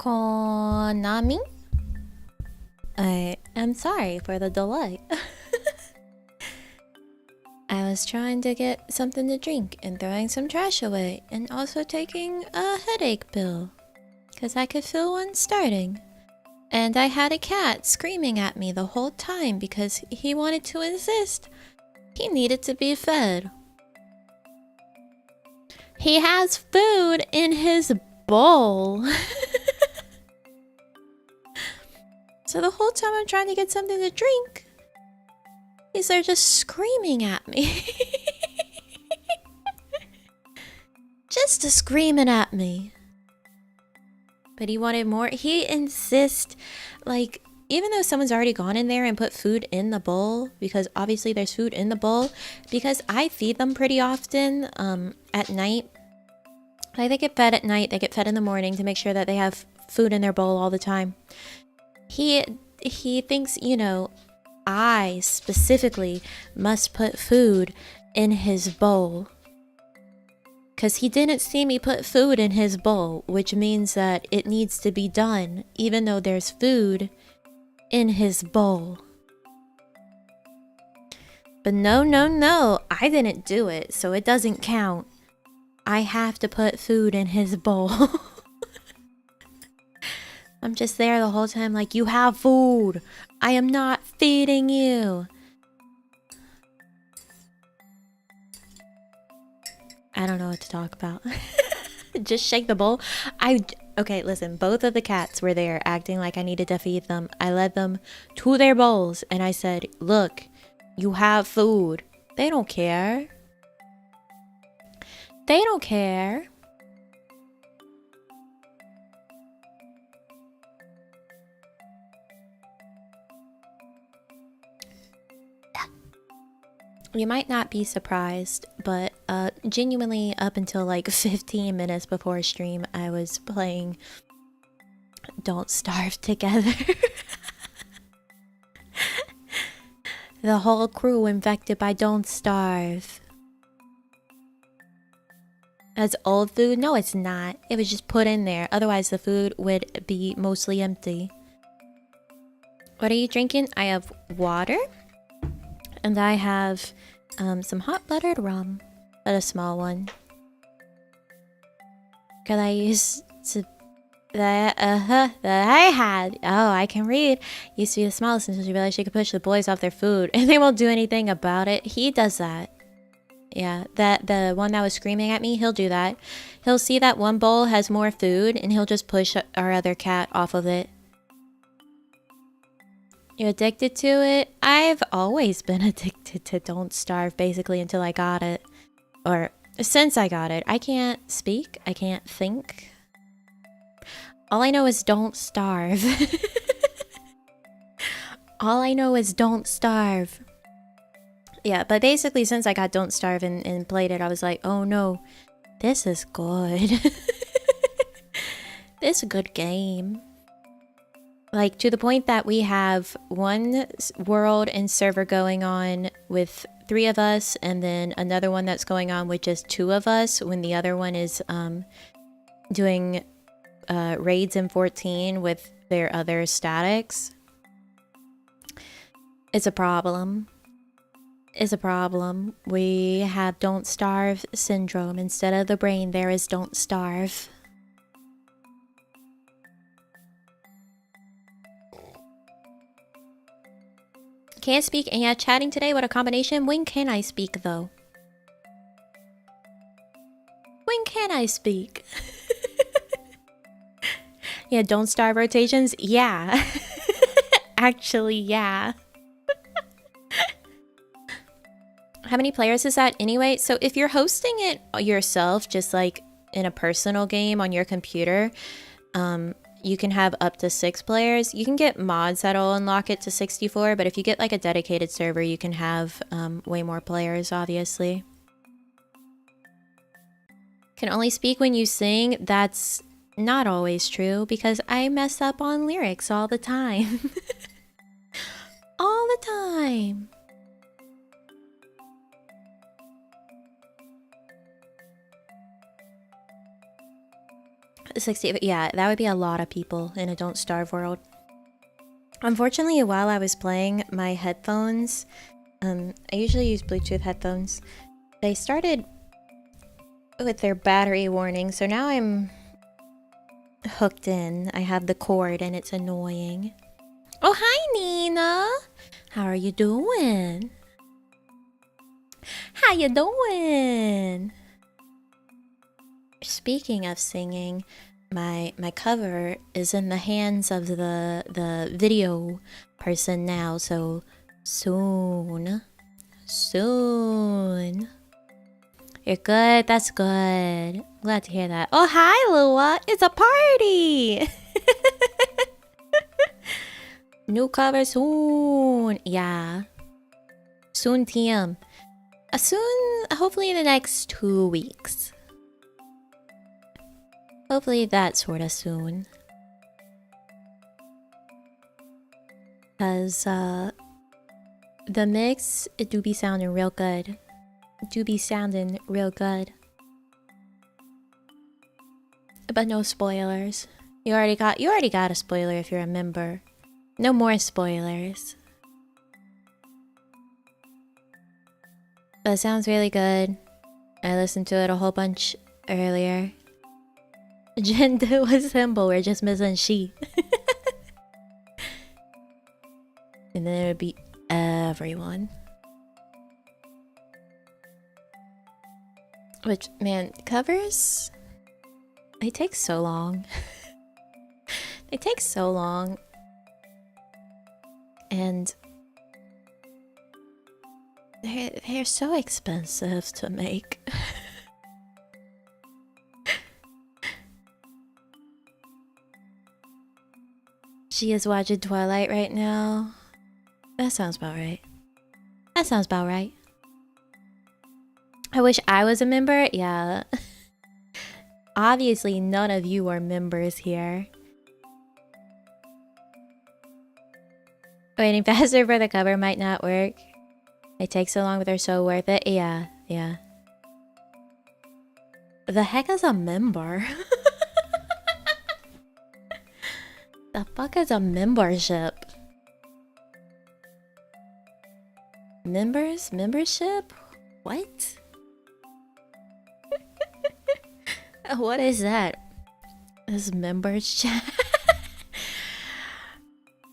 Konami? I am sorry for the delay. I was trying to get something to drink and throwing some trash away and also taking a headache pill because I could feel one starting. And I had a cat screaming at me the whole time because he wanted to insist he needed to be fed. He has food in his bowl. So the whole time I'm trying to get something to drink, he's there just screaming at me. Just screaming at me. But he wanted more. He insists, like, even though someone's already gone in there and put food in the bowl, because obviously there's food in the bowl, because I feed them pretty often at night. Like, they get fed at night, they get fed in the morning to make sure that they have food in their bowl all the time. He thinks, you know, I specifically must put food in his bowl. Because he didn't see me put food in his bowl, which means that it needs to be done, even though there's food in his bowl. But no, I didn't do it, so it doesn't count. I have to put food in his bowl. I'm just there the whole time like, you have food. I am not feeding you. I don't know what to talk about. Just shake the bowl. Okay, listen, both of the cats were there acting like I needed to feed them. I led them to their bowls and I said, look, you have food. They don't care. They don't care. You might not be surprised, but genuinely up until like 15 minutes before stream, I was playing Don't Starve together. The whole crew infected by Don't Starve. That's old food? No, it's not. It was just put in there. Otherwise, the food would be mostly empty. What are you drinking? I have water. And I have some hot buttered rum, but a small one. Cause I used to that I had. Oh, I can read. Used to be the smallest until she realized she could push the boys off their food, and they won't do anything about it. He does that. Yeah, the one that was screaming at me, he'll do that. He'll see that one bowl has more food, and he'll just push our other cat off of it. You're addicted to it? I've always been addicted to Don't Starve, basically, until I got it. Or, since I got it. I can't speak. I can't think. All I know is Don't Starve. All I know is Don't Starve. Yeah, but basically, since I got Don't Starve and played it, I was like, oh no, this is good. This is a good game. Like, to the point that we have one world and server going on with 3 of us, and then another one that's going on with just 2 of us, when the other one is doing raids in 14 with their other statics. It's a problem. It's a problem. We have Don't Starve syndrome. Instead of the brain, there is Don't Starve. Can't speak and yeah, chatting today, what a combination. When can I speak though? When can I speak? Yeah, Don't Starve rotations? Yeah. Actually, yeah. How many players is that anyway? So if you're hosting it yourself, just like in a personal game on your computer, you can have up to 6 players. You can get mods that'll unlock it to 64, but if you get like a dedicated server, you can have way more players, obviously. Can only speak when you sing. That's not always true because I mess up on lyrics all the time. All the time. 60. Yeah, that would be a lot of people in a Don't Starve world. Unfortunately, while I was playing, my headphones, I usually use Bluetooth headphones, they started with their battery warning, so now I'm hooked in. I have the cord and it's annoying. Oh, hi, Nina. How are you doing? How you doing? Speaking of singing, my cover is in the hands of the video person now, so soon. You're good? That's good. Glad to hear that. Oh, hi, Lua. It's a party. New cover soon. Yeah. Soon, TM. Soon, hopefully in the next 2 weeks. Hopefully that sort of soon. Cause the mix, it do be sounding real good. But no spoilers. You already got a spoiler if you're a member. No more spoilers. But it sounds really good. I listened to it a whole bunch earlier. Gender was symbol, we're just missing she. And then it would be everyone. Which, man, covers, they take so long. They take so long. And they're so expensive to make. She is watching Twilight right now. That sounds about right. I wish I was a member. Yeah. Obviously, none of you are members here. Waiting faster for the cover might not work. They take so long, but they're so worth it. Yeah. The heck is a member? The fuck is a membership? Membership? What? What is that? This members chat?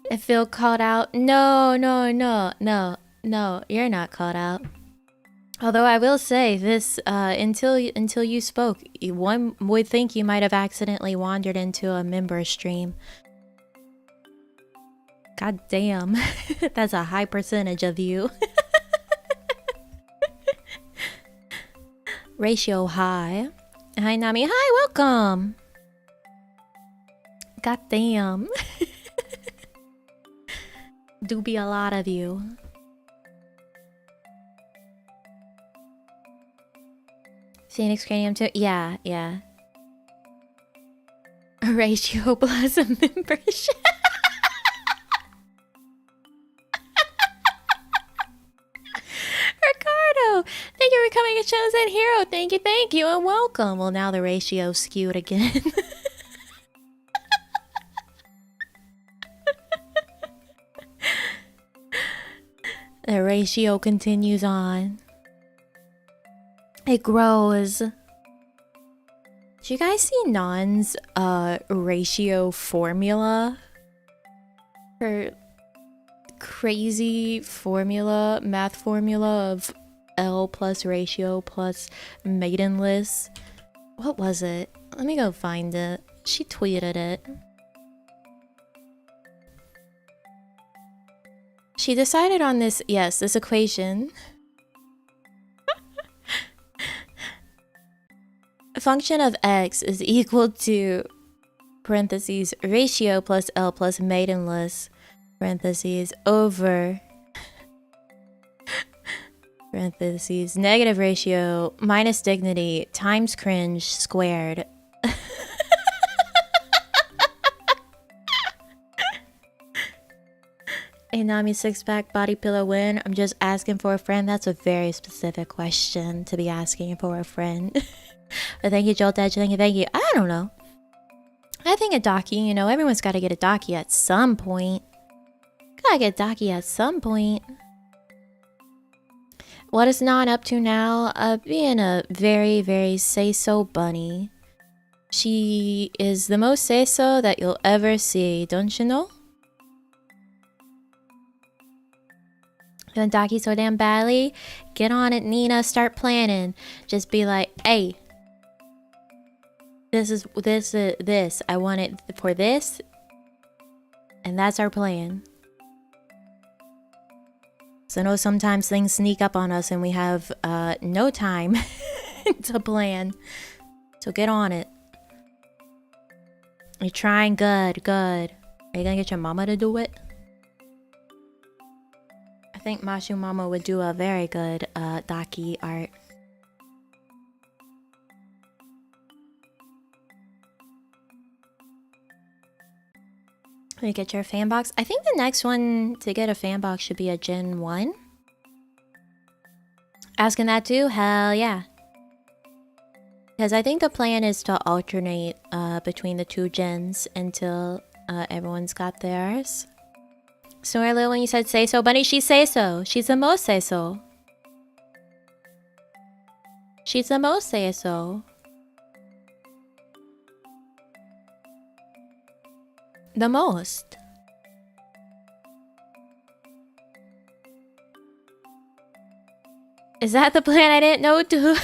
I feel called out. No, you're not called out. Although I will say this, until you spoke, one would think you might have accidentally wandered into a member stream. God damn, that's a high percentage of you. Ratio high. Hi, Nami. Hi, welcome. God damn. Do be a lot of you. Phoenix Cranium too? Yeah. A ratio plus a membership. Ricardo, thank you for becoming a chosen hero. Thank you, and welcome. Well, now the ratio's skewed again. The ratio continues on. It grows. Did you guys see Nan's ratio formula? Her crazy formula, math formula of L plus ratio plus maidenless. What was it? Let me go find it. She tweeted it. She decided on this, yes, this equation. A function of x is equal to parentheses ratio plus L plus maidenless parentheses over parentheses negative ratio minus dignity times cringe squared. A Nami six-pack body pillow win. I'm just asking for a friend. That's a very specific question to be asking for a friend. But thank you, Jolt Edge. Thank you. I don't know. I think a Daki, you know, everyone's got to get a Daki at some point. Gotta get Daki at some point. What is Nan up to now? Being a very, very say-so bunny. She is the most say-so that you'll ever see, don't you know? You want Daki so damn badly? Get on it, Nina. Start planning. Just be like, hey, this. I want it for this. And that's our plan. So I know sometimes things sneak up on us and we have no time to plan. So get on it. You're trying good. Are you gonna get your mama to do it? I think Mashu Mama would do a very good Daki art. Let me get your fan box. I think the next one to get a fan box should be a Gen 1. Asking that too? Hell yeah. Because I think the plan is to alternate between the two gens until everyone's got theirs. So earlier when you said say so, Bunny, she say so. She's the most say so. She's the most say so. The most. Is that the plan? I didn't know too.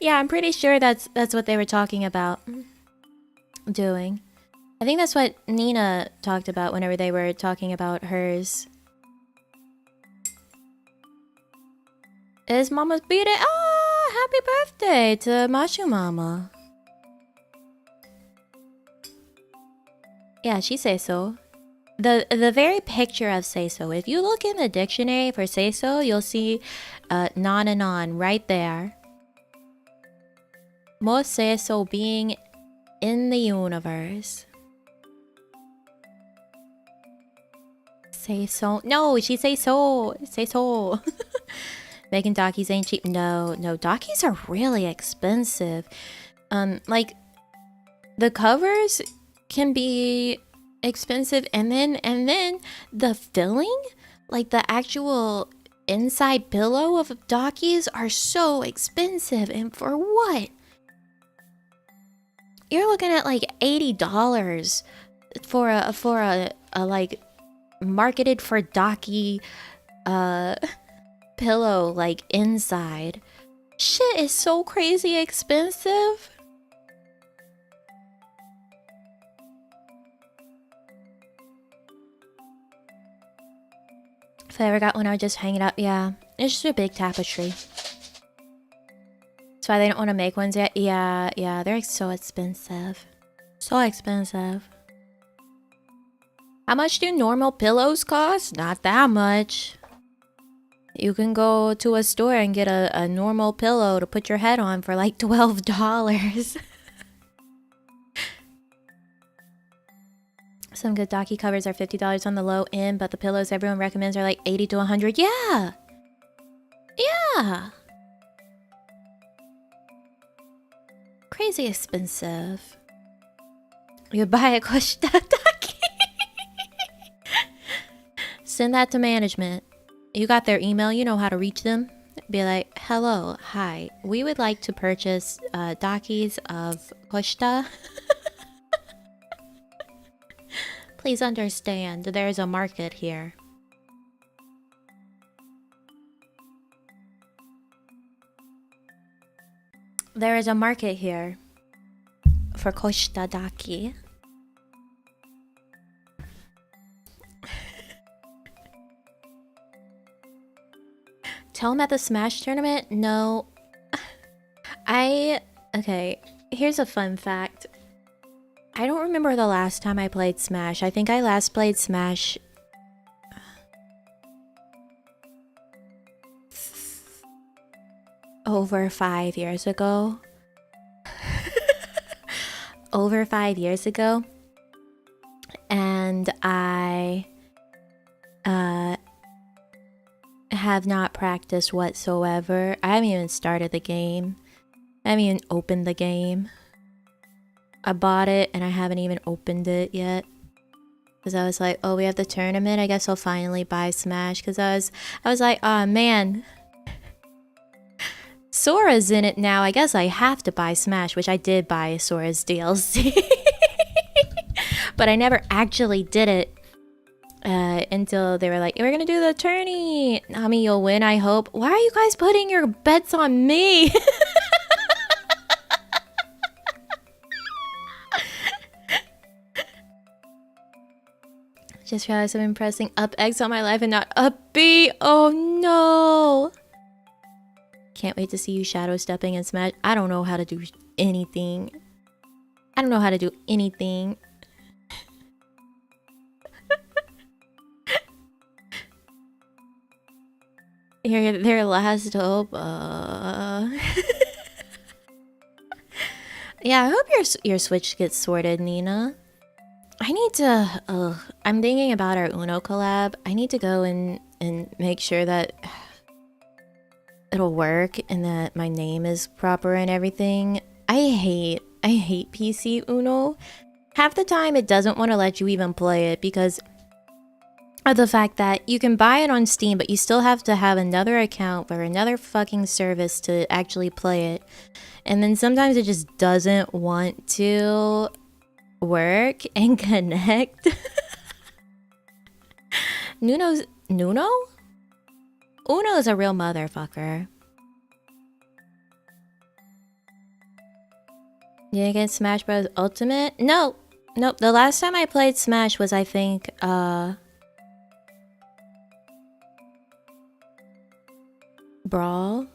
Yeah, I'm pretty sure that's what they were talking about doing. I think that's what Nina talked about whenever they were talking about hers. Is Mama's birthday? Oh, happy birthday to Mashu Mama. Yeah, she say so. The very picture of say so. If you look in the dictionary for say so, you'll see non and on right there. Most say so being in the universe. Say so. No, she say so. Say so. Making Dakis ain't cheap. No, Dakis are really expensive. Like the covers can be expensive, and then the filling, like the actual inside pillow of Dakis, are so expensive. And for what? You're looking at like $80 for a like marketed for Daki pillow, like inside. Shit is so crazy expensive. If I ever got one, I would just hang it up. Yeah, it's just a big tapestry. That's why they don't want to make ones yet. Yeah, they're so expensive. So expensive. How much do normal pillows cost? Not that much. You can go to a store and get a normal pillow to put your head on for like $12. Some good Daki covers are $50 on the low end, but the pillows everyone recommends are like $80 to $100. Yeah. Crazy expensive. You buy a Koshita Daki. Send that to management. You got their email, you know how to reach them. Be like, hello, hi. We would like to purchase Dakis of Koshita. Please understand, there's a market here. There is a market here for Koshita Daki. Tell him at the Smash tournament? No. Okay, here's a fun fact. I don't remember the last time I played Smash. I think I last played Smash over 5 years ago. Over 5 years ago. And I have not practiced whatsoever. I haven't even started the game. I haven't even opened the game. I bought it and I haven't even opened it yet. Because I was like, oh, we have the tournament. I guess I'll finally buy Smash. Because I was like, oh man, Sora's in it now. I guess I have to buy Smash, which I did buy Sora's DLC. But I never actually did it until they were like, we're gonna do the tourney. Nami, you'll win, I hope. Why are you guys putting your bets on me? Just realized I've been pressing up X on my life and not up B. Oh no. Can't wait to see you shadow stepping and Smash. I don't know how to do anything. I don't know how to do anything. Their last hope. Yeah, I hope your Switch gets sorted, Nina. I need to. I'm thinking about our Uno collab. I need to go and make sure that it'll work and that my name is proper and everything. I hate PC Uno. Half the time it doesn't want to let you even play it because of the fact that you can buy it on Steam, but you still have to have another account or another fucking service to actually play it. And then sometimes it just doesn't want to work and connect. Nuno? Uno's a real motherfucker. Did I get Smash Bros. Ultimate? No. Nope. The last time I played Smash was, I think, Brawl.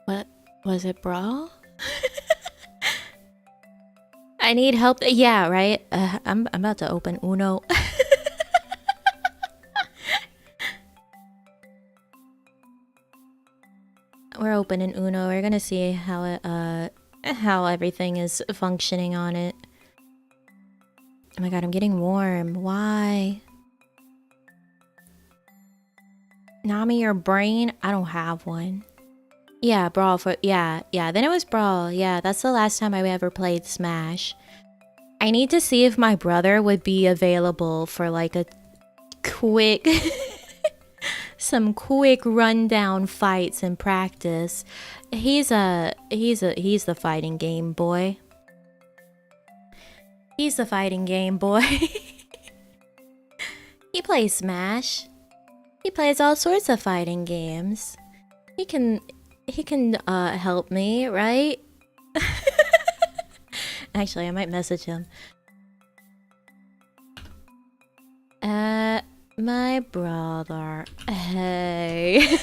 What? Was it Brawl? I need help. Yeah, right? I'm about to open Uno. We're opening Uno. We're gonna see how everything is functioning on it. Oh my god, I'm getting warm. Why? Nami, your brain? I don't have one. Yeah, Brawl for... Yeah. Then it was Brawl. Yeah, that's the last time I ever played Smash. I need to see if my brother would be available for like a quick... some quick rundown fights and practice. He's the fighting game boy. He's the fighting game boy. He plays Smash. He plays all sorts of fighting games. He can help me, right? Actually, I might message him. My brother. Hey.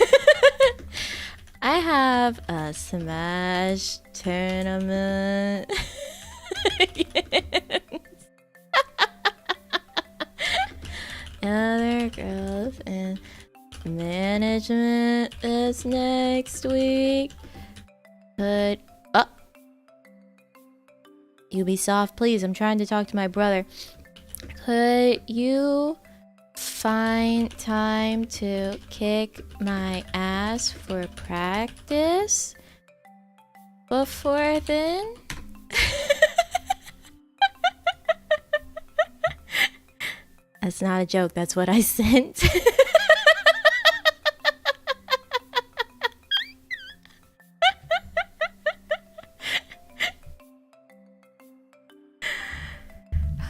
I have a Smash tournament. Other girls and management is next week. Could Ubisoft, please, I'm trying to talk to my brother. Could you find time to kick my ass for practice before then? That's not a joke, that's what I sent.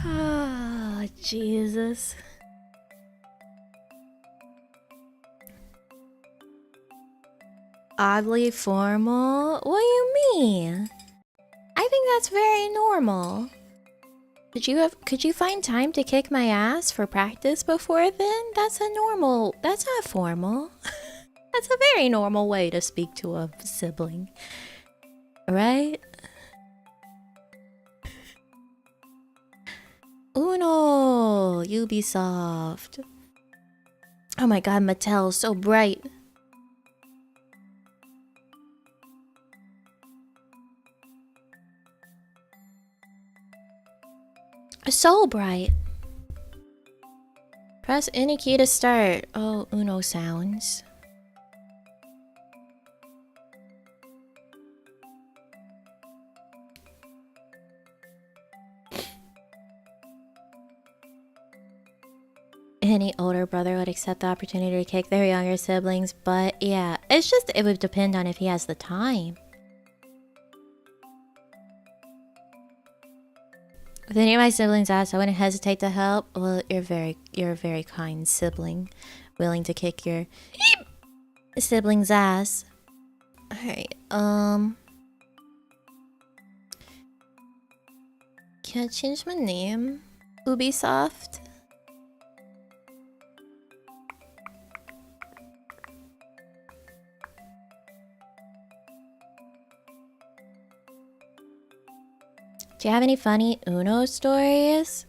Oh, Jesus. Oddly formal? What do you mean? I think that's very normal. Could you find time to kick my ass for practice before then? That's not formal. That's a very normal way to speak to a sibling. Right? Uno! Ubisoft. Oh my god, Mattel, so bright. So bright. Press any key to start. Oh, Uno sounds. Any older brother would accept the opportunity to kick their younger siblings, but yeah, it's just, it would depend on if he has the time. If any of my siblings asked, I wouldn't hesitate to help. Well, you're a very kind sibling, willing to kick your sibling's ass. Alright, can I change my name? Ubisoft? Do you have any funny Uno stories?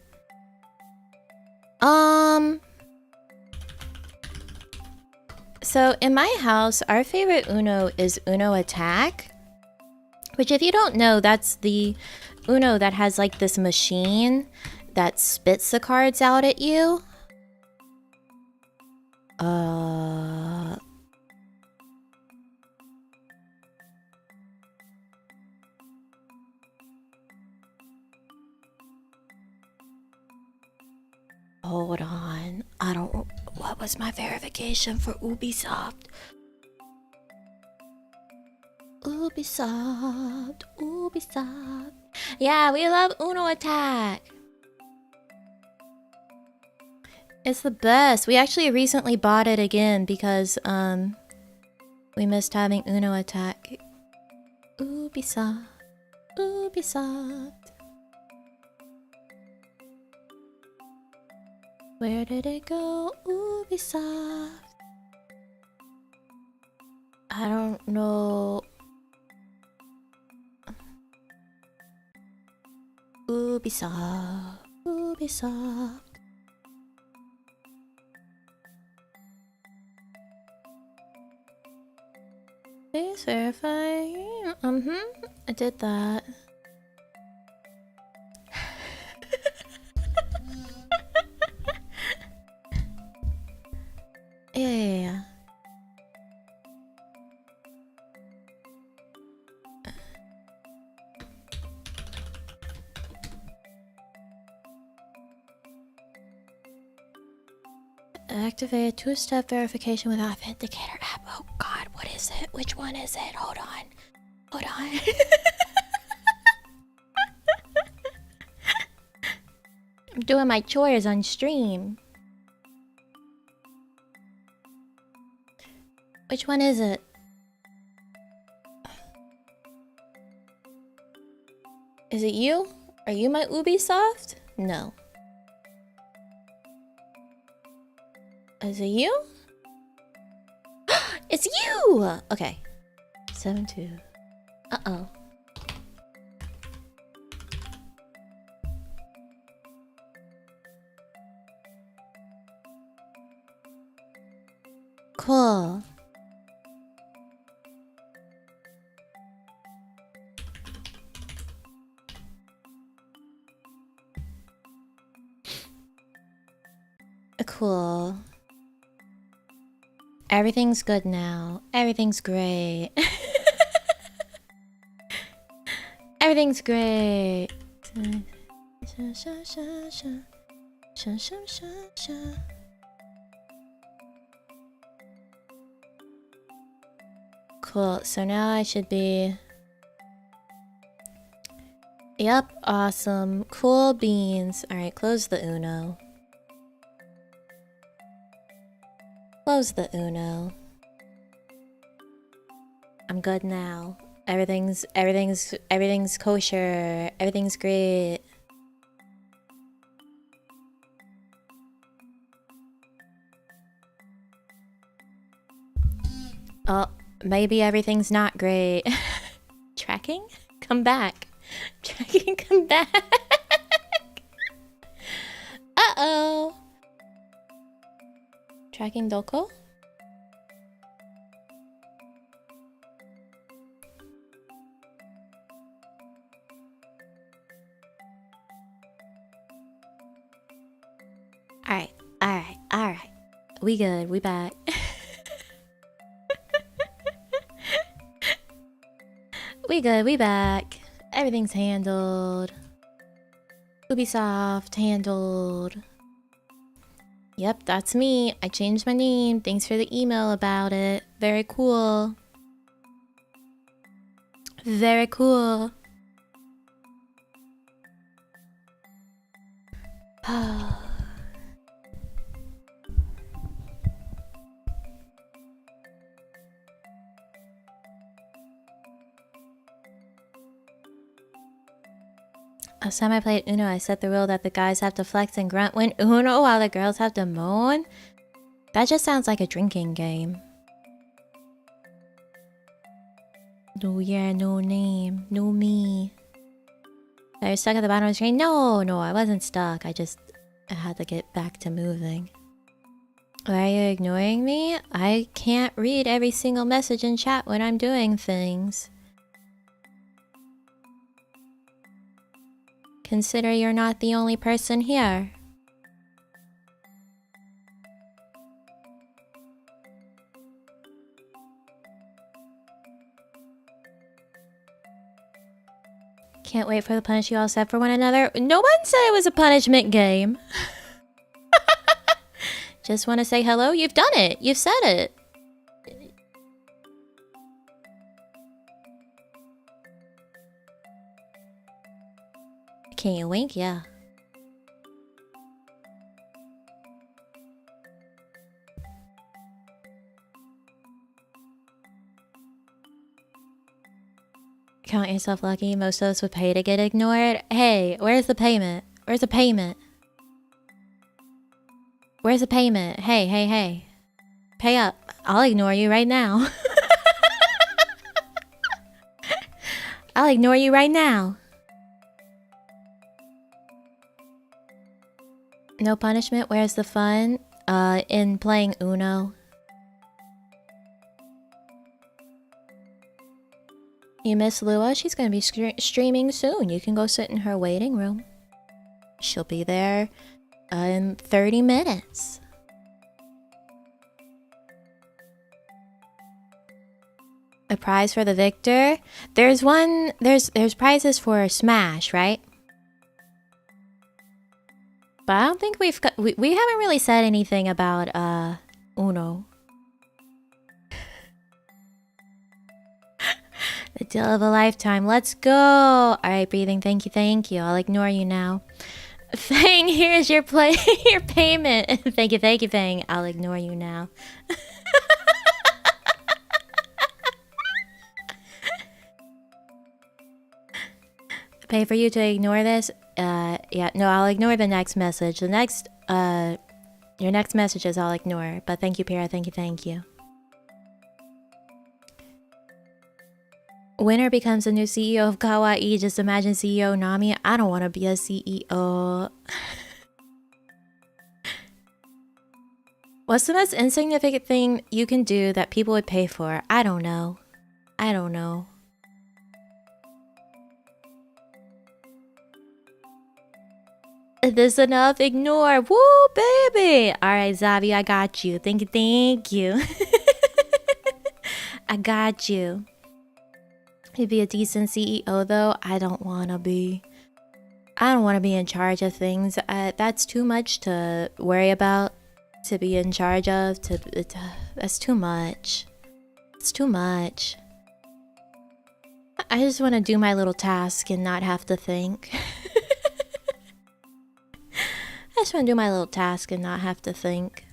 So in my house, our favorite Uno is Uno Attack. Which, if you don't know, that's the Uno that has like this machine that spits the cards out at you. Hold on. What was my verification for Ubisoft? Ubisoft. Yeah, we love Uno Attack. It's the best. We actually recently bought it again because we missed having Uno Attack. Ubisoft. Where did it go? Ubisoft. I don't know. Ubisoft. Please verify. I did that. Yeah. Activate a two-step verification with authenticator app. Oh god, what is it? Which one is it? Hold on. I'm doing my chores on stream. Which one is it? Is it you? Are you my Ubisoft? No. Is it you? It's you! Okay. 7-2. Uh-oh. Cool. Cool. Everything's good now. Everything's great. Everything's great. Cool. So now I should be... Yep, awesome. Cool beans. Alright, close the Uno. Close the Uno. I'm good now. Everything's kosher. Everything's great. Oh, maybe everything's not great. Tracking? Come back. Tracking, come back. Uh-oh. Tracking Doko? Alright. Alright, alright. We good, we back. We good, we back. Everything's handled. Ubisoft handled. Yep, that's me. I changed my name. Thanks for the email about it. Very cool. Very cool. Last time I played Uno, I set the rule that the guys have to flex and grunt when Uno while the girls have to moan. That just sounds like a drinking game. No, yeah, no name, no me. I was stuck at the bottom of the screen. No, I wasn't stuck. I had to get back to moving. Why are you ignoring me? I can't read every single message in chat when I'm doing things. Consider you're not the only person here. Can't wait for the punch you all set for one another. No one said it was a punishment game. Just want to say hello. You've done it. You've said it. Can you wink? Yeah. Count yourself lucky. Most of us would pay to get ignored. Hey, where's the payment? Where's the payment? Where's the payment? Hey. Pay up. I'll ignore you right now. I'll ignore you right now. No punishment? Where's the fun? In playing Uno. You miss Lua? She's gonna be streaming soon. You can go sit in her waiting room. She'll be there in 30 minutes. A prize for the victor? There's prizes for Smash, right? But I don't think we haven't really said anything about Uno. The deal of a lifetime. Let's go. All right, breathing. Thank you. I'll ignore you now. Fang, here's your your payment. Thank you, Fang. I'll ignore you now. Pay for you to ignore this? Yeah, no, I'll ignore the next message. The next, your next messages I'll ignore. But thank you, Pira. Thank you. Winner becomes the new CEO of Kawaii. Just imagine CEO Nami. I don't want to be a CEO. What's the most insignificant thing you can do that people would pay for? I don't know. Is this enough? Ignore. Woo, baby. All right, Zavi, I got you. Thank you. I got you. He'd be a decent CEO, though. I don't want to be. I don't want to be in charge of things. That's too much to worry about. To be in charge of. That's too much. It's too much. I just want to do my little task and not have to think. I just want to do my little task and not have to think.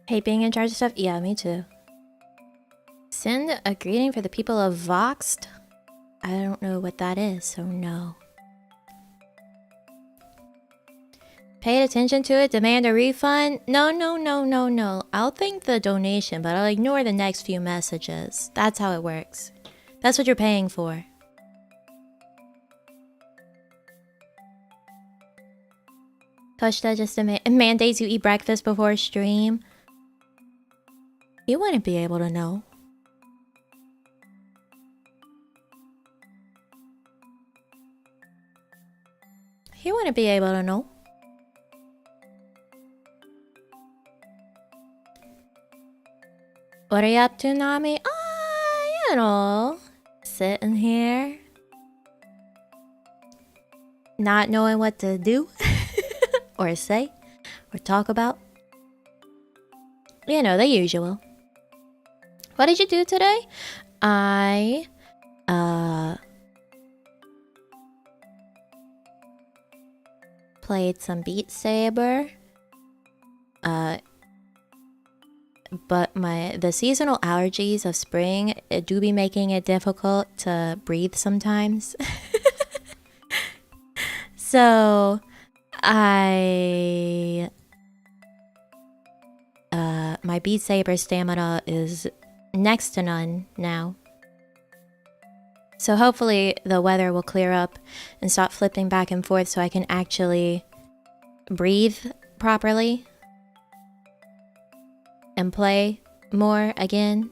Hate being in charge of stuff? Yeah, me too. Send a greeting for the people of Voxed? I don't know what that is, so no. Paid attention to it? Demand a refund? No. I'll thank the donation, but I'll ignore the next few messages. That's how it works. That's what you're paying for. Koshta just mandates you eat breakfast before stream. You wouldn't be able to know. He wouldn't be able to know. What are you up to, Nami? You know, sitting here, not knowing what to do, or say, or talk about. You know, the usual. What did you do today? I, played some Beat Saber. But the seasonal allergies of spring do be making it difficult to breathe sometimes. So my Beat Saber stamina is next to none now. So hopefully the weather will clear up and stop flipping back and forth so I can actually breathe properly and play more again.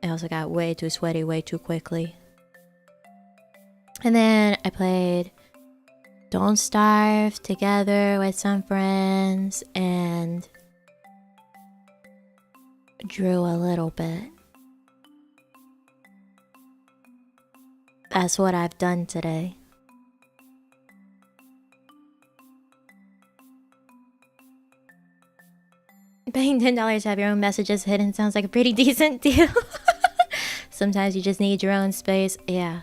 I also got way too sweaty way too quickly. And then I played Don't Starve together with some friends and drew a little bit. That's what I've done today. Paying $10 to have your own messages hidden sounds like a pretty decent deal. Sometimes you just need your own space. Yeah.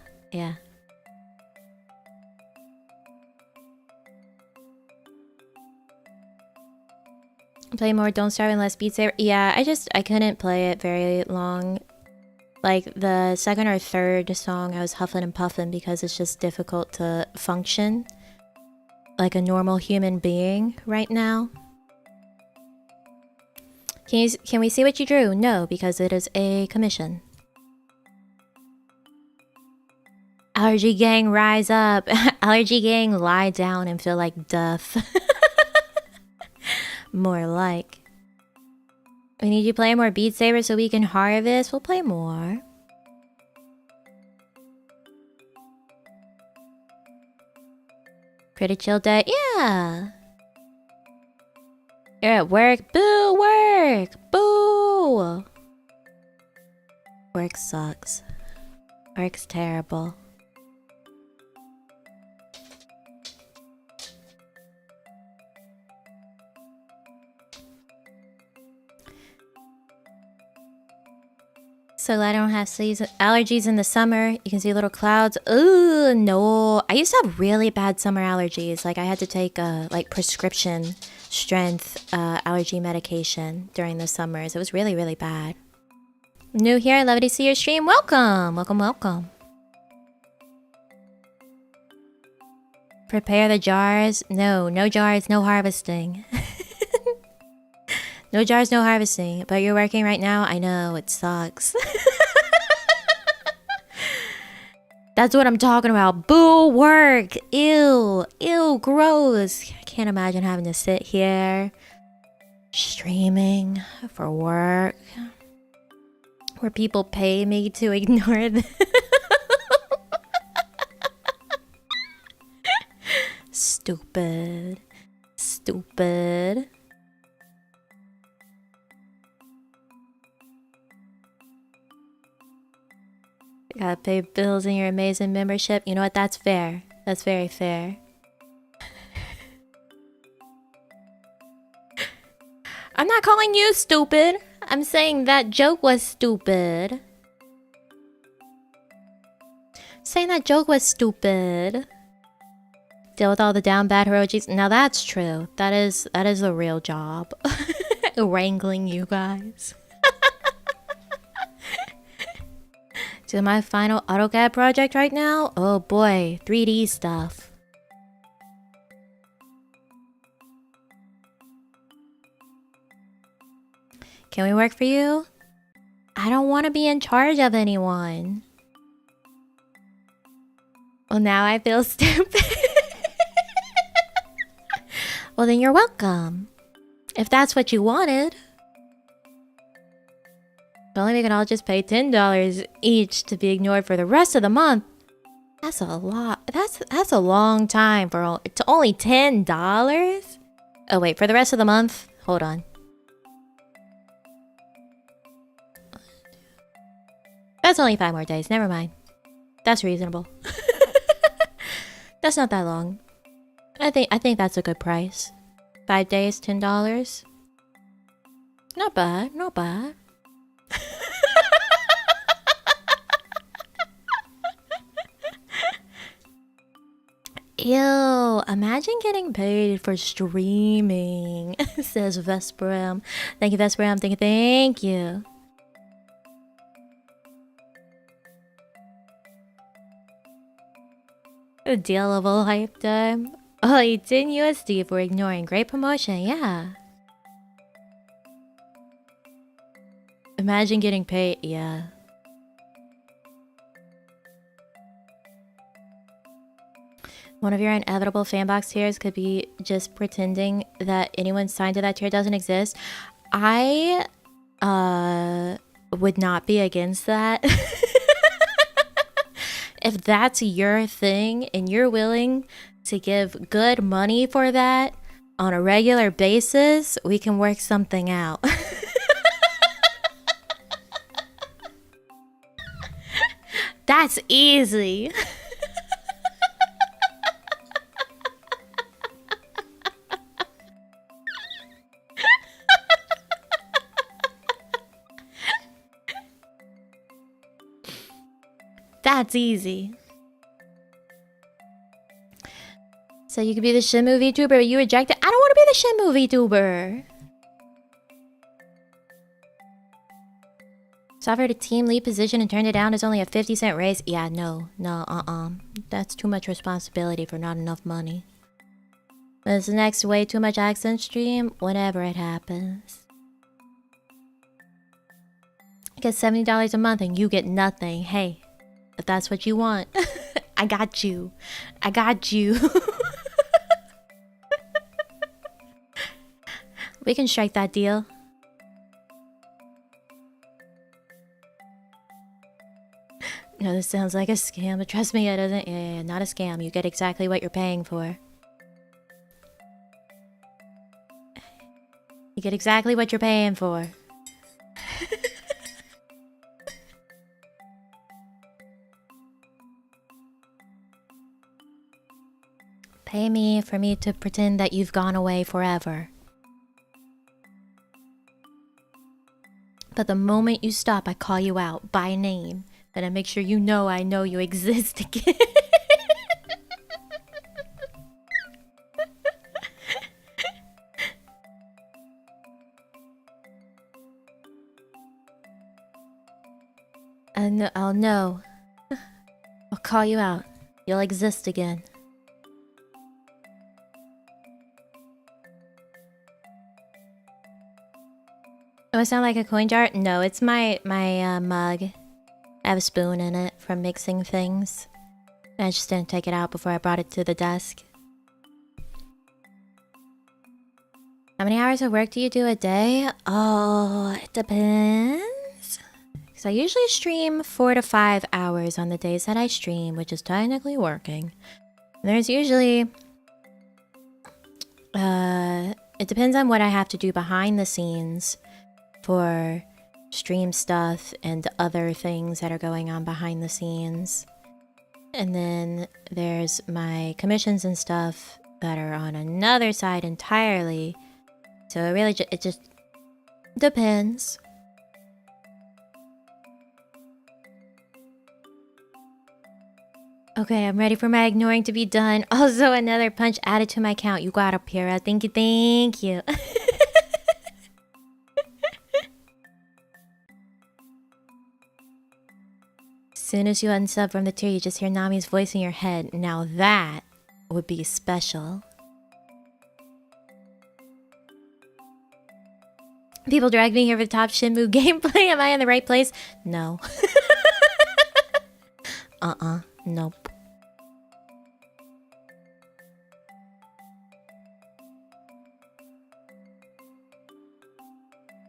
Play more Don't Starve and less Beat Saber. Yeah, I couldn't play it very long. Like the second or third song I was huffing and puffing because it's just difficult to function like a normal human being right now. Can we see what you drew? No, because it is a commission. Allergy gang, rise up. Allergy gang, lie down and feel like death. More like. We need you to play more Beat Saber so we can harvest. We'll play more. Pretty chill day. Yeah. You're at work. Boo, work. Boo. Work sucks. Work's terrible. So I don't have allergies in the summer. You can see little clouds. Ooh, no. I used to have really bad summer allergies. Like I had to take like prescription strength allergy medication during the summers. It was really, really bad. New here, love to see your stream. Welcome, welcome, welcome. Prepare the jars. No jars, no harvesting. No jars, no harvesting. But you're working right now? I know, it sucks. That's what I'm talking about. Boo, work. Ew, gross. I can't imagine having to sit here streaming for work where people pay me to ignore them. Stupid. Gotta pay bills in your amazing membership. You know what? That's fair. That's very fair. I'm not calling you stupid. I'm saying that joke was stupid. Saying that joke was stupid. Deal with all the down bad emojis. Now that's true. That is a real job. Wrangling you guys. To my final AutoCAD project right now? Oh boy, 3D stuff. Can we work for you? I don't want to be in charge of anyone. Well, now I feel stupid. Well, then you're welcome. If that's what you wanted. If only we can all just pay $10 each to be ignored for the rest of the month. That's a lot. That's a long time for only $10. Oh wait, for the rest of the month? Hold on. That's only 5 more days. Never mind. That's reasonable. That's not that long. I think that's a good price. 5 days, $10. Not bad. Not bad. Ew, imagine getting paid for streaming, says Vesperam. Thank you, Vesperam. Thank you. A deal of a lifetime. Only 10 USD for ignoring. Great promotion, yeah. Imagine getting paid, yeah. One of your inevitable fanbox tiers could be just pretending that anyone signed to that tier doesn't exist. I would not be against that. If that's your thing and you're willing to give good money for that on a regular basis, we can work something out. That's easy. That's easy. So you could be the Shenmue VTuber, but you reject it. I don't want to be the Shenmue VTuber. So I offered a team lead position and turned it down. It's only a 50-cent raise. Yeah, no. That's too much responsibility for not enough money. This next way too much accent stream, whenever it happens. I get $70 a month and you get nothing. Hey, if that's what you want, I got you. I got you. We can strike that deal. No, this sounds like a scam, but trust me, it isn't. Yeah, not a scam. You get exactly what you're paying for. You get exactly what you're paying for. Pay me for me to pretend that you've gone away forever. But the moment you stop, I call you out by name. And I make sure you know I know you exist again. And I'll know. I'll call you out. You'll exist again. Do I sound like a coin jar? No, it's my mug. I have a spoon in it from mixing things. I just didn't take it out before I brought it to the desk. How many hours of work do you do a day? Oh, it depends. Because I usually stream 4 to 5 hours on the days that I stream, which is technically working. And there's usually... it depends on what I have to do behind the scenes for stream stuff and other things that are going on behind the scenes. And then there's my commissions and stuff that are on another side entirely. So it really it just depends. Okay, I'm ready for my ignoring to be done. Also, another punch added to my count. You got it, Pira. Thank you, thank you. As soon as you unsub from the tier, you just hear Nami's voice in your head. Now that would be special. People drag me here for the top Shenmue gameplay. Am I in the right place? No. Nope.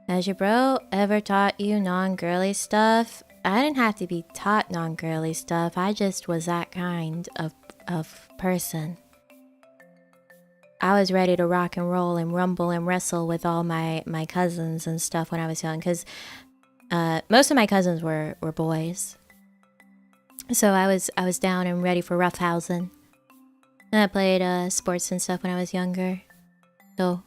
Has your bro ever taught you non-girly stuff? I didn't have to be taught non-girly stuff. I just was that kind of person. I was ready to rock and roll and rumble and wrestle with all my cousins and stuff when I was young, because most of my cousins were boys. So I was down and ready for roughhousing. And I played sports and stuff when I was younger. So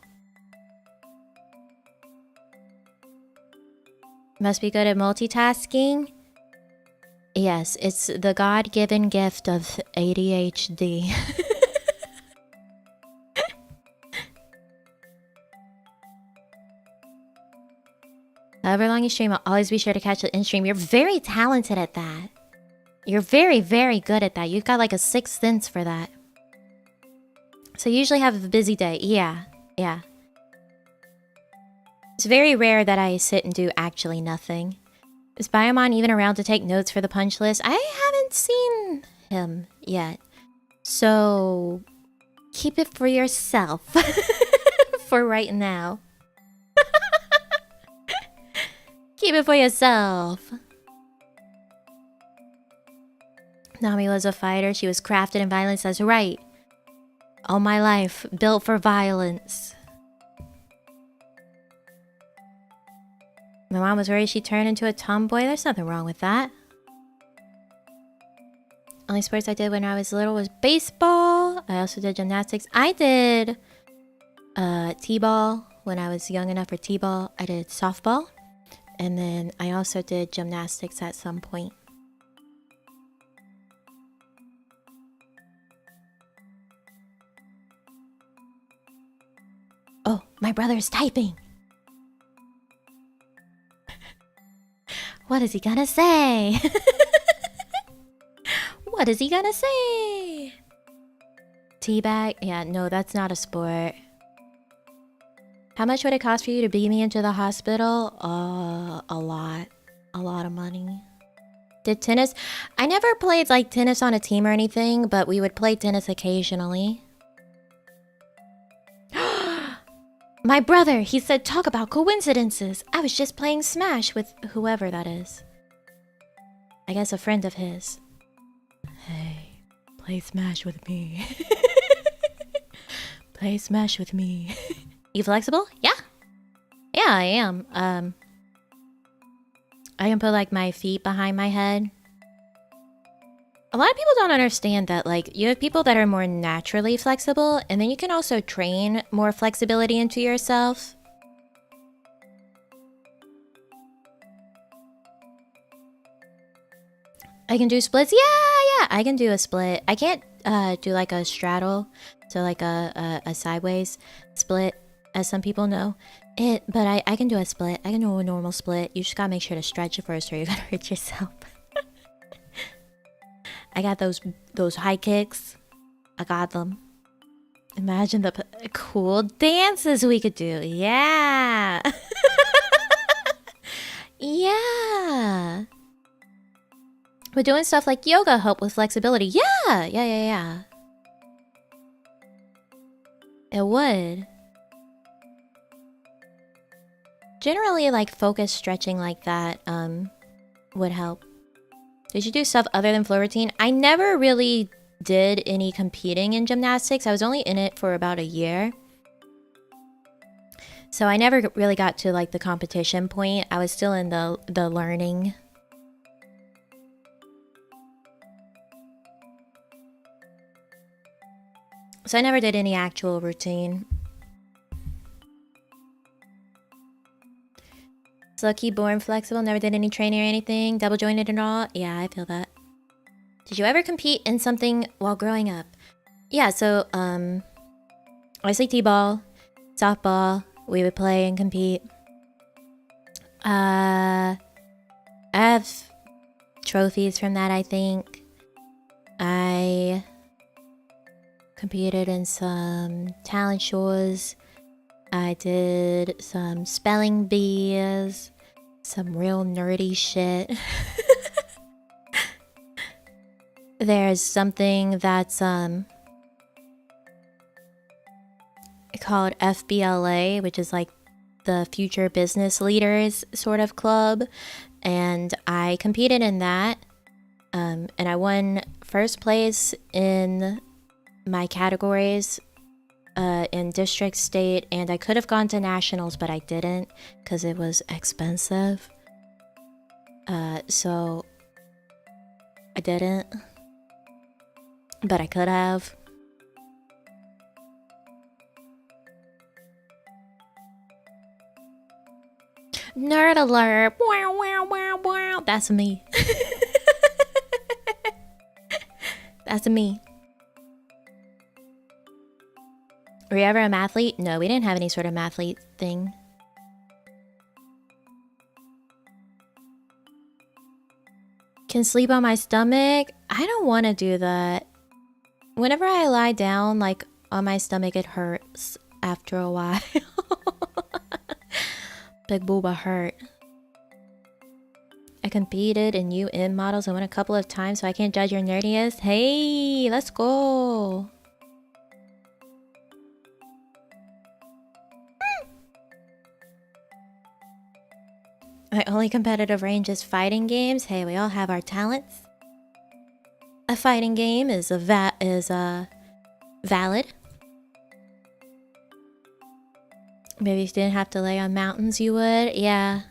must be good at multitasking. Yes, it's the God-given gift of ADHD. However long you stream, I'll always be sure to catch it in stream. You're very talented at that. You're very, very good at that. You've got like a sixth sense for that. So you usually have a busy day. Yeah. It's very rare that I sit and do actually nothing. Is Biomon even around to take notes for the punch list? I haven't seen him yet. So keep it for yourself for right now. Keep it for yourself. Nami was a fighter. She was crafted in violence. That's right. All my life, built for violence. My mom was worried she turned into a tomboy. There's nothing wrong with that. Only sports I did when I was little was baseball. I also did gymnastics. I did t-ball when I was young enough for t-ball. I did softball. And then I also did gymnastics at some point. Oh, my brother's typing. What is he gonna say? What is he gonna say? Teabag? Yeah, no, that's not a sport. How much would it cost for you to beam me into the hospital? A lot. A lot of money. Did tennis? I never played like tennis on a team or anything, but we would play tennis occasionally. My brother, he said talk about coincidences. I was just playing Smash with whoever that is. I guess a friend of his. Hey, play Smash with me. Play Smash with me. You flexible? Yeah. Yeah, I am. I can put like my feet behind my head. A lot of people don't understand that, like, you have people that are more naturally flexible, and then you can also train more flexibility into yourself. I can do splits. Yeah, I can do a split. I can't do like a straddle, so like a sideways split, as some people know it. But I can do a split. I can do a normal split. You just gotta make sure to stretch it first, or you're gonna hurt yourself. I got those high kicks. I got them. Imagine the cool dances we could do. Yeah. Yeah. But doing stuff like yoga help with flexibility. Yeah. It would. Generally, like focus stretching like that would help. Did you do stuff other than floor routine? I never really did any competing in gymnastics. I was only in it for about a year. So I never really got to like the competition point. I was still in the learning. So I never did any actual routine. Lucky, born flexible, never did any training or anything. Double jointed and all. Yeah, I feel that. Did you ever compete in something while growing up? Yeah, so obviously t-ball, softball, we would play and compete. I have trophies from that, I think. I competed in some talent shows. I did some spelling bees, some real nerdy shit. There's something that's called FBLA, which is like the future business leaders sort of club, and I competed in that. And I won first place in my categories in district, state, and I could have gone to nationals, but I didn't because it was expensive. So I didn't, but I could have. Nerd alert! Wow, wow, wow, wow. That's me. That's me. Were you ever a mathlete? No, we didn't have any sort of mathlete thing. Can sleep on my stomach? I don't want to do that. Whenever I lie down, like, on my stomach, it hurts after a while. Big booba hurt. I competed in UN models. I won a couple of times, so I can't judge your nerdiness. Hey, let's go. My only competitive range is fighting games. Hey, we all have our talents. A fighting game is valid. Maybe if you didn't have to lay on mountains, you would. Yeah.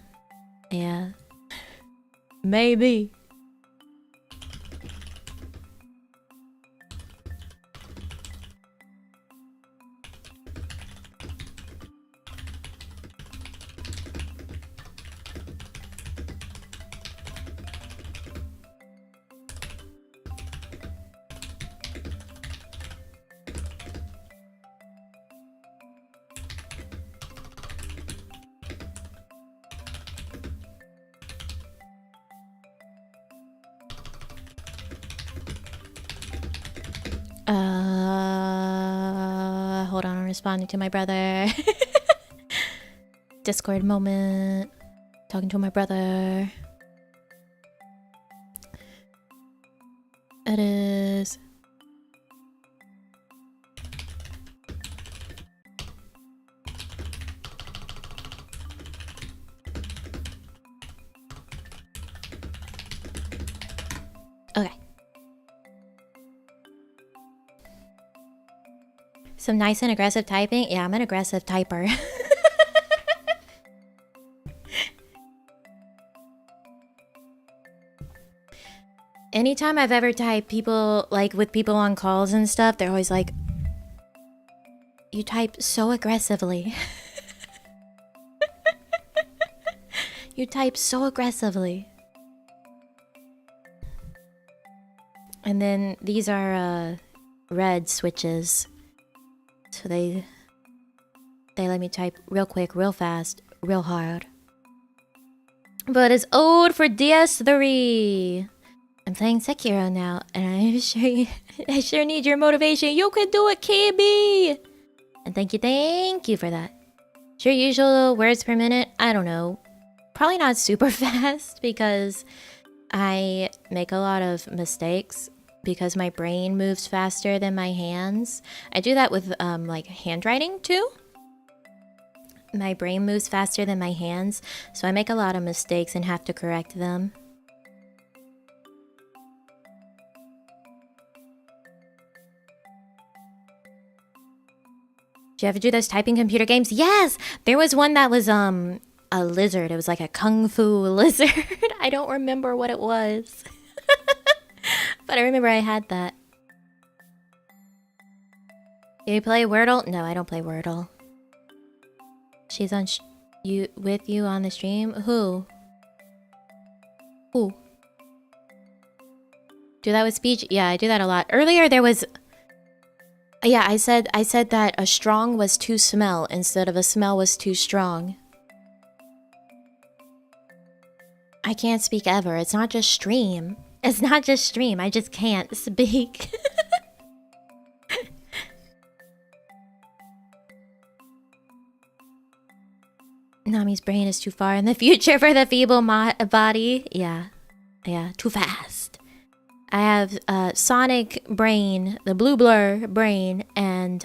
Yeah. Maybe. Hold on, I'm responding to my brother. Discord moment. Talking to my brother. It is. Okay. Some nice and aggressive typing? Yeah, I'm an aggressive typer. Anytime I've ever typed people, like with people on calls and stuff, they're always like, you type so aggressively. You type so aggressively. And then these are red switches. So they let me type real quick, real fast, real hard. But it's old for DS3. I'm playing Sekiro now, and I sure need your motivation. You can do it, KB! And thank you for that. Your usual words per minute? I don't know. Probably not super fast, because I make a lot of mistakes. Because my brain moves faster than my hands. I do that with like handwriting too. My brain moves faster than my hands, so I make a lot of mistakes and have to correct them. Do you ever do those typing computer games? Yes! There was one that was a lizard. It was like a kung fu lizard. I don't remember what it was. But I remember I had that. Do you play Wordle? No, I don't play Wordle. She's on with you on the stream? Who? Who? Do that with speech? Yeah, I do that a lot. Earlier there was... Yeah, I said that a strong was too smell instead of a smell was too strong. I can't speak ever. It's not just stream. It's not just stream. I just can't speak. Nami's brain is too far in the future for the feeble body. Yeah. Yeah, too fast. I have Sonic brain, the blue blur brain, and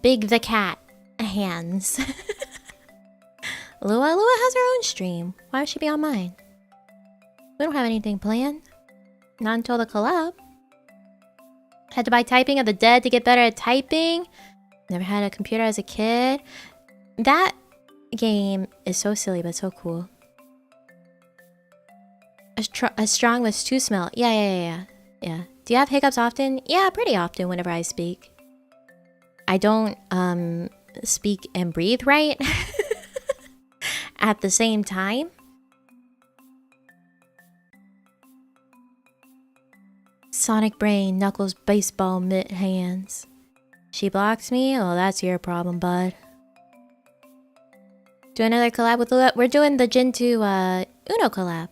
Big the cat hands. Lua has her own stream. Why would she be on mine? We don't have anything planned. Not until the collab. Had to buy Typing of the Dead to get better at typing. Never had a computer as a kid. That game is so silly but so cool. A strong was too smell. Yeah. Do you have hiccups often? Yeah, pretty often whenever I speak. I don't speak and breathe right at the same time. Sonic brain, Knuckles baseball mitt hands. She blocks me? Oh, that's your problem, bud. Do another collab with Lua? We're doing the Gen 2 Uno collab.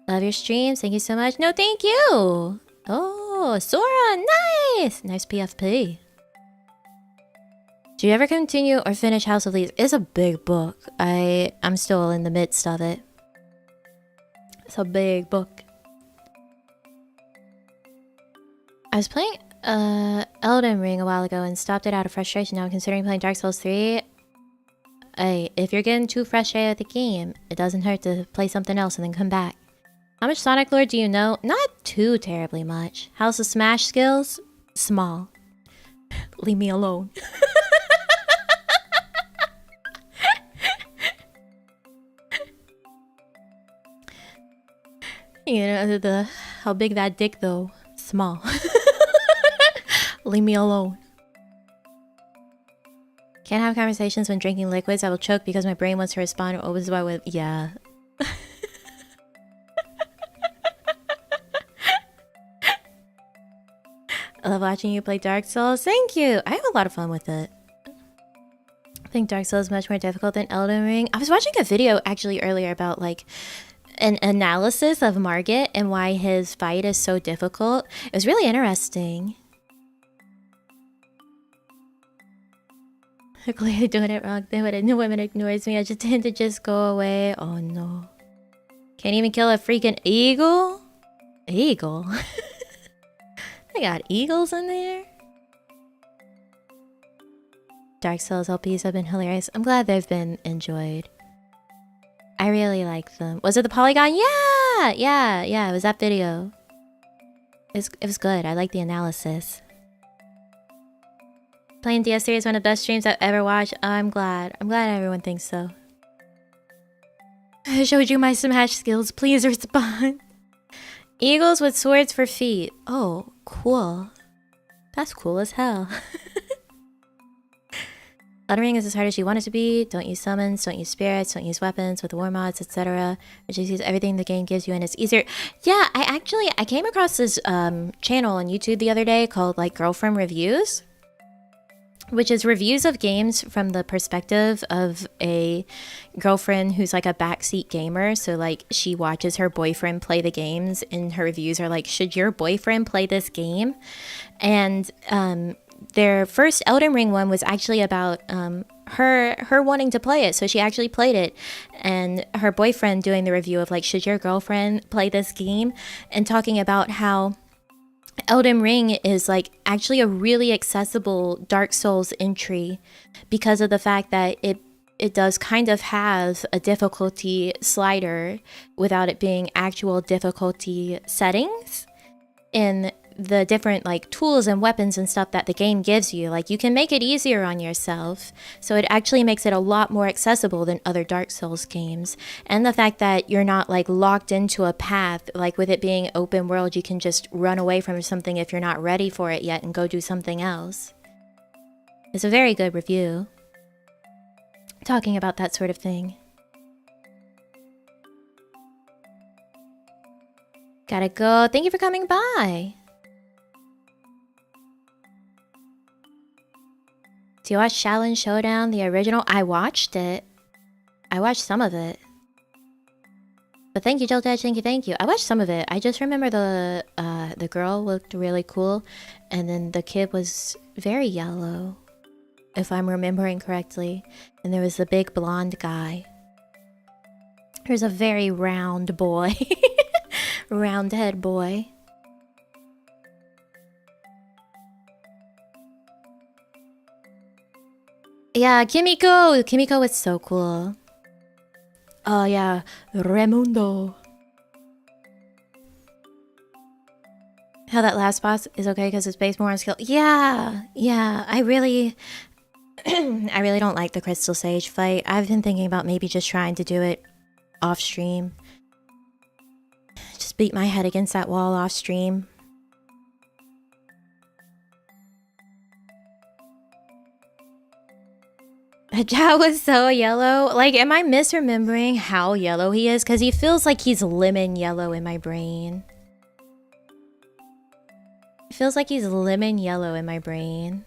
Love your streams. Thank you so much. No, thank you. Oh, Sora, nice. Nice PFP. Do you ever continue or finish House of Leaves? It's a big book. I'm still in the midst of it. It's a big book. I was playing Elden Ring a while ago and stopped it out of frustration. Now I'm considering playing Dark Souls 3. Hey, if you're getting too frustrated with the game, it doesn't hurt to play something else and then come back. How much Sonic lore do you know? Not too terribly much. House of Smash skills? Small. Leave me alone. You know, how big that dick though? Small. Leave me alone. Can't have conversations when drinking liquids. I will choke because my brain wants to respond or opens by with yeah. I love watching you play Dark Souls. Thank you. I have a lot of fun with it. I think Dark Souls is much more difficult than Elden Ring. I was watching a video actually earlier about like an analysis of Margit and why his fight is so difficult. It was really interesting. Clearly doing it wrong. Then when a new woman ignores me, I just tend to just go away. Oh no. Can't even kill a freaking eagle? Eagle? They got eagles in there? Dark Souls LPs have been hilarious. I'm glad they've been enjoyed. I really like them. Was it the Polygon? Yeah. It was that video. It was good. I like the analysis. Playing DS3 is one of the best streams I've ever watched. Oh, I'm glad. I'm glad everyone thinks so. I showed you my Smash skills. Please respond. Eagles with swords for feet. Oh, cool. That's cool as hell. Elden Ring is as hard as you want it to be. Don't use summons, don't use spirits, don't use weapons with war mods, etc. Just use everything the game gives you and it's easier. Yeah, I came across this channel on YouTube the other day called like Girlfriend Reviews, which is reviews of games from the perspective of a girlfriend who's like a backseat gamer. So like she watches her boyfriend play the games and her reviews are like, should your boyfriend play this game? And their first Elden Ring one was actually about her wanting to play it. So she actually played it and her boyfriend doing the review of like, should your girlfriend play this game? And talking about how Elden Ring is like actually a really accessible Dark Souls entry because of the fact that it does kind of have a difficulty slider without it being actual difficulty settings in the different like tools and weapons and stuff that the game gives you. Like you can make it easier on yourself, so it actually makes it a lot more accessible than other Dark Souls games. And the fact that you're not like locked into a path, like with it being open world, you can just run away from something if you're not ready for it yet and go do something else. It's a very good review talking about that sort of thing. Gotta go. Thank you for coming by. Do you watch Shaolin Showdown, the original? I watched it. I watched some of it. But thank you, Joltej, thank you. I watched some of it. I just remember the girl looked really cool, and then the kid was very yellow, if I'm remembering correctly. And there was the big blonde guy. There's a very round boy. Round head boy. Yeah, Kimiko! Kimiko was so cool. Oh yeah, Raimundo. How that last boss is okay because it's based more on skill. Yeah, I really I really don't like the Crystal Sage fight. I've been thinking about maybe just trying to do it off stream. Just beat my head against that wall off stream. That was so yellow. Like, am I misremembering how yellow he is? Because he feels like he's lemon yellow in my brain. It feels like he's lemon yellow in my brain.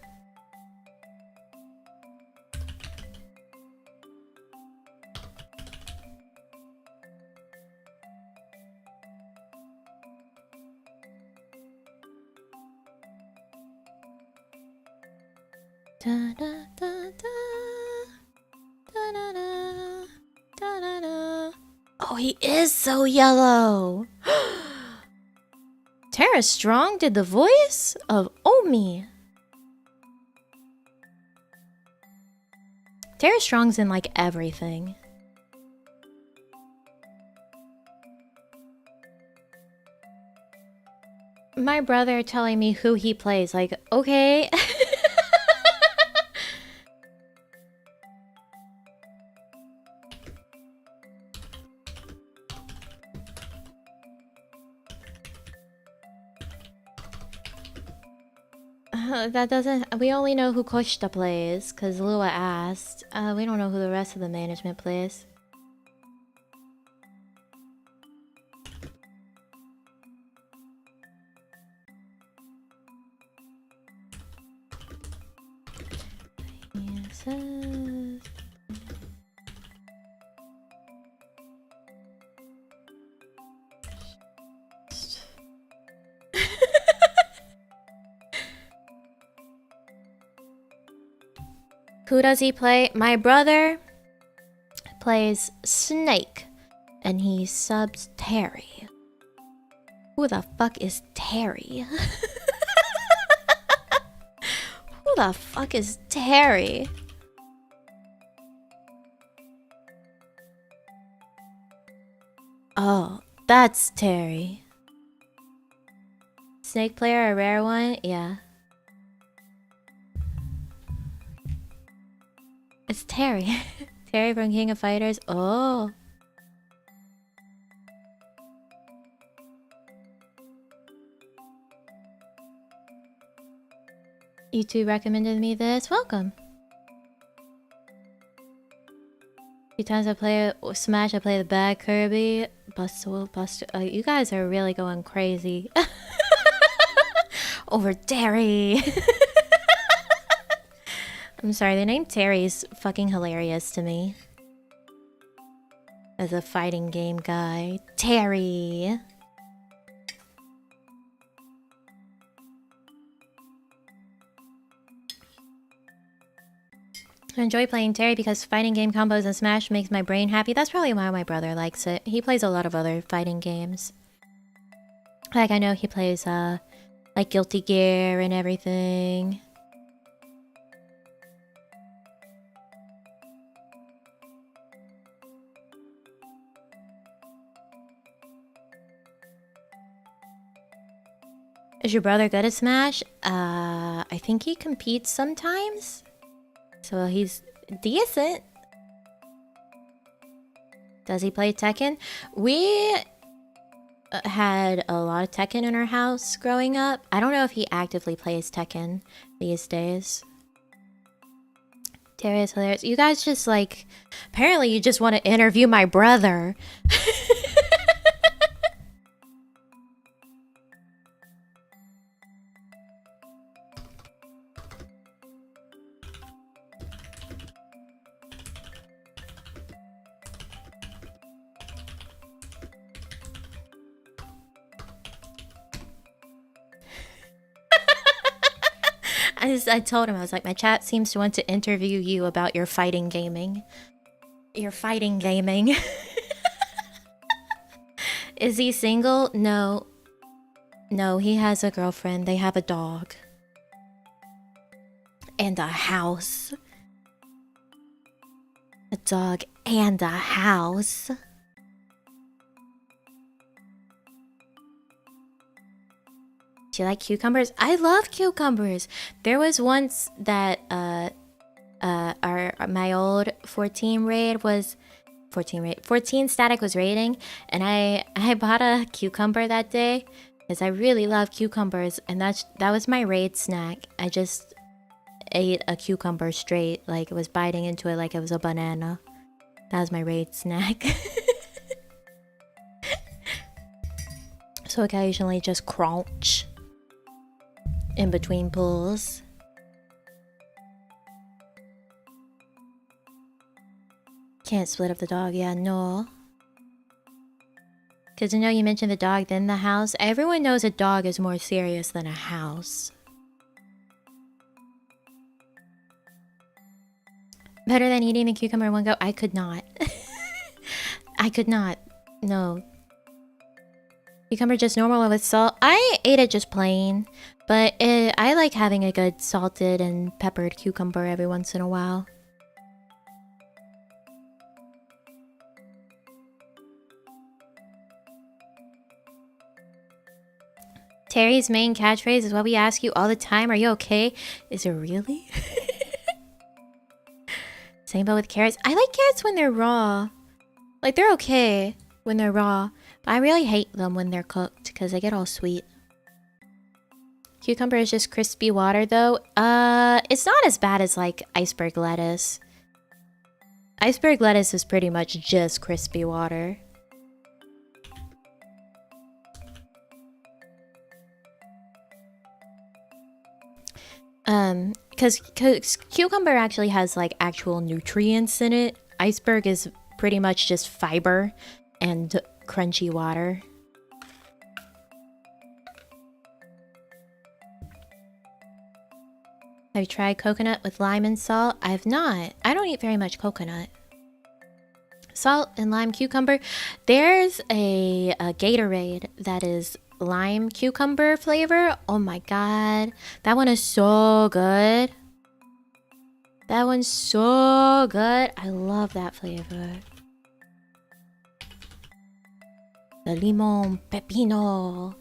Da, da, da, da. Da, da, da. Da, da, da. Oh, he is so yellow. Tara Strong did the voice of Omi. Tara Strong's in like everything. My brother telling me who he plays, like, okay. That doesn't... We only know who Koshta plays, because Lua asked. We don't know who the rest of the management plays. Who does he play? My brother plays Snake, and he subs Terry. Who the fuck is Terry? Who the fuck is Terry? Oh, that's Terry. Snake player, a rare one? Yeah. It's Terry. Terry from King of Fighters. Oh. You two recommended me this. Welcome. A few times I play Smash, I play the bad Kirby. Buster. You guys are really going crazy. Over Terry. I'm sorry, the name Terry is fucking hilarious to me. As a fighting game guy. Terry. I enjoy playing Terry because fighting game combos and Smash makes my brain happy. That's probably why my brother likes it. He plays a lot of other fighting games. Like, I know he plays, like Guilty Gear and everything. Is your brother good at Smash? I think he competes sometimes. So he's decent. Does he play Tekken? We had a lot of Tekken in our house growing up. I don't know if he actively plays Tekken these days. Terry is hilarious. You guys just like... Apparently you just want to interview my brother. I told him, I was like, my chat seems to want to interview you about your fighting gaming. Your fighting gaming. Is he single? No. No, he has a girlfriend. They have a dog. And a house. A dog and a house. Do you like cucumbers? I love cucumbers. There was once that my old 14 static was raiding, and I bought a cucumber that day because I really love cucumbers, and that was my raid snack. I just ate a cucumber straight, like it was biting into it like it was a banana. That was my raid snack. So occasionally just crunch in between pulls. Can't split up the dog, yeah, no. Because I know you mentioned the dog, then the house. Everyone knows a dog is more serious than a house. Better than eating the cucumber in one go? I could not. I could not. No. Cucumber just normal with salt. I ate it just plain. But I like having a good salted and peppered cucumber every once in a while. Terry's main catchphrase is what we ask you all the time. Are you okay? Is it really? Same but with carrots. I like carrots when they're raw. Like, they're okay when they're raw. But I really hate them when they're cooked because they get all sweet. Cucumber is just crispy water, though. It's not as bad as, like, iceberg lettuce. Iceberg lettuce is pretty much just crispy water. Because cucumber actually has, like, actual nutrients in it. Iceberg is pretty much just fiber and crunchy water. Have you tried coconut with lime and salt? I have not. I don't eat very much coconut. Salt and lime cucumber. There's a Gatorade that is lime cucumber flavor. Oh my god. That one is so good. That one's so good. I love that flavor. The limon, pepino,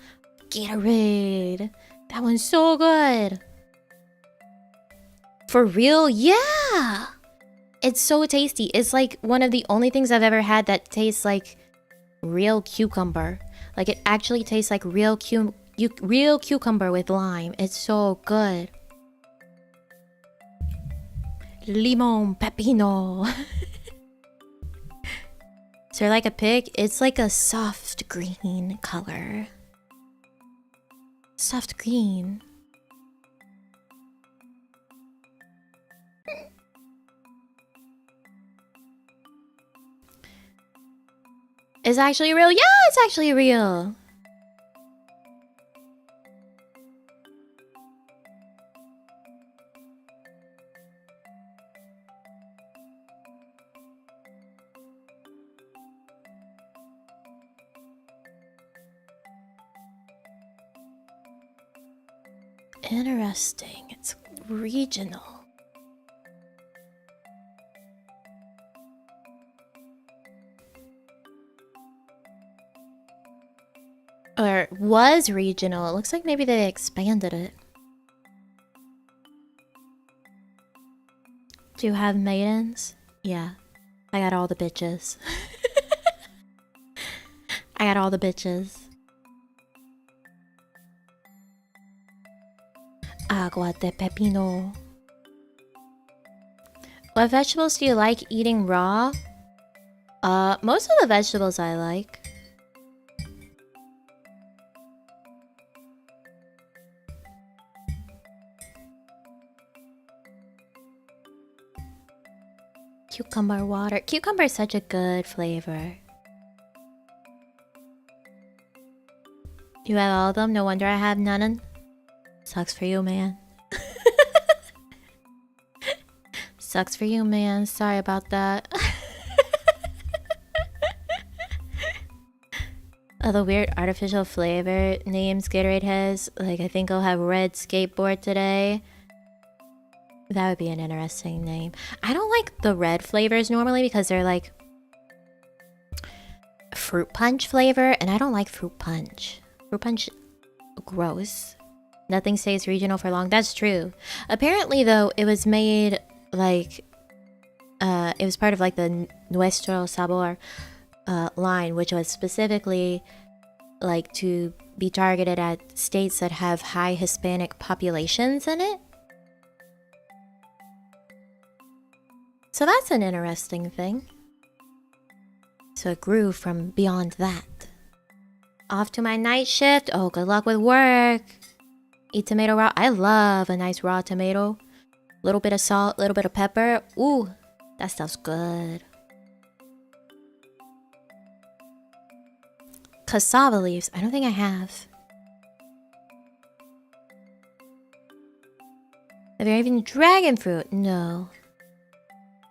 Gatorade. That one's so good. For real? Yeah! It's so tasty. It's like one of the only things I've ever had that tastes like real cucumber. Like, it actually tastes like real cucumber with lime. It's so good. Limon pepino. So like a pig, it's like a soft green color. Soft green. It's actually real. Yeah, it's actually real. Interesting. It's regional. Or was regional. It looks like maybe they expanded it. Do you have maidens? Yeah. I got all the bitches. I got all the bitches. Agua de pepino. What vegetables do you like eating raw? Most of the vegetables I like. Cucumber water. Cucumber is such a good flavor. You have all of them? No wonder I have none. Sucks for you, man. Sucks for you, man. Sorry about that. Oh, the weird artificial flavor names Gatorade has. Like, I think I'll have red skateboard today. That would be an interesting name. I don't like the red flavors normally because they're like fruit punch flavor, and I don't like fruit punch. Fruit punch, gross. Nothing stays regional for long. That's true. Apparently, though, it was made like it was part of like the Nuestro Sabor line, which was specifically like to be targeted at states that have high Hispanic populations in it. So that's an interesting thing. So it grew from beyond that. Off to my night shift. Oh, good luck with work. Eat tomato raw. I love a nice raw tomato. Little bit of salt, little bit of pepper. Ooh, that stuff's good. Cassava leaves. I don't think I have. Have there even dragon fruit? No.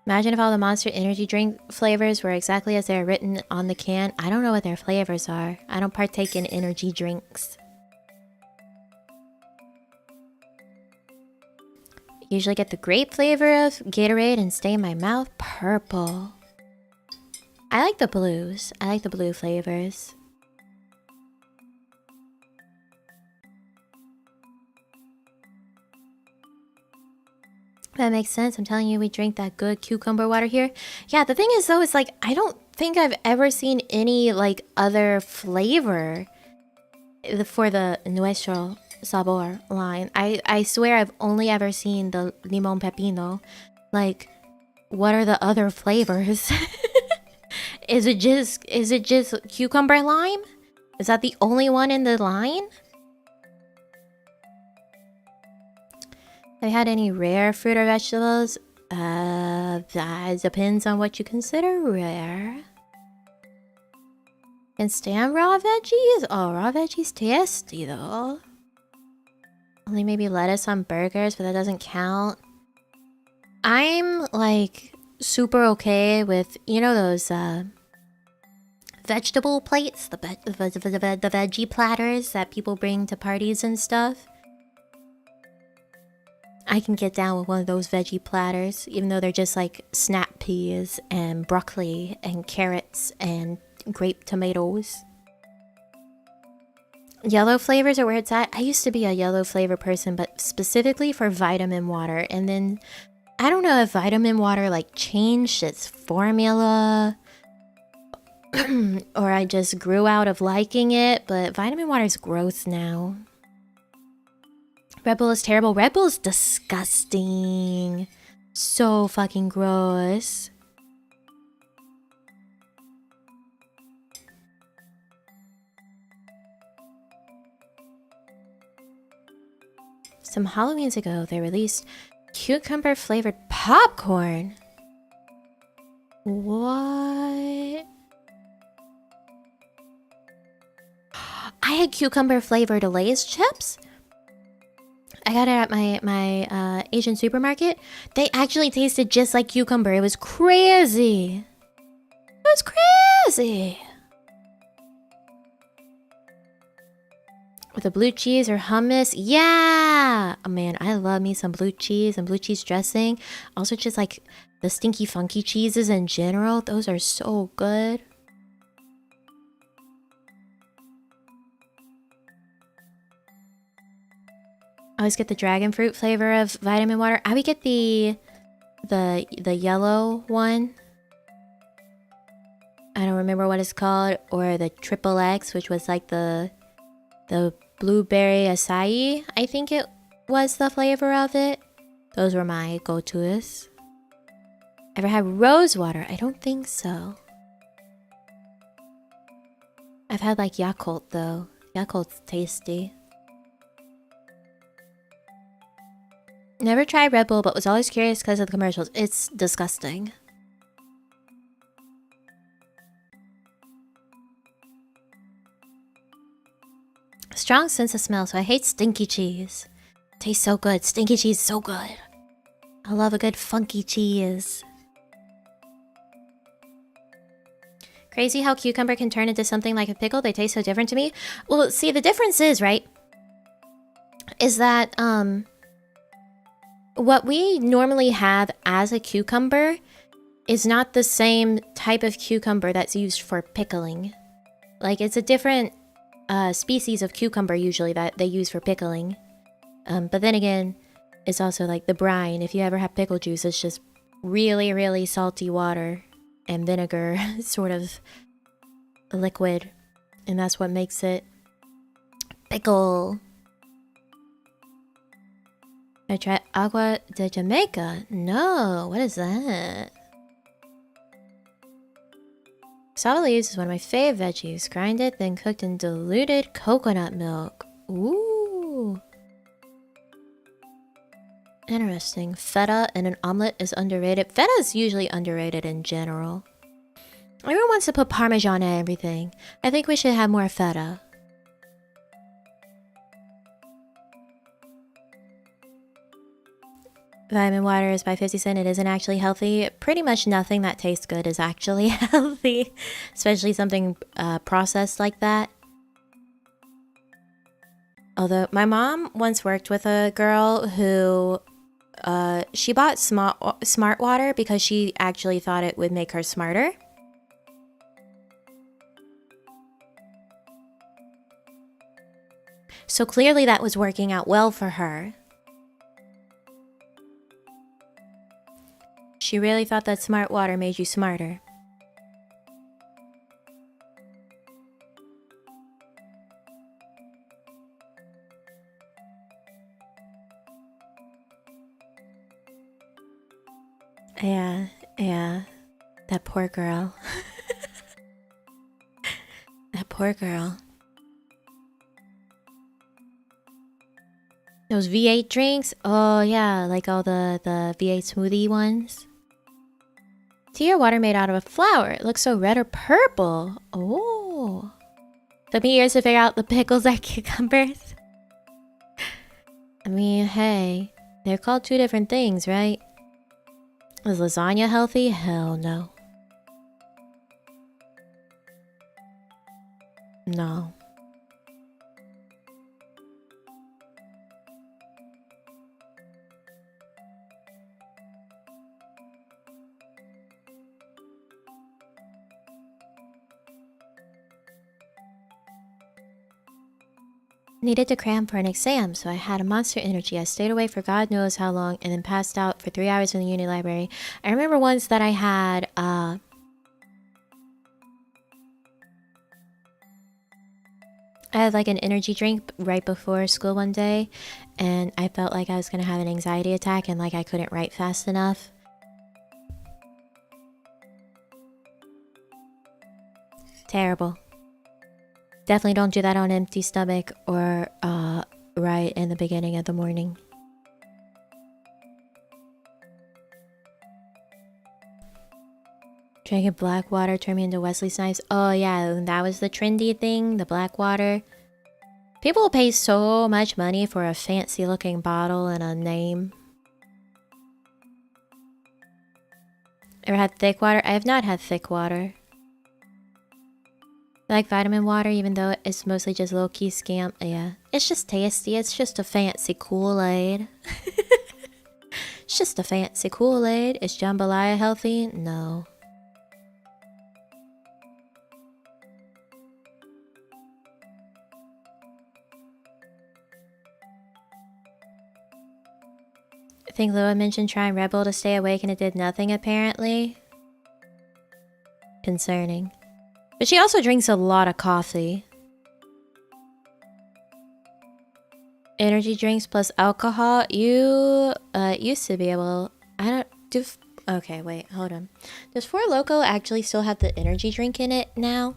Imagine if all the Monster Energy drink flavors were exactly as they're written on the can. I don't know what their flavors are. I don't partake in energy drinks. Usually get the grape flavor of Gatorade and stay in my mouth. Purple. I like the blues. I like the blue flavors. That makes sense. I'm telling you, we drink that good cucumber water here. Yeah, the thing is, though, is like, I don't think I've ever seen any, like, other flavor for the Nuestro Sabor line. I swear I've only ever seen the Limon Pepino. Like, what are the other flavors? Is it just cucumber lime? Is that the only one in the line? Have you had any rare fruit or vegetables? That depends on what you consider rare. Can stand raw veggies? Oh, raw veggies tasty though. Only maybe lettuce on burgers, but that doesn't count. I'm like super okay with, you know, those vegetable plates, the veggie platters that people bring to parties and stuff. I can get down with one of those veggie platters, even though they're just like snap peas and broccoli and carrots and grape tomatoes. Yellow flavors are where it's at. I used to be a yellow flavor person, but specifically for vitamin water. And then I don't know if vitamin water like changed its formula or I just grew out of liking it, but vitamin water is gross now. Red Bull is terrible. Red Bull is disgusting. So fucking gross. Some Halloweens ago, they released cucumber flavored popcorn. What? I had cucumber flavored Lay's chips. I got it at my Asian supermarket. They actually tasted just like cucumber. It was crazy. It was crazy. With a blue cheese or hummus. Yeah. Oh man, I love me some blue cheese and blue cheese dressing. Also just like the stinky funky cheeses in general. Those are so good. I always get the dragon fruit flavor of vitamin water. I would get the yellow one. I don't remember what it's called. Or the triple X, which was like the blueberry acai. I think it was the flavor of it. Those were my go-tos. Ever had rose water? I don't think so. I've had like Yakult though. Yakult's tasty. Never tried Red Bull, but was always curious because of the commercials. It's disgusting. Strong sense of smell, so I hate stinky cheese. Tastes so good. Stinky cheese is so good. I love a good funky cheese. Crazy how cucumber can turn into something like a pickle. They taste so different to me. Well, see, the difference is, right, is that, what we normally have as a cucumber is not the same type of cucumber that's used for pickling. Like, it's a different species of cucumber usually that they use for pickling. But then again, it's also like the brine. If you ever have pickle juice, it's just really, really salty water and vinegar sort of liquid. And that's what makes it pickle. I tried agua de Jamaica. No, what is that? Sava leaves is one of my fave veggies. Grind it, then cooked in diluted coconut milk. Ooh. Interesting. Feta in an omelet is underrated. Feta is usually underrated in general. Everyone wants to put Parmesan on everything. I think we should have more feta. Vitamin water is by 50 cents. It isn't actually healthy. Pretty much nothing that tastes good is actually healthy. Especially something processed like that. Although my mom once worked with a girl who she bought smart water because she actually thought it would make her smarter. So clearly that was working out well for her. She really thought that smart water made you smarter. Yeah. That poor girl. That poor girl. Those V8 drinks? Oh yeah, like all the V8 smoothie ones. Tea or water made out of a flower. It looks so red or purple. Oh. Took me years to figure out the pickles are cucumbers. I mean, hey, they're called two different things, right? Is lasagna healthy? Hell no. No. Needed to cram for an exam, so I had a monster energy. I stayed away for God knows how long and then passed out for 3 hours in the uni library. I remember once that I had like an energy drink right before school one day, and I felt like I was gonna have an anxiety attack and like I couldn't write fast enough. Terrible. Definitely don't do that on an empty stomach or right in the beginning of the morning. Drinking black water turned me into Wesley Snipes. Oh yeah, that was the trendy thing, the black water. People will pay so much money for a fancy looking bottle and a name. Ever had thick water? I have not had thick water. I like vitamin water even though it's mostly just low-key scam. Yeah, it's just tasty. It's just a fancy Kool-Aid. It's just a fancy Kool-Aid. Is jambalaya healthy? No. I think Lua mentioned trying Red Bull to stay awake and it did nothing apparently. Concerning. But she also drinks a lot of coffee. Energy drinks plus alcohol. You used to be able... I don't... do. Okay, wait, hold on. Does Four Loko actually still have the energy drink in it now?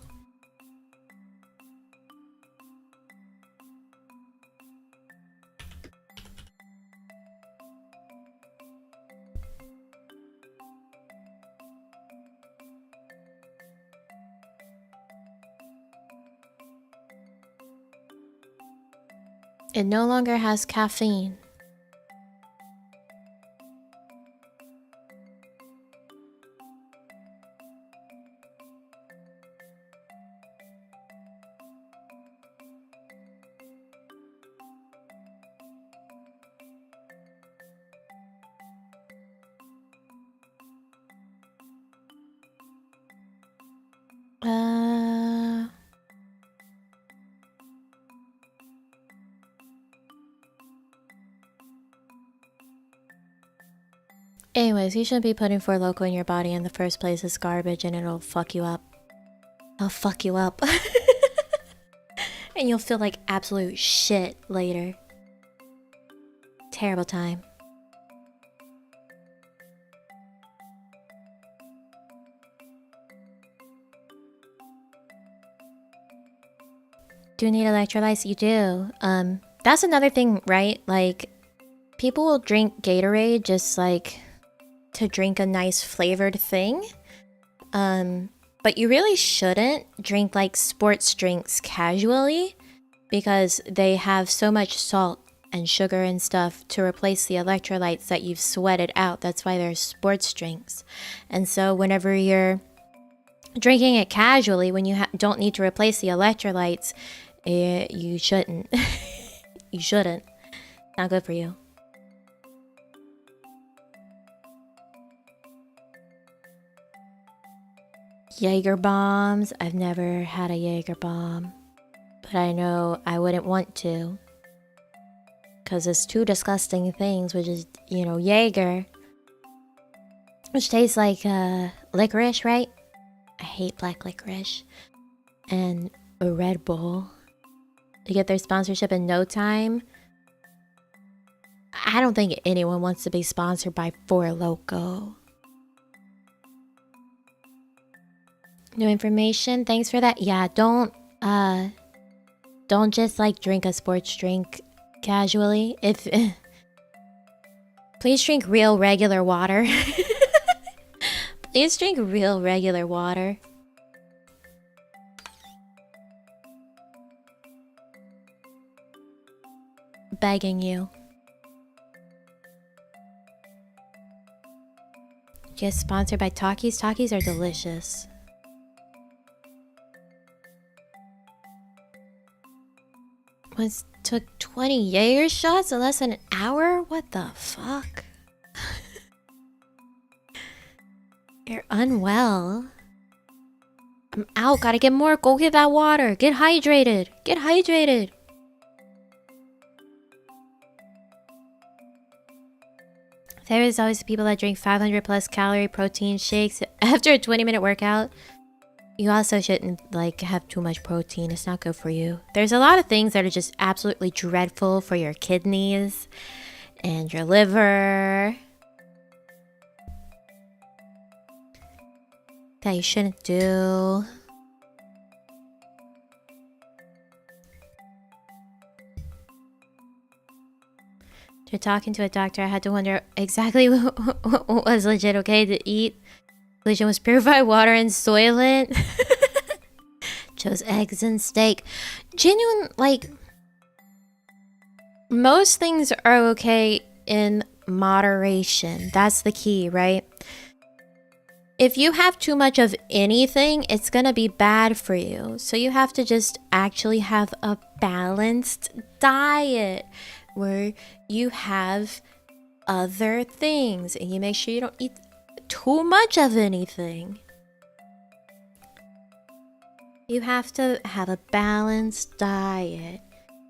It no longer has caffeine. Anyways, you shouldn't be putting Four Loko in your body in the first place. It's garbage and it'll fuck you up. I'll fuck you up. And you'll feel like absolute shit later. Terrible time. Do you need electrolytes? You do. That's another thing, right? Like, people will drink Gatorade just like to drink a nice flavored thing. But you really shouldn't drink like sports drinks casually because they have so much salt and sugar and stuff to replace the electrolytes that you've sweated out. That's why there's sports drinks. And so whenever you're drinking it casually, when you don't need to replace the electrolytes, you shouldn't. You shouldn't. Not good for you. Jaeger bombs. I've never had a Jaeger bomb, but I know I wouldn't want to because it's two disgusting things, which is, you know, Jaeger, which tastes like licorice, right? I hate black licorice. And a Red Bull. To get their sponsorship in no time. I don't think anyone wants to be sponsored by Four Loko. New information. Thanks for that. Yeah, don't just like drink a sports drink casually. If please drink real regular water. Please drink real regular water. Begging you. Just sponsored by Takis. Takis are delicious. Took 20 Jaeger shots in less than an hour? What the fuck? You're unwell. I'm out. Gotta get more. Go get that water. Get hydrated. Get hydrated. There is always people that drink 500 plus calorie protein shakes after a 20-minute workout. You also shouldn't like have too much protein. It's not good for you. There's a lot of things that are just absolutely dreadful for your kidneys and your liver that you shouldn't do. After talking to a doctor, I had to wonder exactly what was legit okay to eat. Religion was purified water and Soylent. Chose eggs and steak. Genuine, like, most things are okay in moderation. That's the key, right? If you have too much of anything, it's gonna be bad for you. So you have to just actually have a balanced diet where you have other things and you make sure you don't eat too much of anything. You have to have a balanced diet.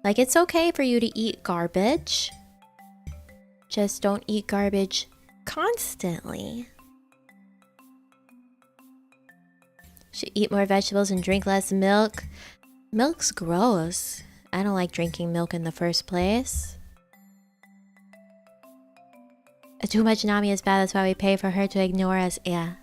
Like, it's okay for you to eat garbage. Just don't eat garbage constantly. Should eat more vegetables and drink less milk. Milk's gross. I don't like drinking milk in the first place. Too much Nami is bad, that's why we pay for her to ignore us. Yeah.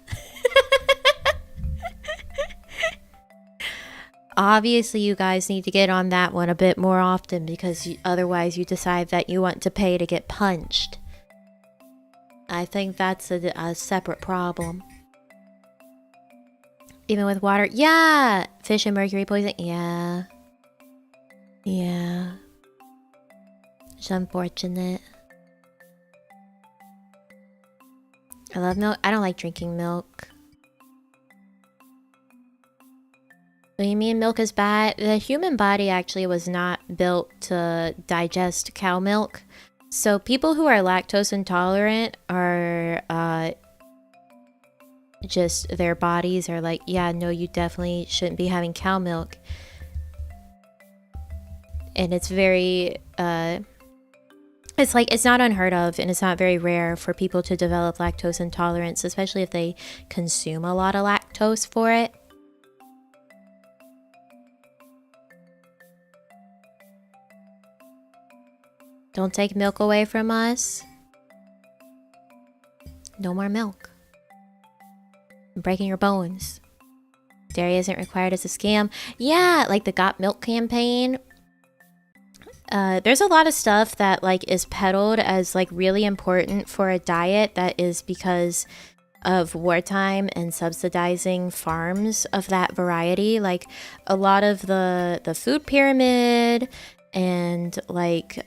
Obviously, you guys need to get on that one a bit more often because otherwise you decide that you want to pay to get punched. I think that's a separate problem. Even with water. Yeah! Fish and mercury poisoning. Yeah. Yeah. It's unfortunate. I love milk. I don't like drinking milk. What do you mean milk is bad? The human body actually was not built to digest cow milk. So people who are lactose intolerant are just their bodies are like, yeah, no, you definitely shouldn't be having cow milk. And it's very It's like, it's not unheard of and it's not very rare for people to develop lactose intolerance, especially if they consume a lot of lactose for it. Don't take milk away from us. No more milk. I'm breaking your bones. Dairy isn't required as a scam. Yeah, like the Got Milk campaign. There's a lot of stuff that like is peddled as like really important for a diet that is because of wartime and subsidizing farms of that variety. Like a lot of the food pyramid and like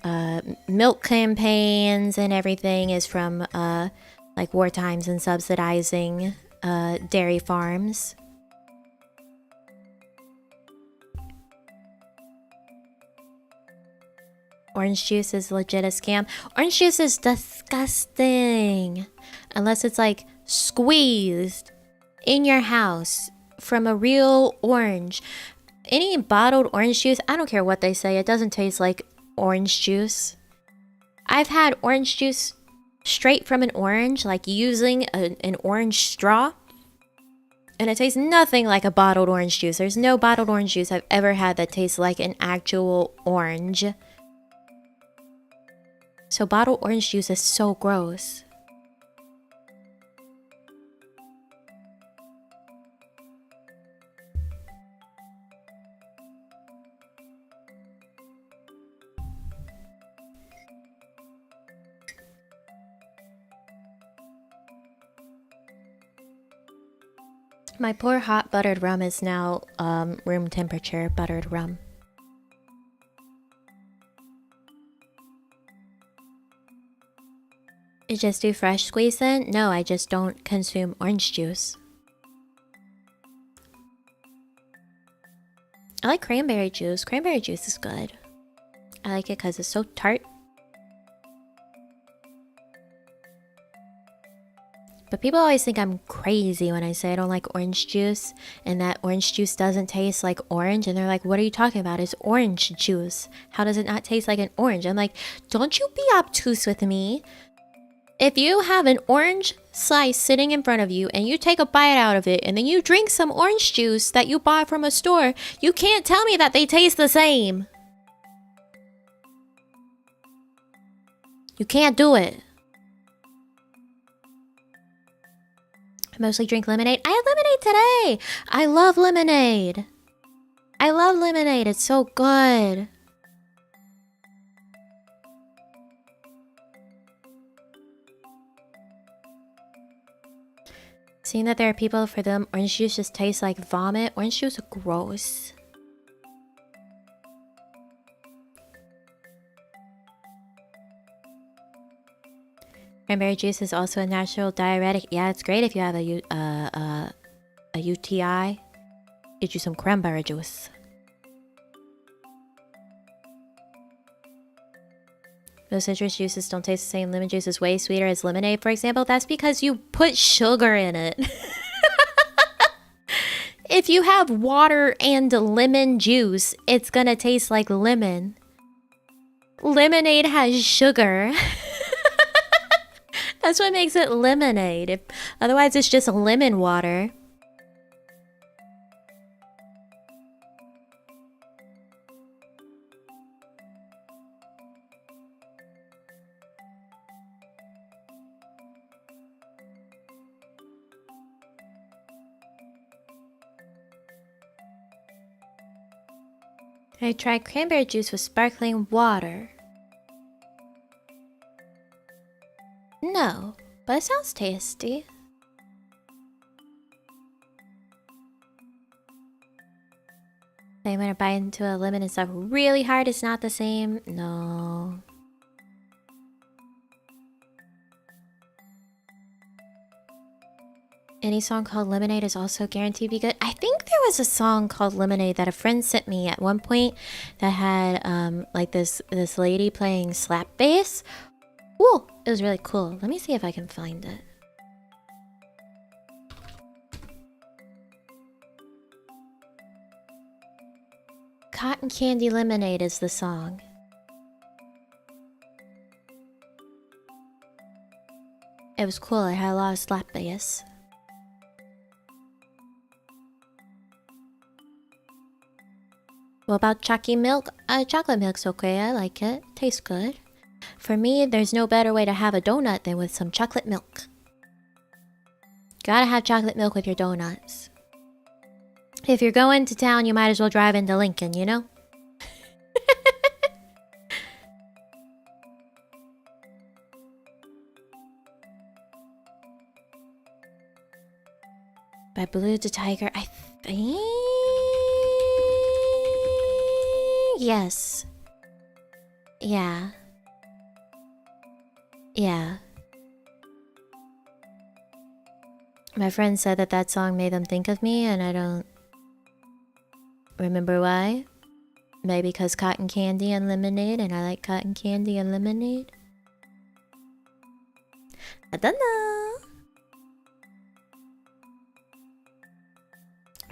milk campaigns and everything is from like war times and subsidizing dairy farms. Orange juice is legit a scam. Orange juice is disgusting. Unless it's like squeezed in your house from a real orange. Any bottled orange juice, I don't care what they say, it doesn't taste like orange juice. I've had orange juice straight from an orange, like using an orange straw. And it tastes nothing like a bottled orange juice. There's no bottled orange juice I've ever had that tastes like an actual orange. So bottled orange juice is so gross. My poor hot buttered rum is now room temperature buttered rum. You just do fresh squeeze then? No, I just don't consume orange juice. I like cranberry juice. Cranberry juice is good. I like it because it's so tart. But people always think I'm crazy when I say I don't like orange juice and that orange juice doesn't taste like orange. And they're like, what are you talking about? It's orange juice. How does it not taste like an orange? I'm like, don't you be obtuse with me. If you have an orange slice sitting in front of you and you take a bite out of it and then you drink some orange juice that you bought from a store, you can't tell me that they taste the same. You can't do it. I mostly drink lemonade. I had lemonade today. I love lemonade. I love lemonade. It's so good. Seeing that there are people for them, orange juice just tastes like vomit. Orange juice is gross. Cranberry juice is also a natural diuretic. Yeah, it's great if you have a UTI. Get you some cranberry juice. Most citrus juices don't taste the same. Lemon juice is way sweeter as lemonade, for example. That's because you put sugar in it. If you have water and lemon juice, it's gonna taste like lemon. Lemonade has sugar. That's what makes it lemonade. Otherwise, it's just lemon water. I tried cranberry juice with sparkling water. No, but it sounds tasty. Then when I bite into a lemon and stuff really hard, it's not the same. No. Any song called Lemonade is also guaranteed to be good. I think there was a song called Lemonade that a friend sent me at one point that had like this lady playing slap bass. Ooh, it was really cool. Let me see if I can find it. Cotton Candy Lemonade is the song. It was cool. I had a lot of slap bass. What about chocolate milk? Chocolate milk's okay. I like it. Tastes good. For me, there's no better way to have a donut than with some chocolate milk. Gotta have chocolate milk with your donuts. If you're going to town, you might as well drive into Lincoln, you know? By Blue the Tiger, I think... Yes. Yeah. Yeah. My friend said that that song made them think of me, and I don't remember why. Maybe because cotton candy and lemonade, and I like cotton candy and lemonade. I don't know.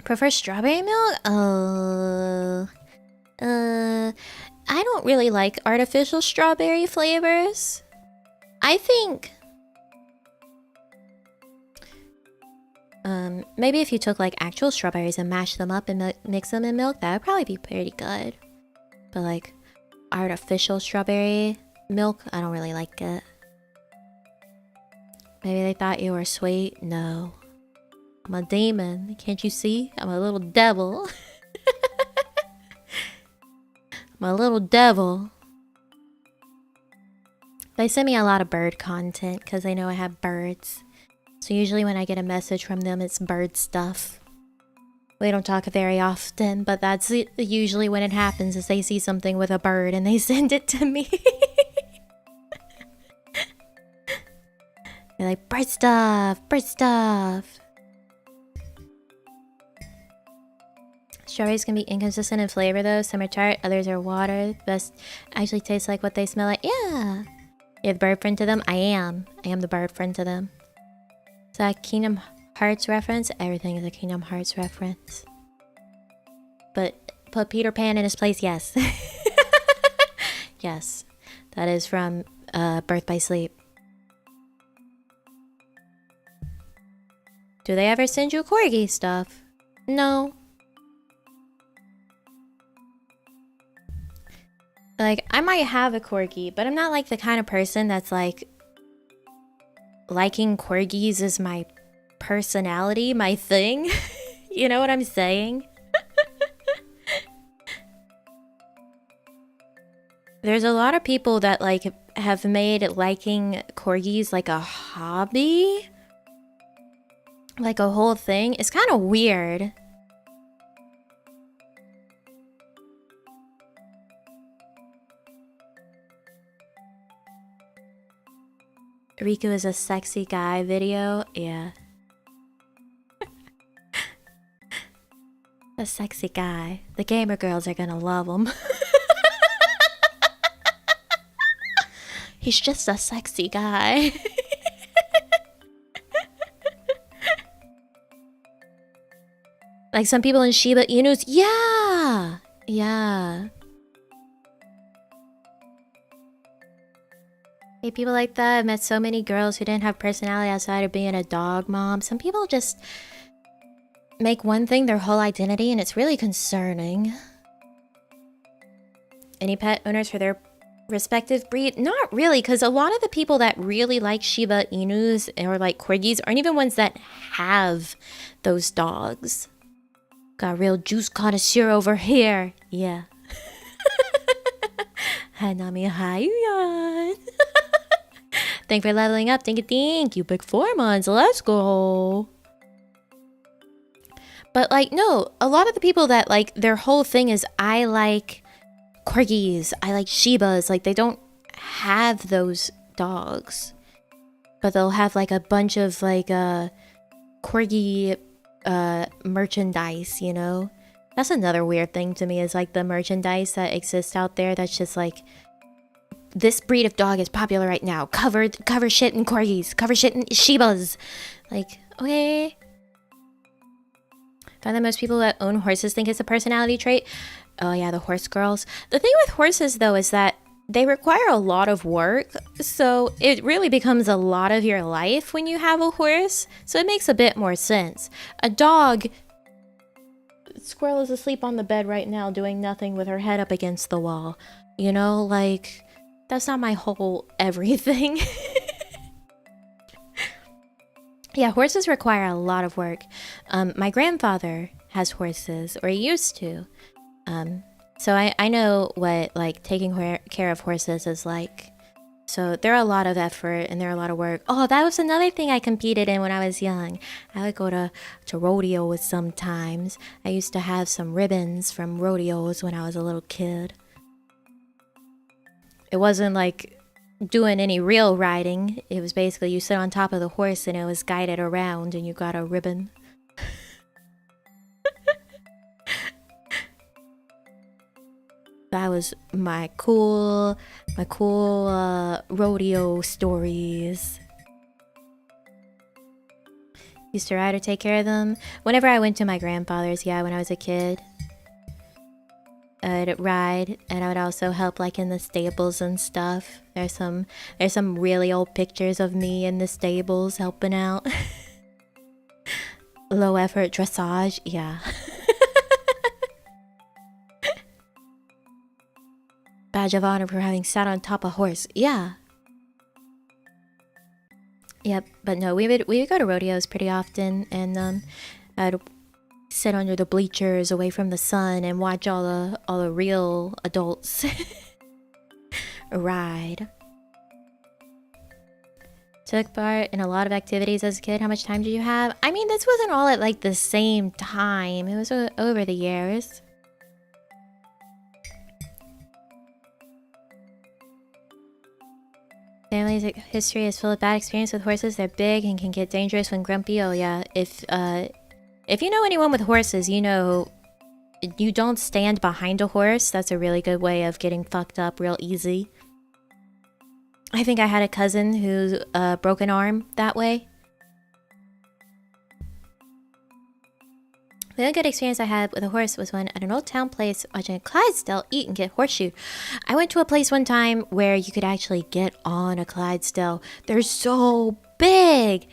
Prefer strawberry milk? I don't really like artificial strawberry flavors. I think... maybe if you took like actual strawberries and mashed them up and mix them in milk, that would probably be pretty good. But like artificial strawberry milk, I don't really like it. Maybe they thought you were sweet. No. I'm a demon. Can't you see? I'm a little devil. I'm a little devil. They send me a lot of bird content because they know I have birds. So usually when I get a message from them, it's bird stuff. We don't talk very often, but that's usually when it happens, is they see something with a bird and they send it to me. They're like, bird stuff, bird stuff. Strawberries can be inconsistent in flavor though. Some are tart, others are water. The best actually taste like what they smell like. Yeah. You're the bird friend to them? I am. I am the bird friend to them. Is that a Kingdom Hearts reference? Everything is a Kingdom Hearts reference. But put Peter Pan in his place, yes. Yes. That is from Birth by Sleep. Do they ever send you corgi stuff? No. Like, I might have a corgi, but I'm not like the kind of person that's like... liking corgis is my personality, my thing. You know what I'm saying? There's a lot of people that like have made liking corgis like a hobby. Like a whole thing. It's kind of weird. Riku is a sexy guy video. Yeah. A sexy guy. The gamer girls are gonna love him. He's just a sexy guy. Like some people in Shiba Inus. Yeah. Yeah. Hey, people like that. I've met so many girls who didn't have personality outside of being a dog mom. Some people just make one thing their whole identity, and it's really concerning. Any pet owners for their respective breed? Not really, because a lot of the people that really like Shiba Inus or like corgis aren't even ones that have those dogs. Got a real juice connoisseur over here. Yeah. Hanami Hayuyan. Thank you for leveling up. Thank you. Big 4 months. Let's go. But like, no, a lot of the people that like their whole thing is I like corgis, I like Shibas. Like they don't have those dogs, but they'll have like a bunch of like corgi merchandise, you know? That's another weird thing to me, is like the merchandise that exists out there that's just like, this breed of dog is popular right now. Cover shit in corgis. Cover shit in Shibas. Like, okay. Find that most people that own horses think it's a personality trait. Oh yeah, the horse girls. The thing with horses though is that they require a lot of work, so it really becomes a lot of your life when you have a horse, so it makes a bit more sense. A dog... Squirrel is asleep on the bed right now doing nothing with her head up against the wall. You know, like, that's not my whole everything. Yeah, horses require a lot of work. My grandfather has horses, or he used to. So I know what, like, taking care of horses is like. So there are a lot of effort and there are a lot of work. Oh, that was another thing I competed in when I was young. I would go to rodeos sometimes. I used to have some ribbons from rodeos when I was a little kid. It wasn't like doing any real riding. It was basically you sit on top of the horse and it was guided around and you got a ribbon. That was my cool rodeo stories. Used to ride or take care of them. Whenever I went to my grandfather's, yeah, when I was a kid, I'd ride, and I would also help like in the stables and stuff. There's some really old pictures of me in the stables helping out. Low effort dressage, yeah. Badge of honor for having sat on top of a horse. Yeah. Yep, but no, we would go to rodeos pretty often, and I'd sit under the bleachers away from the sun and watch all the real adults ride. Took part in a lot of activities as a kid. How much time did you have? I mean, this wasn't all at like the same time. It was over the years. Family's history is full of bad experience with horses. They're big and can get dangerous when grumpy. Oh yeah, if you know anyone with horses, you know you don't stand behind a horse. That's a really good way of getting fucked up real easy. I think I had a cousin who broke an arm that way. The only good experience I had with a horse was when at an old town place watching a Clydesdale eat and get horseshoed. I went to a place one time where you could actually get on a Clydesdale. They're so big.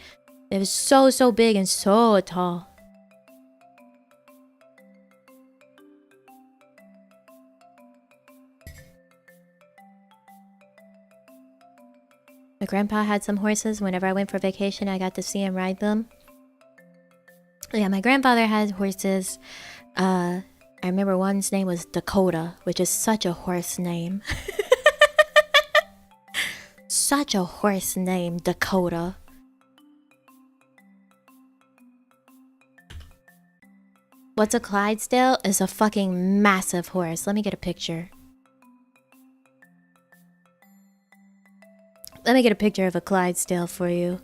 They're so big and so tall. My grandpa had some horses. Whenever I went for vacation, I got to see him ride them. Yeah, my grandfather had horses. I remember one's name was Dakota, which is such a horse name. Such a horse name, Dakota. What's a Clydesdale? It's a fucking massive horse. Let me get a picture. Let me get a picture of a Clydesdale for you.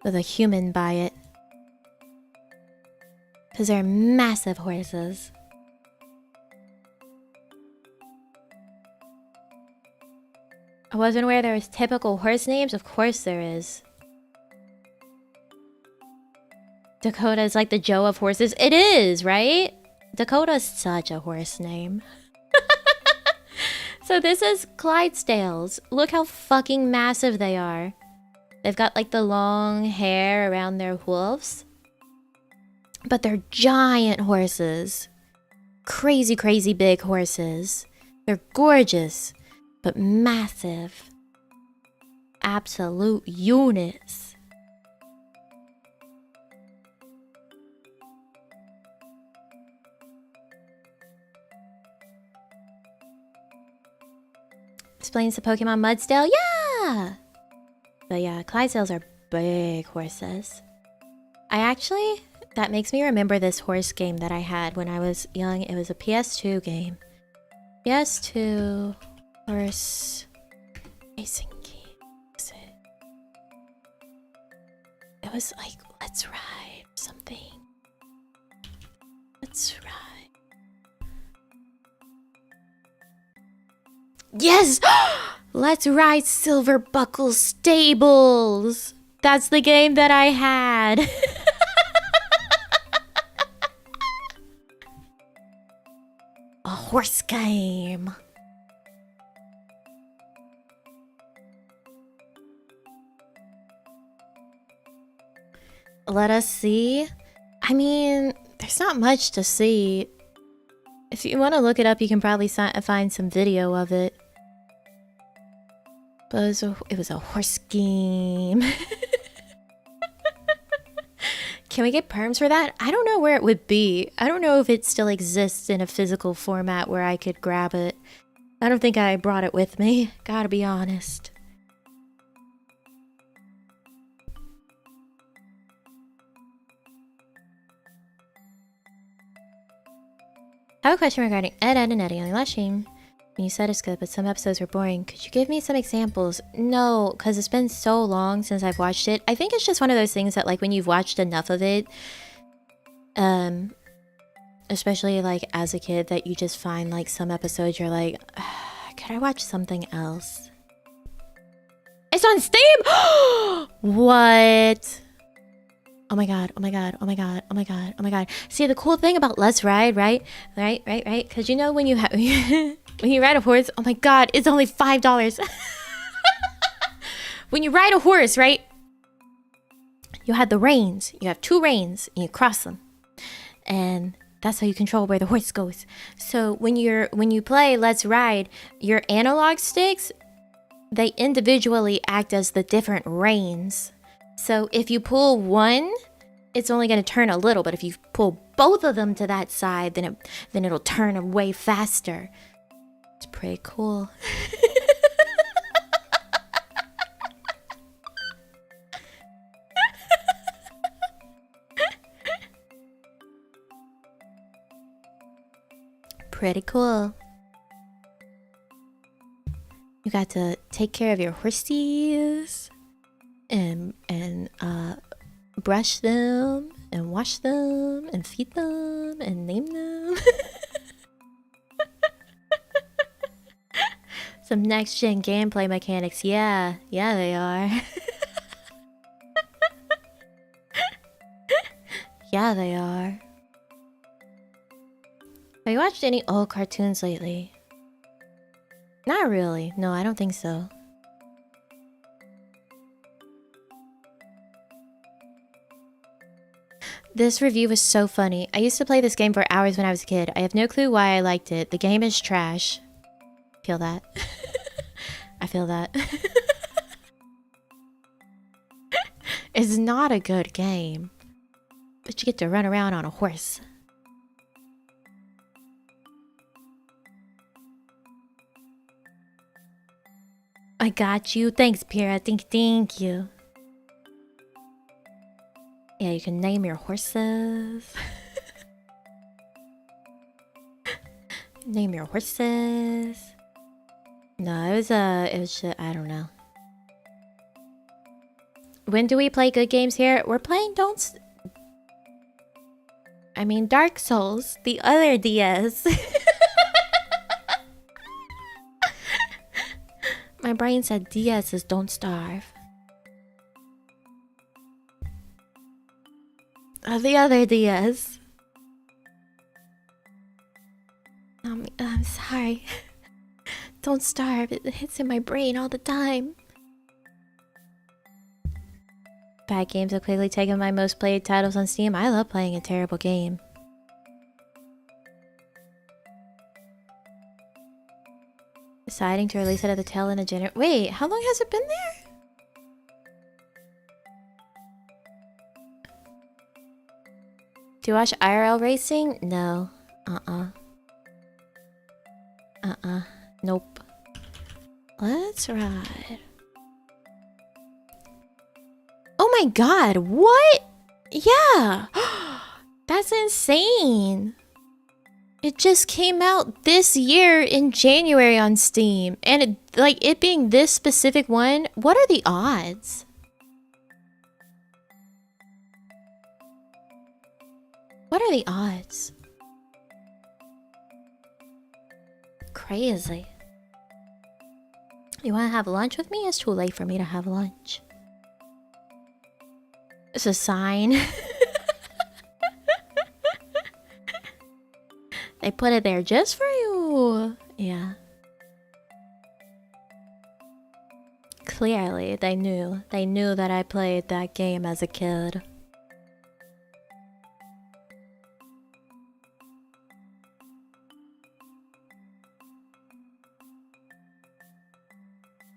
With a human by it. Because they're massive horses. I wasn't aware there was typical horse names. Of course there is. Dakota is like the Joe of horses. It is, right? Dakota is such a horse name. So this is Clydesdales. Look how fucking massive they are. They've got like the long hair around their hoofs. But they're giant horses. Crazy, crazy big horses. They're gorgeous, but massive. Absolute units. Explains the Pokemon Mudsdale? Yeah! But yeah, Clydesdales are big horses. That makes me remember this horse game that I had when I was young. It was a PS2 game. PS2 horse racing game. It was like, let's ride something. Let's ride. Yes! Let's ride Silver Buckle Stables. That's the game that I had. A horse game. Let us see. I mean, there's not much to see. If you want to look it up, you can probably find some video of it. But it was a horse game. Can we get perms for that? I don't know where it would be. I don't know if it still exists in a physical format where I could grab it. I don't think I brought it with me. Gotta be honest. I have a question regarding Ed, and Eddie on the last stream. When you said it's good, but some episodes were boring. Could you give me some examples? No, because it's been so long since I've watched it. I think it's just one of those things that, like, when you've watched enough of it, especially, like, as a kid, that you just find, like, some episodes you're like, could I watch something else? It's on Steam! What? Oh my god, oh my god, oh my god, oh my god, oh my god. See, the cool thing about Let's Ride, right? Right? Because you know when you have... when you ride a horse, oh my god, it's only $5. When you ride a horse, right? You have the reins. You have 2 reins, and you cross them. And that's how you control where the horse goes. So when you play Let's Ride, your analog sticks, they individually act as the different reins. So if you pull one, it's only going to turn a little, but if you pull both of them to that side, then it'll turn way faster. It's pretty cool. Pretty cool. You got to take care of your horsies and brush them and wash them and feed them and name them. Some next gen gameplay mechanics. Yeah, they are. Yeah, they are. Have you watched any old cartoons lately? Not really. No, I don't think so. This review was so funny. I used to play this game for hours when I was a kid. I have no clue why I liked it. The game is trash. Feel that? I feel that. It's not a good game. But you get to run around on a horse. I got you. Thanks, Pira. Thank you. Yeah, you can name your horses. Name your horses. No, it was just, I don't know. When do we play good games here? We're playing Dark Souls, the other DS. My brain said DS is Don't Starve. The other DS. I'm sorry. Don't Starve. It hits in my brain all the time. Bad games have quickly taken my most played titles on Steam. I love playing a terrible game. Deciding to release it at the tail end of January. Wait, how long has it been there? Do you watch IRL racing? No. Nope. Let's ride. Oh my god, what? Yeah. That's insane. It just came out this year in January on Steam. And it being this specific one, what are the odds? What are the odds? Crazy. You want to have lunch with me? It's too late for me to have lunch. It's a sign. They put it there just for you. Yeah. Clearly, they knew. They knew that I played that game as a kid.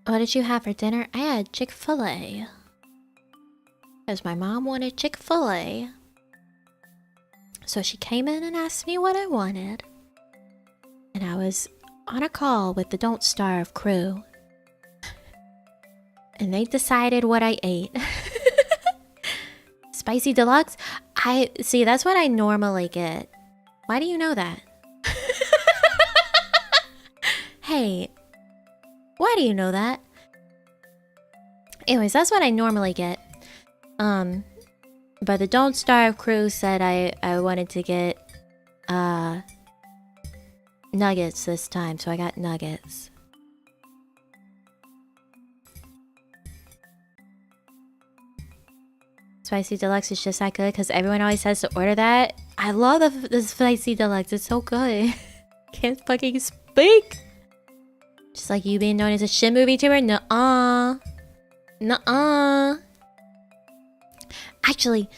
What did you have for dinner? I had Chick-fil-A. Because my mom wanted Chick-fil-A. So she came in and asked me what I wanted. And I was on a call with the Don't Starve crew. And they decided what I ate. Spicy deluxe? See, that's what I normally get. Why do you know that? Hey, why do you know that? Anyways, that's what I normally get. But the Don't Starve crew said I wanted to get nuggets this time, so I got nuggets. Spicy deluxe is just that good because everyone always says to order that. I love the spicy deluxe. It's so good. Can't fucking speak. Just like you being known as a shit movie tuber. Nuh-uh. Nuh-uh. Actually,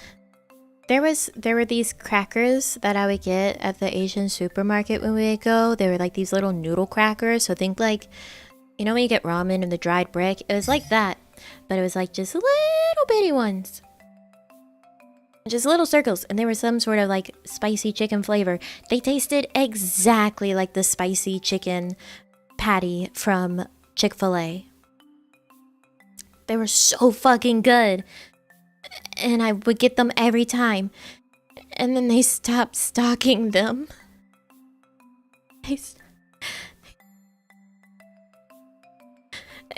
there were these crackers that I would get at the Asian supermarket when we would go. They were like these little noodle crackers. So think like, you know when you get ramen in the dried brick? It was like that. But it was like just little bitty ones. Just little circles. And they were some sort of like spicy chicken flavor. They tasted exactly like the spicy chicken patty from Chick-fil-A. They were so fucking good. And I would get them every time. And then they stopped stocking them. They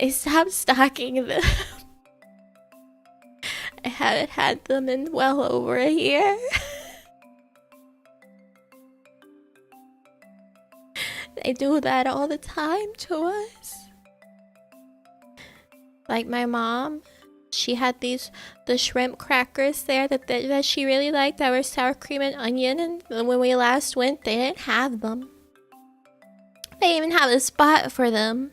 stopped stocking them. I haven't had them in well over a year. They do that all the time to us. Like my mom, she had the shrimp crackers there that she really liked that were sour cream and onion, and when we last went, they didn't have them. They didn't even have a spot for them.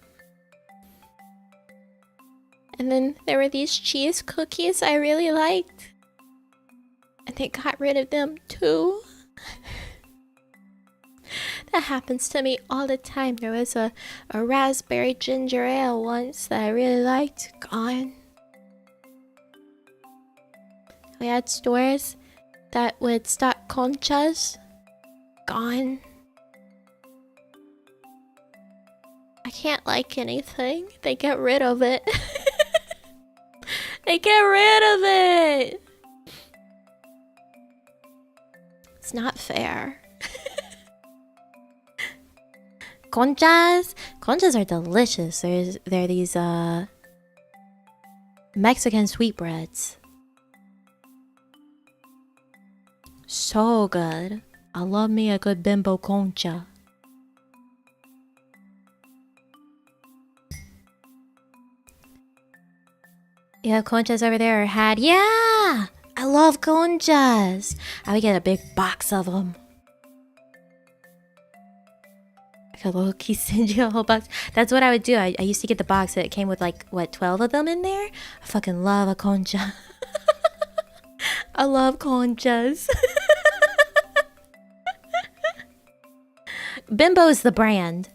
And then there were these cheese cookies I really liked. And they got rid of them too. That happens to me all the time. There was a raspberry ginger ale once that I really liked. Gone. We had stores that would stock conchas. Gone. I can't like anything. They get rid of it. They get rid of it. It's not fair. Conchas are delicious. They're these Mexican sweetbreads. So good. I love me a good bimbo concha. You have conchas over there or had? Yeah! I love conchas. I would get a big box of them. I could low-key send you a whole box. That's what I would do. I used to get the box that came with like, what, 12 of them in there? I fucking love a concha. I love conchas. Bimbo's the brand.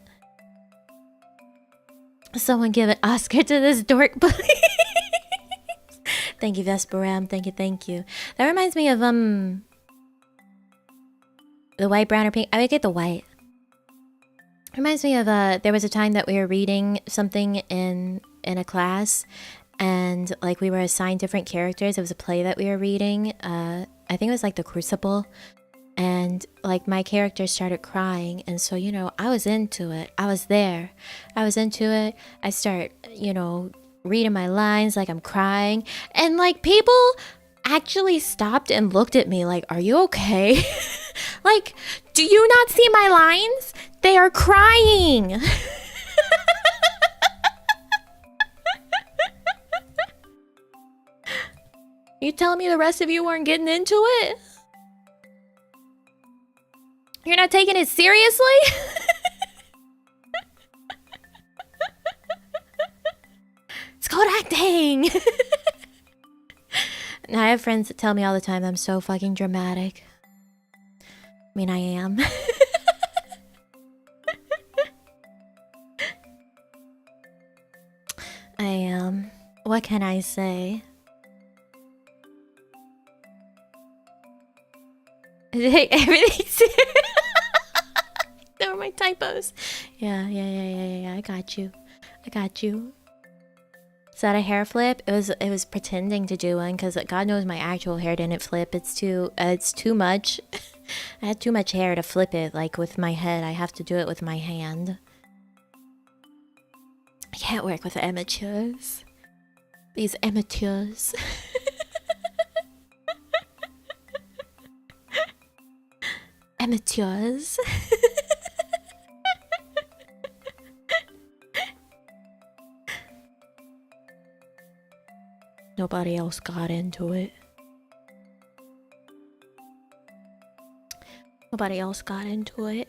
Someone give an Oscar to this dork, please. Thank you, Vesperam. Thank you. That reminds me of the white, brown, or pink. I would get the white. Reminds me of there was a time that we were reading something in a class, and like we were assigned different characters. It was a play that we were reading. I think it was like The Crucible, and like my character started crying, and so I was into it. I was there. I was into it. I start reading my lines like I'm crying, and like people actually stopped and looked at me like, are you okay? Like, do you not see my lines? They are crying. You telling me the rest of you weren't getting into it? You're not taking it seriously? It's called acting. And I have friends that tell me all the time I'm so fucking dramatic. I mean, I am. What can I say? Everything's There were my typos. Yeah. I got you. Is that a hair flip? It was pretending to do one because God knows my actual hair didn't flip. It's too much. I had too much hair to flip it like with my head. I have to do it with my hand. I can't work with amateurs. These amateurs. Amateurs. Nobody else got into it. Nobody else got into it.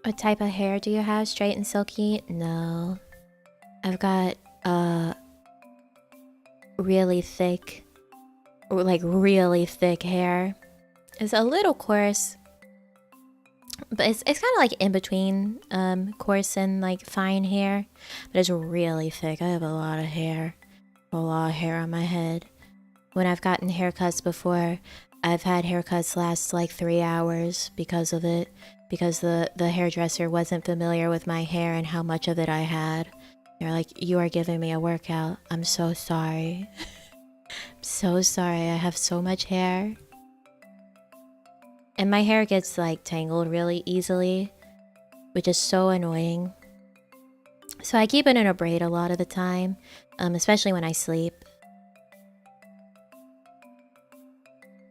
What type of hair do you have? Straight and silky? No. I've got really thick, like really thick hair. It's a little coarse, but it's kind of like in between coarse and like fine hair, but it's really thick. I have a lot of hair. A lot of hair on my head. When I've gotten haircuts before, I've had haircuts last like 3 hours because of it. Because the hairdresser wasn't familiar with my hair and how much of it I had. They're like, you are giving me a workout. I'm so sorry. I'm so sorry. I have so much hair. And my hair gets like tangled really easily, which is so annoying. So I keep it in a braid a lot of the time, especially when I sleep.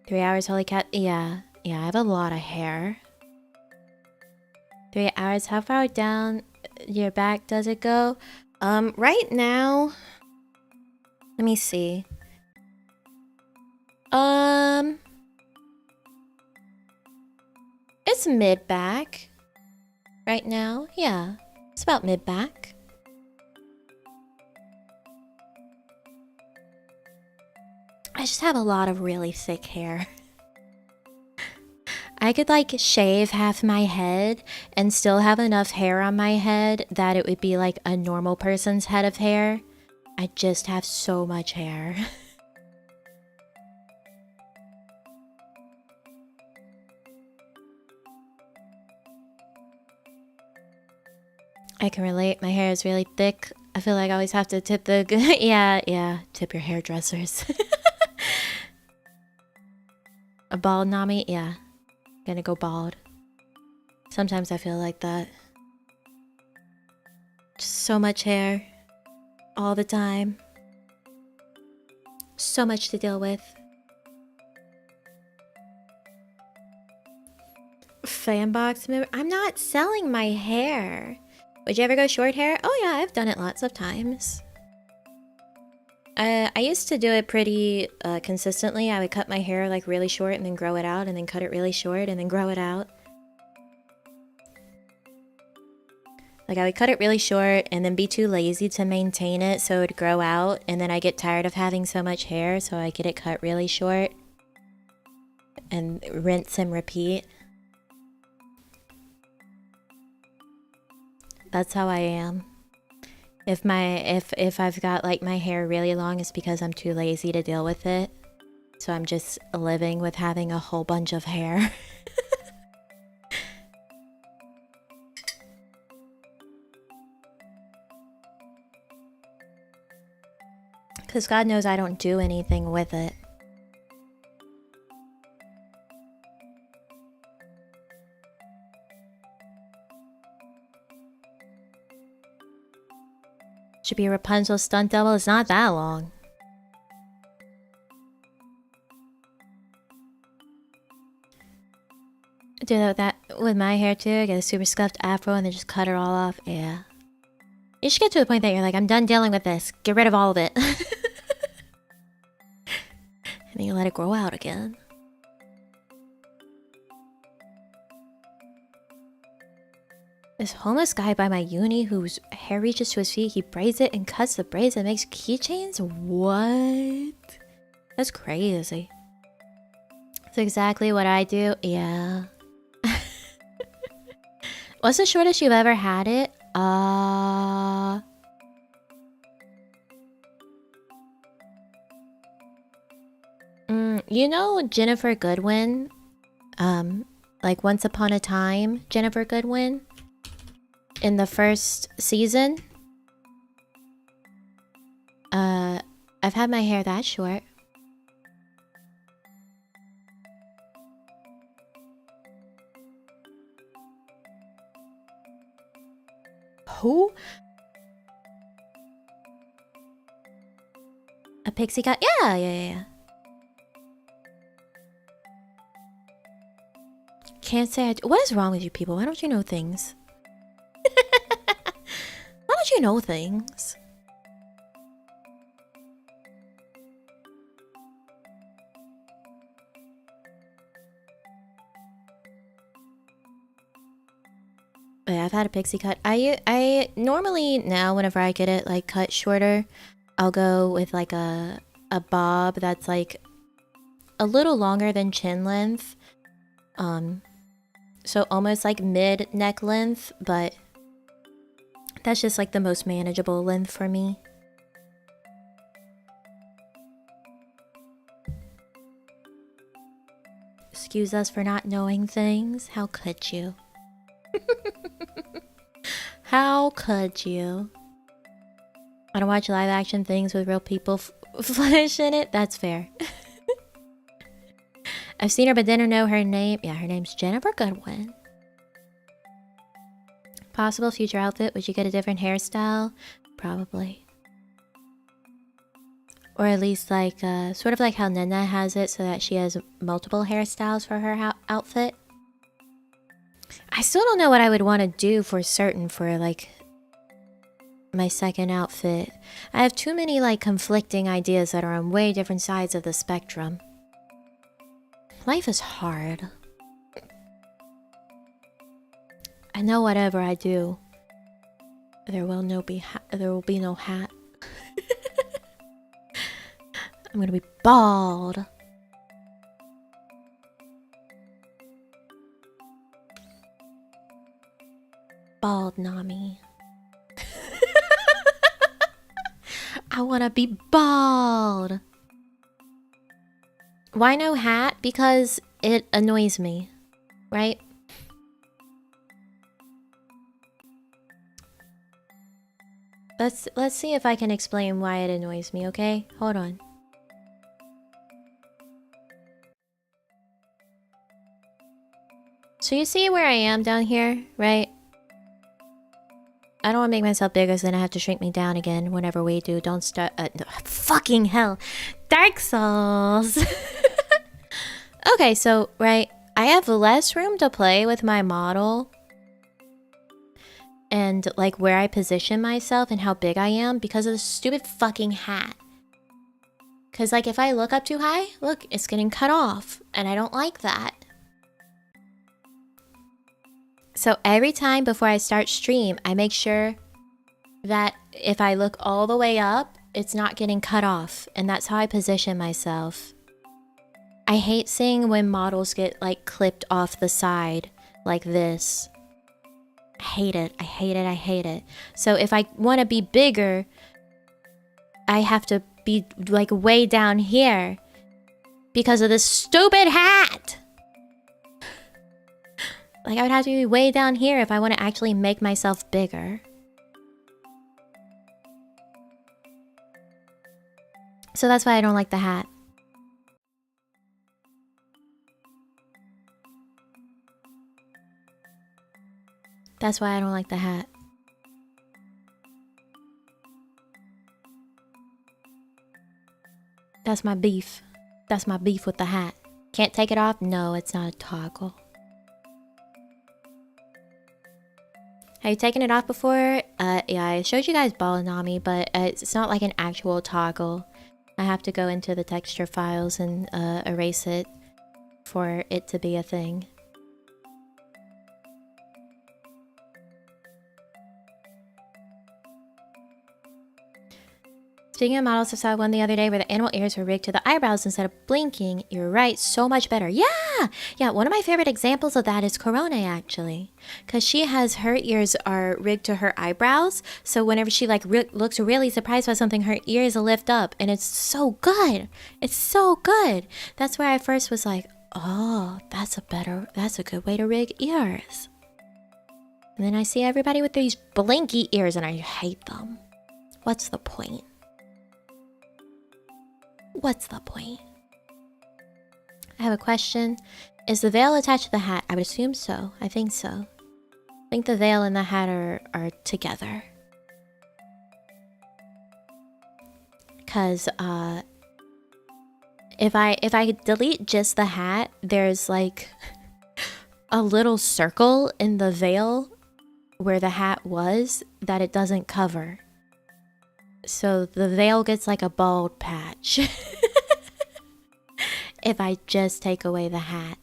3 hours, holy cat. Yeah, I have a lot of hair. 3 hours. How far down your back does it go? Right now, let me see. It's mid back right now. Yeah, it's about mid back. I just have a lot of really thick hair. I could like shave half my head and still have enough hair on my head that it would be like a normal person's head of hair. I just have so much hair. I can relate. My hair is really thick. I feel like I always have to tip the... yeah, tip your hairdressers. A bald Nami? Yeah. Gonna go bald. Sometimes I feel like that. Just so much hair. All the time. So much to deal with. Fanbox member? I'm not selling my hair. Would you ever go short hair? Oh yeah, I've done it lots of times. I used to do it pretty consistently. I would cut my hair like really short and then grow it out and then cut it really short and then grow it out. Like I would cut it really short and then be too lazy to maintain it so it would grow out, and then I get tired of having so much hair, so I get it cut really short and rinse and repeat. That's how I am. If I've got like my hair really long, it's because I'm too lazy to deal with it. So I'm just living with having a whole bunch of hair. Because God knows I don't do anything with it. Should be Rapunzel's stunt double. It's not that long. I do that with my hair too. I get a super scuffed afro and then just cut it all off. Yeah. You should get to the point that you're like, I'm done dealing with this. Get rid of all of it. And then you let it grow out again. This homeless guy by my uni whose hair reaches to his feet, he braids it and cuts the braids and makes keychains? What? That's crazy. That's exactly what I do. Yeah. What's the shortest you've ever had it? You know Jennifer Goodwin? Like Once Upon a Time, Jennifer Goodwin? In the first season? I've had my hair that short. Who? A pixie cut? Yeah. Can't say I... What is wrong with you people? Why don't you know things? Why don't you know things? Yeah, I've had a pixie cut. I normally now whenever I get it like cut shorter, I'll go with like a bob that's like a little longer than chin length. So almost like mid neck length, but that's just like the most manageable length for me. Excuse us for not knowing things. How could you? How could you? I don't watch live action things with real people flesh in it. That's fair. I've seen her but didn't know her name. Yeah, her name's Jennifer Goodwin. Possible future outfit. Would you get a different hairstyle? Probably. Or at least like, sort of like how Nena has it so that she has multiple hairstyles for her outfit. I still don't know what I would want to do for certain for like my second outfit. I have too many like conflicting ideas that are on way different sides of the spectrum. Life is hard. I know whatever I do, there will be no hat. I'm gonna be bald. Bald Nami. I wanna be bald. Why no hat? Because it annoys me, right? Let's see if I can explain why it annoys me, okay? Hold on. So you see where I am down here, right? I don't want to make myself bigger, so then I have to shrink me down again whenever we do. Don't start... no, fucking hell. Dark Souls. Okay, so, right. I have less room to play with my model. And, like, where I position myself and how big I am because of the stupid fucking hat. Because, like, if I look up too high, look, it's getting cut off. And I don't like that. So every time before I start stream, I make sure that if I look all the way up, it's not getting cut off. And that's how I position myself. I hate seeing when models get like clipped off the side like this. I hate it. I hate it. I hate it. So if I want to be bigger, I have to be like way down here because of this stupid hat. Like, I would have to be way down here if I want to actually make myself bigger. So that's why I don't like the hat. That's why I don't like the hat. That's my beef. That's my beef with the hat. Can't take it off? No, it's not a toggle. Have you taken it off before? Yeah, I showed you guys Balanami, but it's not like an actual toggle. I have to go into the texture files and erase it for it to be a thing. Speaking of models, I saw one the other day where the animal ears were rigged to the eyebrows instead of blinking. You're right, so much better. Yeah, one of my favorite examples of that is Corona, actually. Because she has, her ears are rigged to her eyebrows. So whenever she like looks really surprised by something, her ears lift up. And it's so good. It's so good. That's where I first was like, oh, that's a good way to rig ears. And then I see everybody with these blinky ears and I hate them. What's the point? What's the point? I have a question. Is the veil attached to the hat? I would assume so. I think so. I think the veil and the hat are together. Because if I delete just the hat, there's like a little circle in the veil where the hat was that it doesn't cover. So the veil gets like a bald patch if I just take away the hat.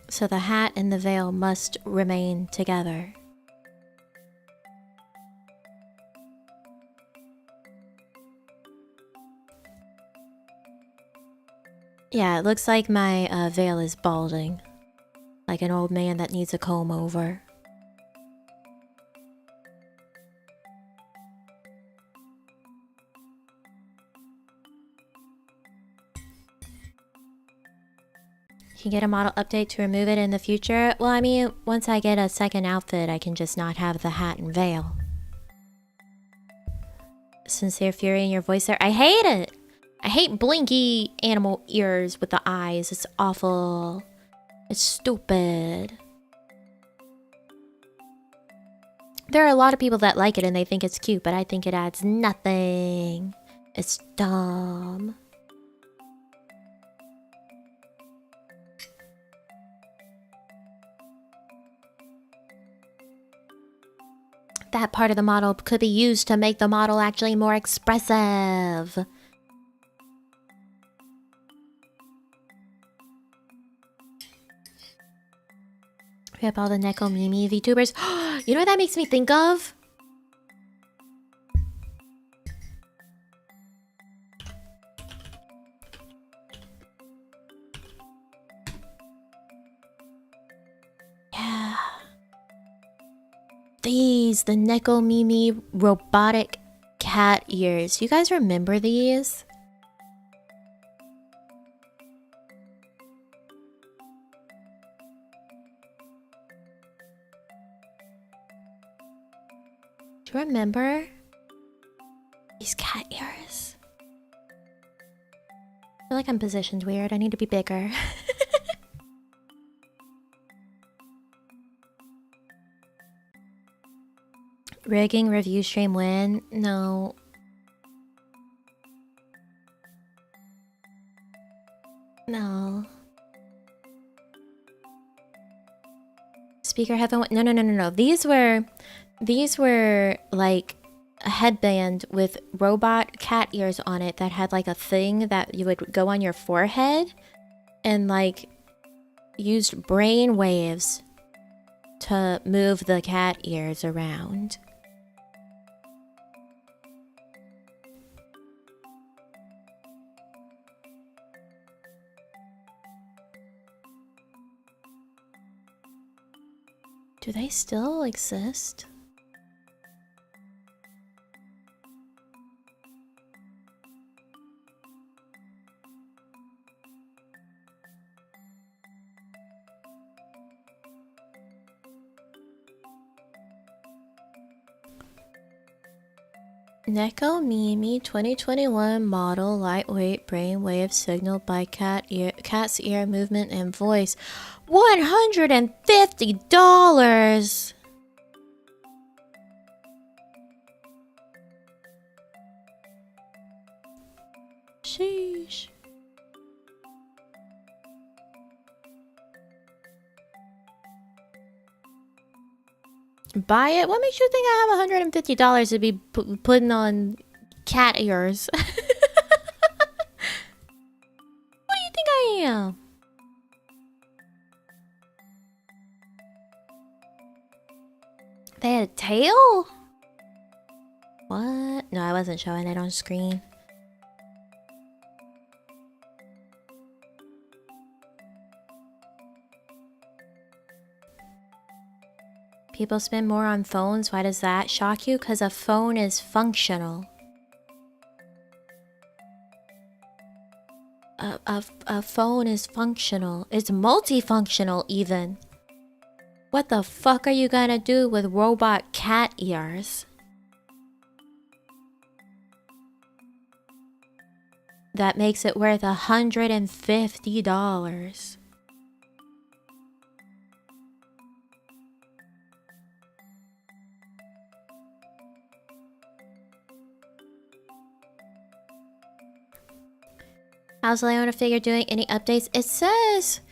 So the hat and the veil must remain together. Yeah, it looks like my veil is balding. Like an old man that needs a comb over. You can get a model update to remove it in the future. Well, I mean, once I get a second outfit, I can just not have the hat and veil. Sincere fury in your voice there. I hate it! I hate blinky animal ears with the eyes. It's awful. It's stupid. There are a lot of people that like it and they think it's cute, but I think it adds nothing. It's dumb. That part of the model could be used to make the model actually more expressive. We have all the Neko Mimi VTubers. You know what that makes me think of? Yeah. These, the Neko Mimi robotic cat ears. You guys remember these? Do you remember these cat ears? I feel like I'm positioned weird. I need to be bigger. Rigging review stream win? No. No. Speaker headphone? No. These were like a headband with robot cat ears on it that had like a thing that you would go on your forehead and like used brain waves to move the cat ears around. Do they still exist? Neko Mimi 2021 model lightweight brainwave signaled by cat's ear movement and voice. $150. Sheesh. Buy it? What makes you think I have $150 to be putting on cat ears? What are you Damn. They had a tail? What? No, I wasn't showing it on screen. People spend more on phones. Why does that shock you? Because a phone is functional. A phone is functional. It's multifunctional even. What the fuck are you gonna do with robot cat ears? That makes it worth $150. How's Leona figure doing? Any updates? It says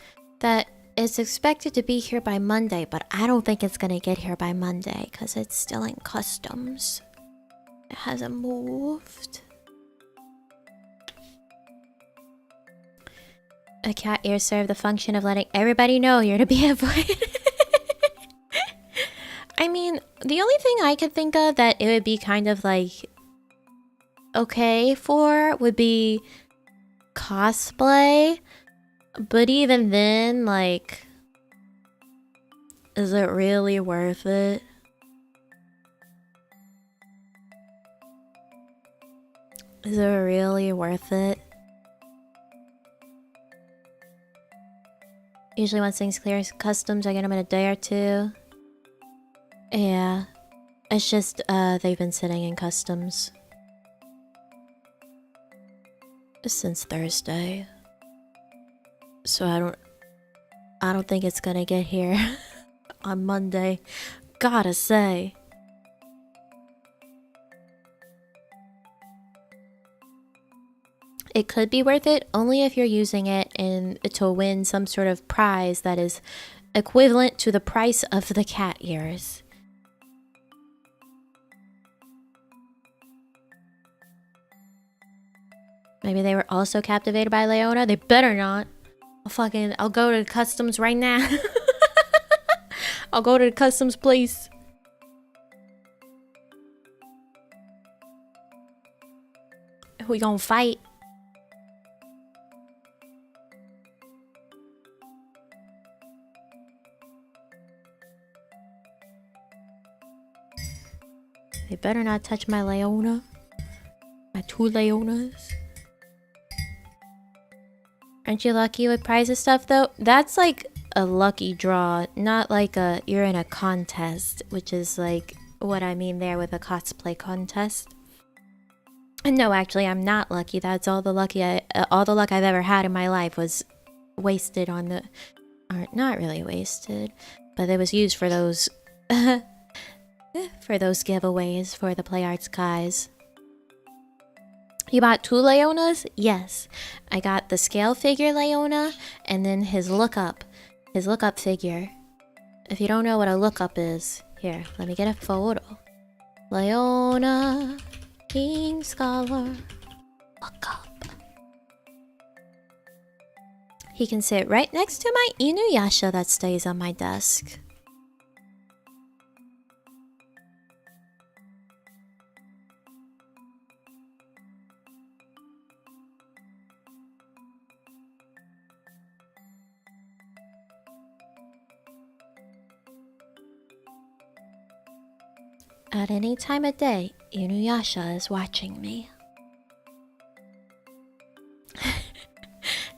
that it's expected to be here by Monday, but I don't think it's gonna get here by Monday because it's still in customs. It hasn't moved. A cat ear serve the function of letting everybody know you're to be avoided. I mean, the only thing I could think of that it would be kind of like okay for would be cosplay, but even then, like, is it really worth it? Is it really worth it? Usually once things clear customs, I get them in a day or two. Yeah, it's just they've been sitting in customs since Thursday, so I don't think it's gonna get here on Monday. Gotta say. It could be worth it only if you're using it to win some sort of prize that is equivalent to the price of the cat ears. Maybe they were also captivated by Leona. They better not. I'll go to customs right now. I'll go to the customs place. We gonna fight. They better not touch my Leona. My two Leonas. Aren't you lucky with prizes stuff though? That's like a lucky draw, not like you're in a contest, which is like what I mean there with a cosplay contest. And no, actually, I'm not lucky. That's all the luck I've ever had in my life was wasted on the, or not really wasted, but it was used for those for those giveaways for the Play Arts guys. You bought two Leonas? Yes. I got the scale figure Leona and then his lookup figure. If you don't know what a lookup is, here, let me get a photo. Leona, King Scholar, lookup. He can sit right next to my Inuyasha that stays on my desk. At any time of day, Inuyasha is watching me.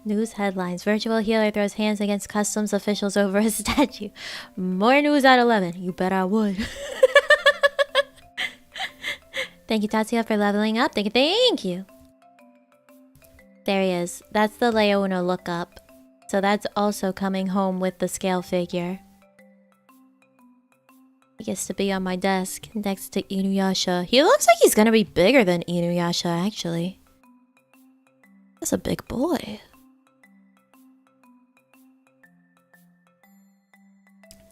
News headlines. Virtual healer throws hands against customs officials over a statue. More news at 11. You bet I would. Thank you, Tatsuya, for leveling up. Thank you. There he is. That's the Leona lookup. So that's also coming home with the scale figure. He gets to be on my desk next to Inuyasha. He looks like he's gonna be bigger than Inuyasha, actually. That's a big boy.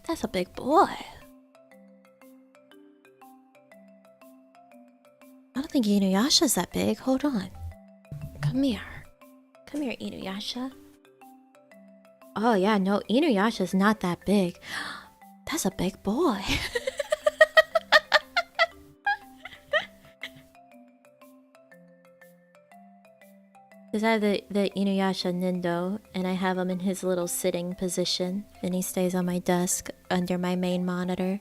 That's a big boy. I don't think Inuyasha's that big. Hold on. Come here. Come here, Inuyasha. Oh yeah, no, Inuyasha's not that big. That's a big boy. Because I have the Inuyasha Nindo, and I have him in his little sitting position, and he stays on my desk under my main monitor.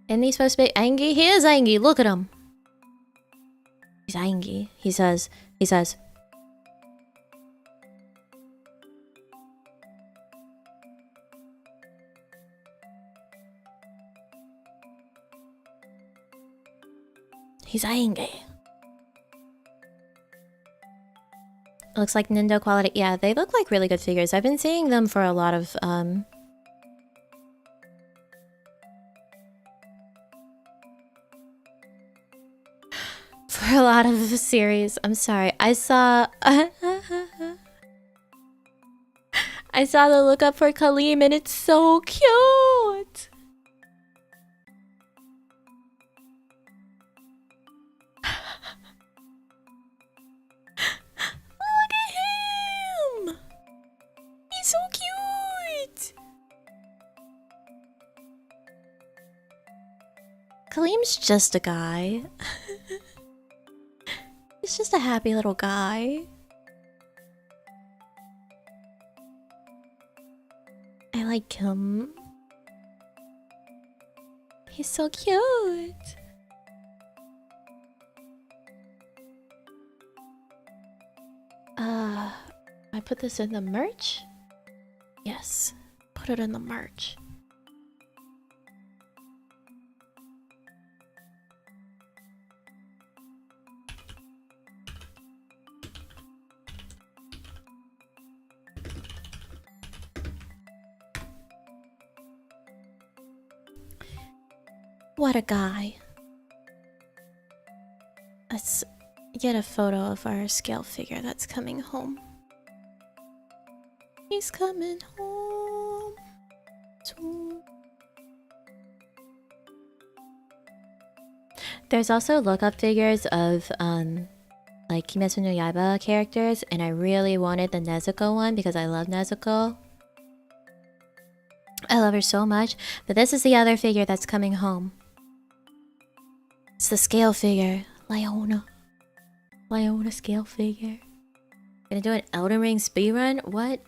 Isn't he supposed to be angry? He is angry, look at him. He's angry. He says, He's angry. Looks like Nindo quality. Yeah, they look like really good figures. I've been seeing them for a lot of, for a lot of series. I'm sorry. I saw I saw the look up for Kaleem and it's so cute. Look at him. He's so cute. Kaleem's just a guy. He's just a happy little guy. I like him. He's so cute. I put this in the merch? Yes, put it in the merch. What a guy. Let's get a photo of our scale figure that's coming home. He's coming home. There's also look-up figures of like Kimetsu no Yaiba characters, and I really wanted the Nezuko one because I love Nezuko. I love her so much, but this is the other figure that's coming home. It's the scale figure, Leona. Leona scale figure. Gonna do an Elden Ring speedrun? What?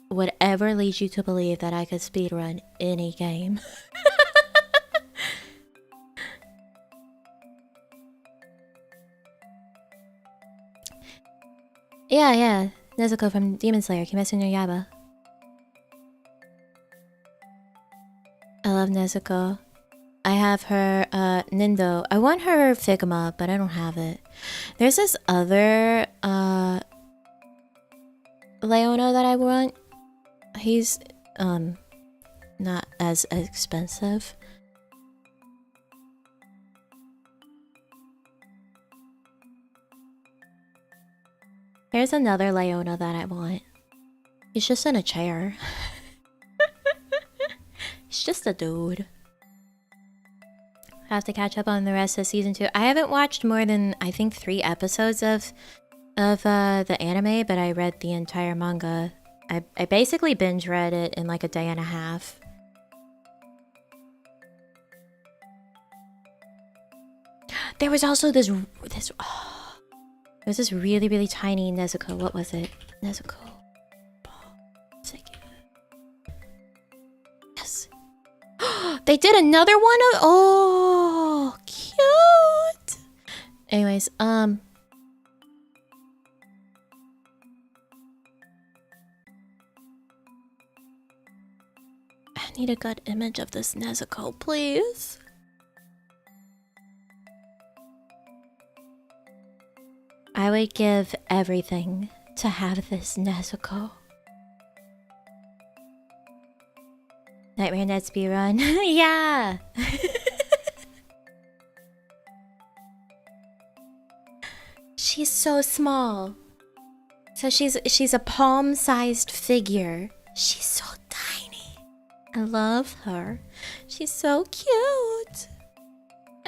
Whatever leads you to believe that I could speedrun any game. Yeah. Nezuko from Demon Slayer, Kimetsu no Yaiba. I love Nezuko. I have her Nindo. I want her Figma, but I don't have it. There's this other Leona that I want. He's not as expensive. There's another Leona that I want. He's just in a chair. He's just a dude. I have to catch up on the rest of season 2. I haven't watched more than, I think, 3 episodes of the anime, but I read the entire manga. I basically binge read it in like a day and a half. There was also this there's this really tiny Nezuko. What was it? Nezuko. Yes. They did another one of. Oh, cute. Anyways, I need a good image of this Nezuko, please. I would give everything to have this Nezuko. Nightmare Net speedrun. Yeah! She's so small. So she's a palm-sized figure. She's so tiny. I love her. She's so cute.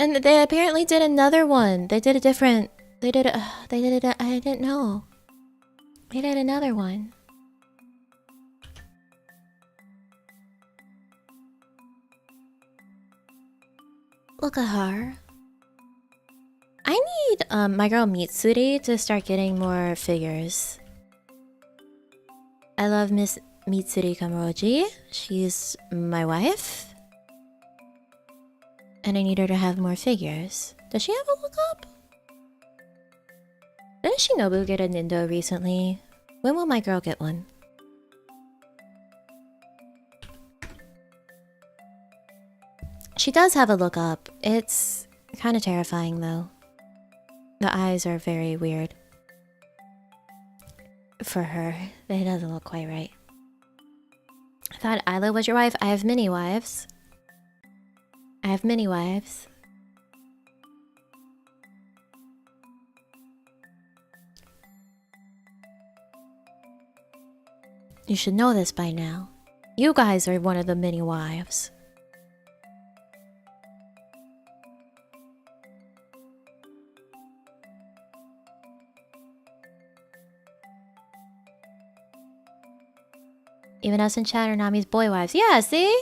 And they apparently did another one. They did a different... They did a... I didn't know. They did another one. Look at her. I need my girl Mitsuri to start getting more figures. I love Miss Mitsuri Kamuroji. She's my wife. And I need her to have more figures. Does she have a lookup? Didn't Shinobu get a Nindo recently? When will my girl get one? She does have a lookup. It's kind of terrifying though. The eyes are very weird. For her, it doesn't look quite right. I thought Isla was your wife. I have many wives. I have many wives. You should know this by now. You guys are one of the many wives. Even us in chat are Nami's boy wives. Yeah, see?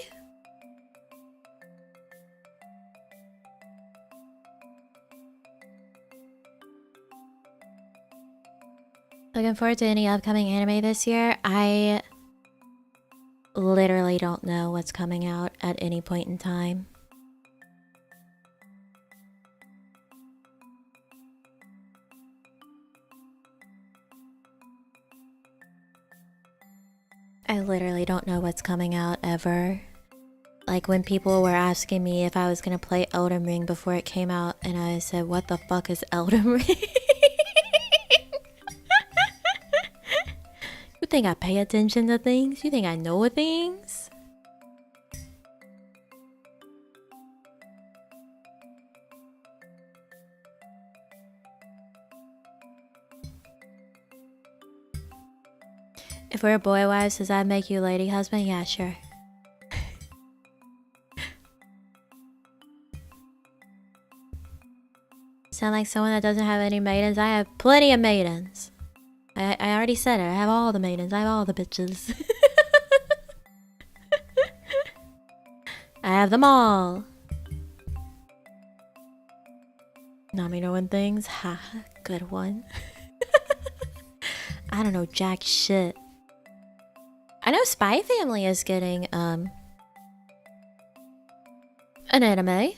Looking forward to any upcoming anime this year. I literally don't know what's coming out at any point in time. I literally don't know what's coming out ever. Like when people were asking me if I was gonna play Elden Ring before it came out, and I said, what the fuck is Elden Ring? You think I pay attention to things? You think I know things? If we're boy wives, does that make you lady husband? Yeah, sure. Sound like someone that doesn't have any maidens? I have plenty of maidens. I already said it. I have all the maidens. I have all the bitches. I have them all. Nami knowing things? Ha, good one. I don't know jack shit. I know Spy Family is getting an anime.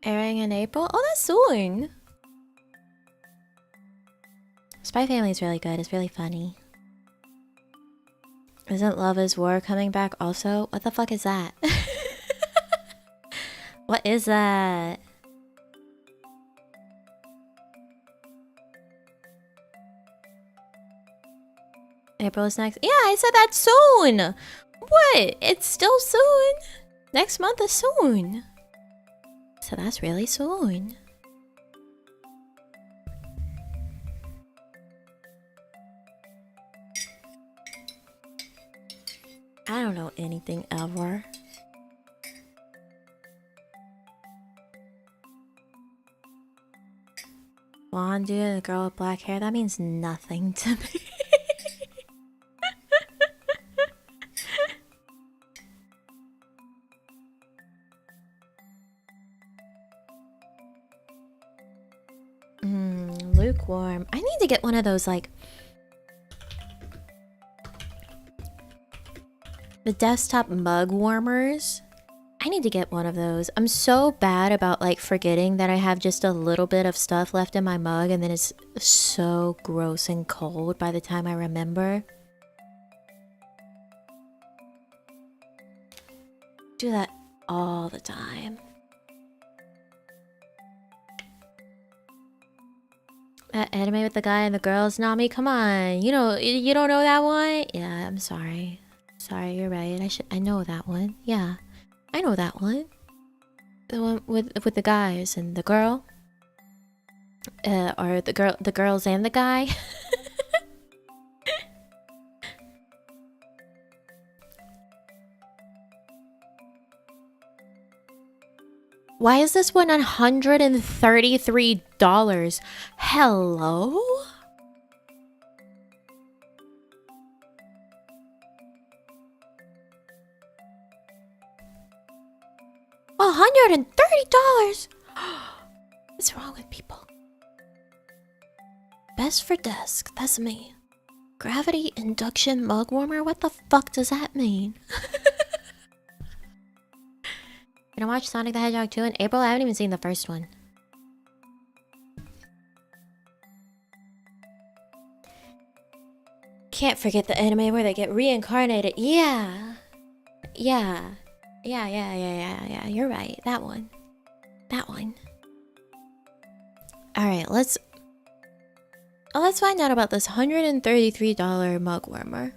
Airing in April? Oh, that's soon. Spy Family is really good. It's really funny. Isn't Love is War coming back also? What the fuck is that? What is that? April is next. Yeah, I said that soon. What? It's still soon. Next month is soon. So that's really soon. I don't know anything ever. Blonde dude and a girl with black hair, that means nothing to me. Lukewarm. I need to get one of those, like, the desktop mug warmers. I need to get one of those. I'm so bad about like forgetting that I have just a little bit of stuff left in my mug, and then it's so gross and cold by the time I remember. Do that all the time. That anime with the guy and the girls, Nami, come on. You know, you don't know that one? Yeah, I'm sorry. Sorry, you're right. I know that one. Yeah, I know that one. The one with the guys and the girl? Or the girls and the guy? Why is this one $133? Hello? $130? What's wrong with people? Best for desk, that's me. Gravity induction mug warmer? What the fuck does that mean? Gonna watch Sonic the Hedgehog 2 in April? I haven't even seen the first one. Can't forget the anime where they get reincarnated. Yeah. Yeah. Yeah. You're right. That one. Alright, let's find out about this $133 mug warmer.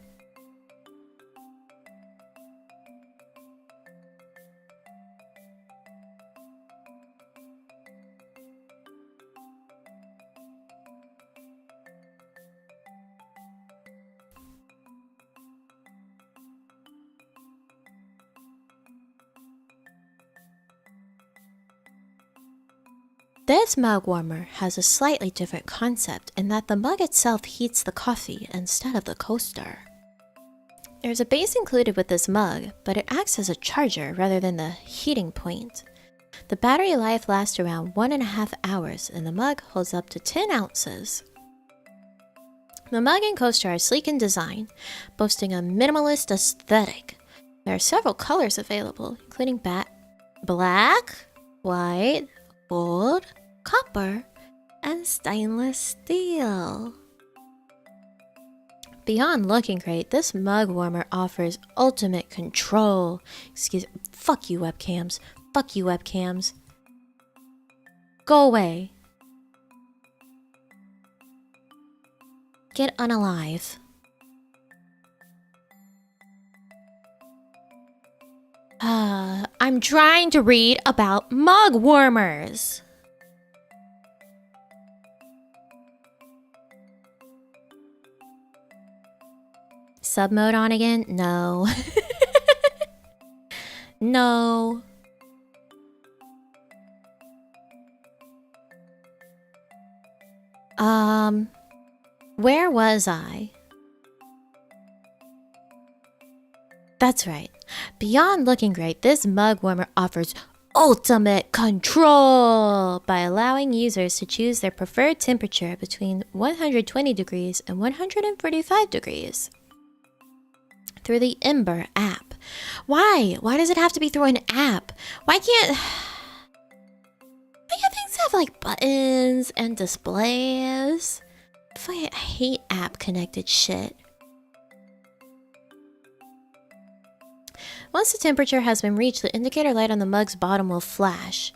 This mug warmer has a slightly different concept in that the mug itself heats the coffee instead of the coaster. There's a base included with this mug, but it acts as a charger rather than the heating point. The battery life lasts around 1.5 hours and the mug holds up to 10 ounces. The mug and coaster are sleek in design, boasting a minimalist aesthetic. There are several colors available, including black, white, gold, copper, and stainless steel. Beyond looking great, this mug warmer offers ultimate control. Fuck you webcams. Go away. Get unalive. I'm trying to read about mug warmers. Sub mode on again? No. No. Where was I? That's right. Beyond looking great, this mug warmer offers ultimate control by allowing users to choose their preferred temperature between 120 degrees and 145 degrees through the Ember app. Why? Why does it have to be through an app? Why can't things have like buttons and displays? I hate app connected shit. Once the temperature has been reached, the indicator light on the mug's bottom will flash.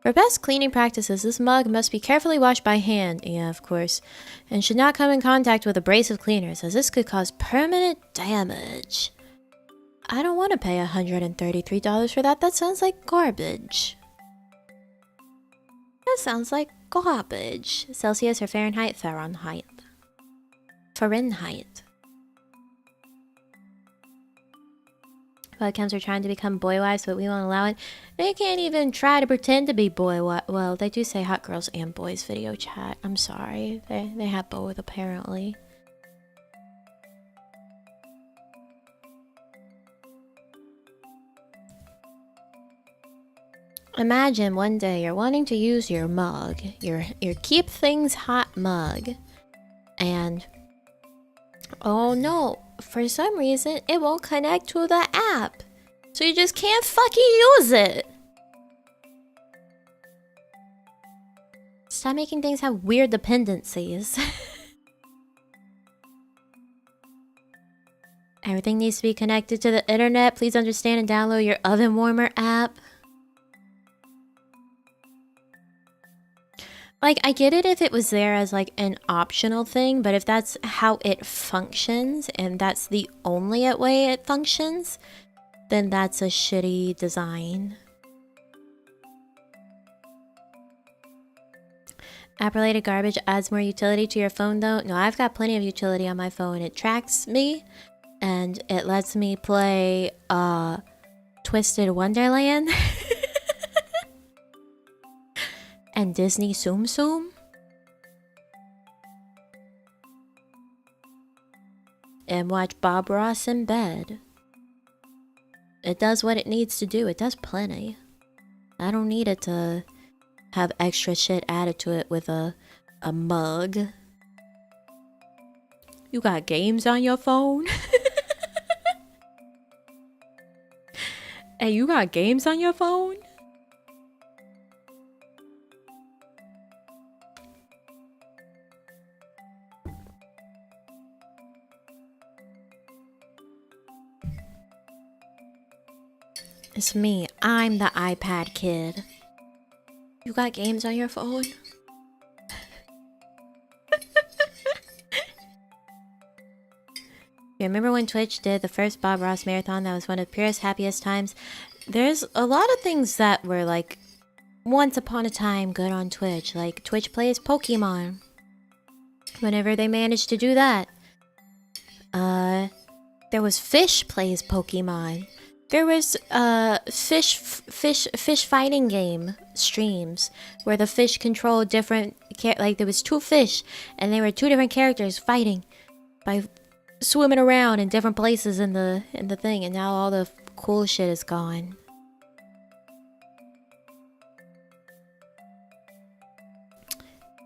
For best cleaning practices, this mug must be carefully washed by hand, yeah, of course, and should not come in contact with abrasive cleaners, as this could cause permanent damage. I don't want to pay $133 for that. That sounds like garbage. Celsius or Fahrenheit? Fahrenheit. Webcams are trying to become boy wives, but we won't allow it. They can't even try to pretend to be boy wives. Well, they do say hot girls and boys video chat. I'm sorry. They have both, apparently. Imagine one day you're wanting to use your mug, your keep things hot mug, and oh no, for some reason it won't connect to the app, so you just can't fucking use it. Stop making things have weird dependencies. Everything needs to be connected to the internet. Please understand and download your oven warmer app. Like, I get it if it was there as like an optional thing, but if that's how it functions and that's the only way it functions, then that's a shitty design. App-related garbage adds more utility to your phone though. No, I've got plenty of utility on my phone. It tracks me and it lets me play Twisted Wonderland and Disney Tsum Tsum. And watch Bob Ross in bed. It does what it needs to do. It does plenty. I don't need it to have extra shit added to it with a mug. You got games on your phone? Hey, you got games on your phone? It's me. I'm the iPad kid. You got games on your phone? You remember when Twitch did the first Bob Ross marathon? That was one of Pyrrha's happiest times. There's a lot of things that were like once upon a time good on Twitch. Like Twitch plays Pokemon. Whenever they managed to do that. There was Fish plays Pokemon. There was fish fighting game streams where the fish controlled different like there was 2 fish and they were 2 different characters fighting by swimming around in different places in the thing, and now all the cool shit is gone.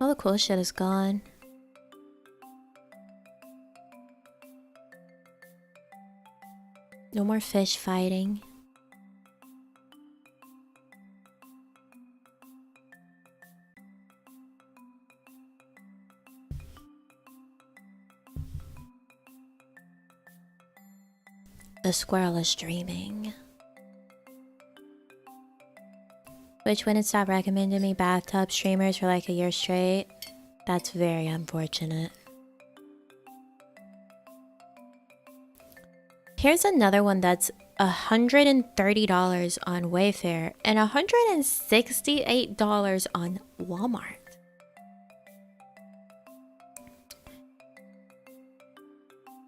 All the cool shit is gone. No more fish fighting. The squirrel is dreaming. Which wouldn't stop recommending me bathtub streamers for like a year straight. That's very unfortunate. Here's another one that's $130 on Wayfair and $168 on Walmart.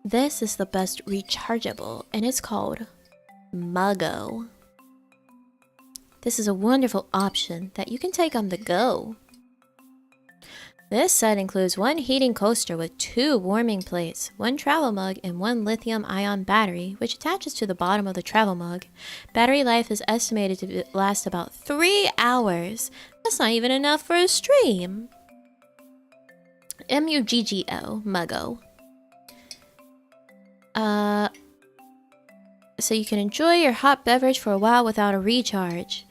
This is the best rechargeable, and it's called Muggo. This is a wonderful option that you can take on the go. This set includes 1 heating coaster with 2 warming plates, 1 travel mug, and 1 lithium-ion battery, which attaches to the bottom of the travel mug. Battery life is estimated to last about 3 hours. That's not even enough for a stream. M-U-G-G-O, Muggo. So you can enjoy your hot beverage for a while without a recharge.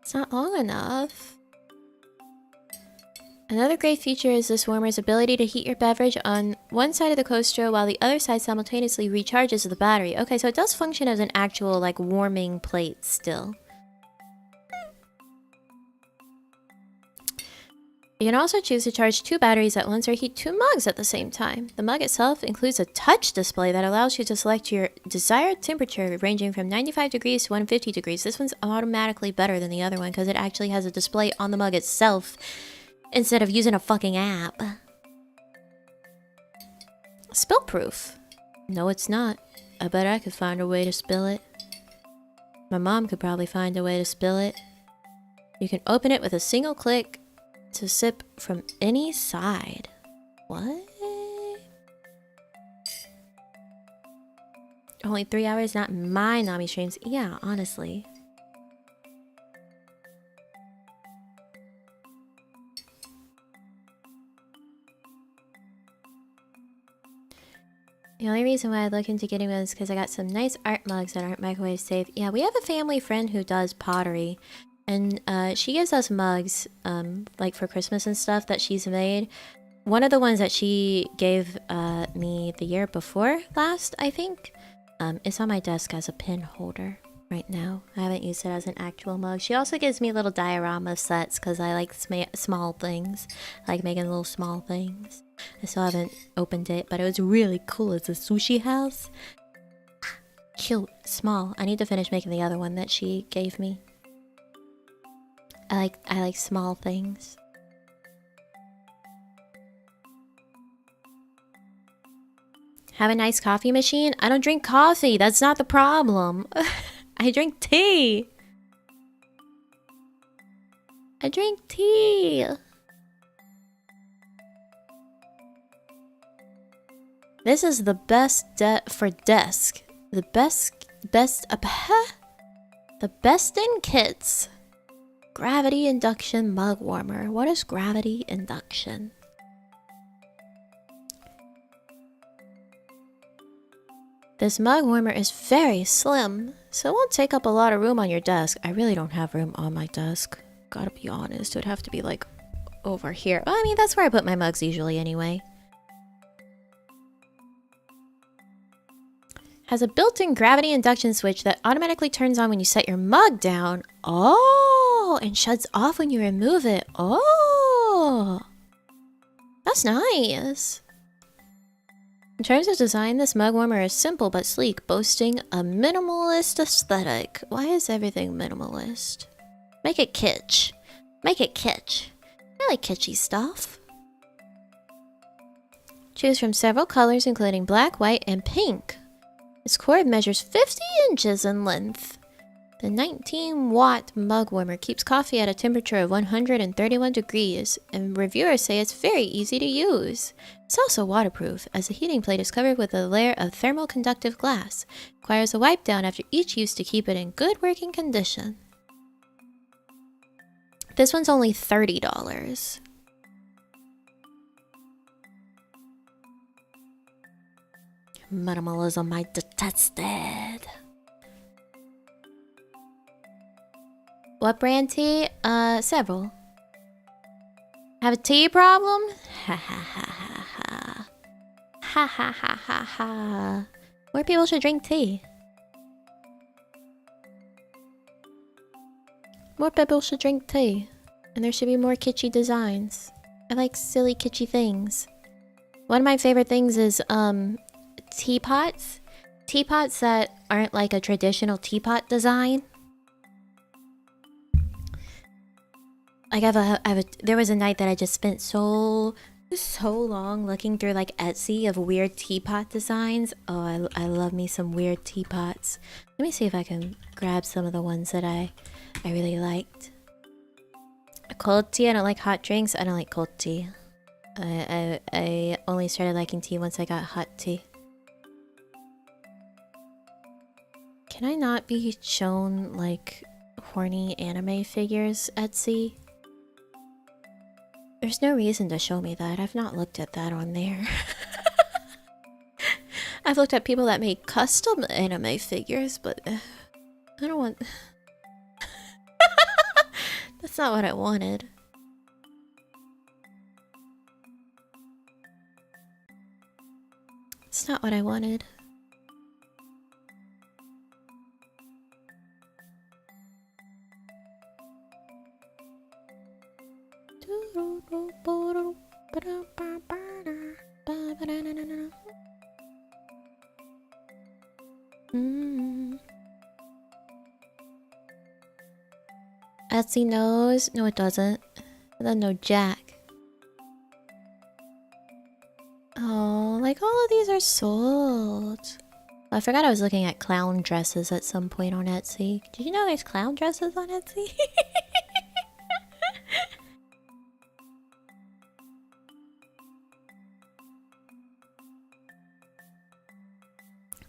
It's not long enough. Another great feature is this warmer's ability to heat your beverage on one side of the coaster while the other side simultaneously recharges the battery. Okay, so it does function as an actual, like, warming plate still. You can also choose to charge 2 batteries at once or heat 2 mugs at the same time. The mug itself includes a touch display that allows you to select your desired temperature ranging from 95 degrees to 150 degrees. This one's automatically better than the other one because it actually has a display on the mug itself instead of using a fucking app. Spill proof. No, it's not. I bet I could find a way to spill it. My mom could probably find a way to spill it. You can open it with a single click to sip from any side. What? Only 3 hours, not my Nami streams. Yeah, honestly. The only reason why I look into getting one is because I got some nice art mugs that aren't microwave safe. Yeah, we have a family friend who does pottery. And she gives us mugs, like for Christmas and stuff that she's made. One of the ones that she gave me the year before last, I think, is on my desk as a pin holder right now. I haven't used it as an actual mug. She also gives me little diorama sets because I like small things. I like making little small things. I still haven't opened it, but it was really cool. It's a sushi house. Cute, small. I need to finish making the other one that she gave me. I like small things. Have a nice coffee machine? I don't drink coffee. That's not the problem. I drink tea. I drink tea. This is the best for desk. The best in kits. Gravity induction mug warmer. What is gravity induction? This mug warmer is very slim, so it won't take up a lot of room on your desk. I really don't have room on my desk. Gotta be honest, it would have to be like over here. Well, I mean, that's where I put my mugs usually anyway. Has a built-in gravity induction switch that automatically turns on when you set your mug down. Oh, and shuts off when you remove it. Oh, that's nice. In terms of design, this mug warmer is simple but sleek, boasting a minimalist aesthetic. Why is everything minimalist? Make it kitsch. Make it kitsch. I like kitschy stuff. Choose from several colors including black, white, and pink. Its cord measures 50 inches in length. The 19-watt mug warmer keeps coffee at a temperature of 131 degrees, and reviewers say it's very easy to use. It's also waterproof, as the heating plate is covered with a layer of thermal conductive glass. Requires a wipe down after each use to keep it in good working condition. This one's only $30. Minimalism I detested. What brand tea? Several. Have a tea problem? Ha ha ha ha ha. Ha ha ha ha ha. More people should drink tea. More people should drink tea. And there should be more kitschy designs. I like silly kitschy things. One of my favorite things is, teapots. Teapots that aren't like a traditional teapot design. Like there was a night that I just spent so long looking through like Etsy of weird teapot designs. Oh, I love me some weird teapots. Let me see if I can grab some of the ones that I really liked. A cold tea. I don't like hot drinks. I don't like cold tea. I only started liking tea once I got hot tea. Can I not be shown, like, horny anime figures, Etsy? There's no reason to show me that. I've not looked at that on there. I've looked at people that make custom anime figures, but I don't want... That's not what I wanted. It's not what I wanted. Etsy knows. No, it doesn't. It doesn't know jack. Oh, like all of these are sold. Oh, I forgot I was looking at clown dresses at some point on Etsy. Did you know there's clown dresses on Etsy?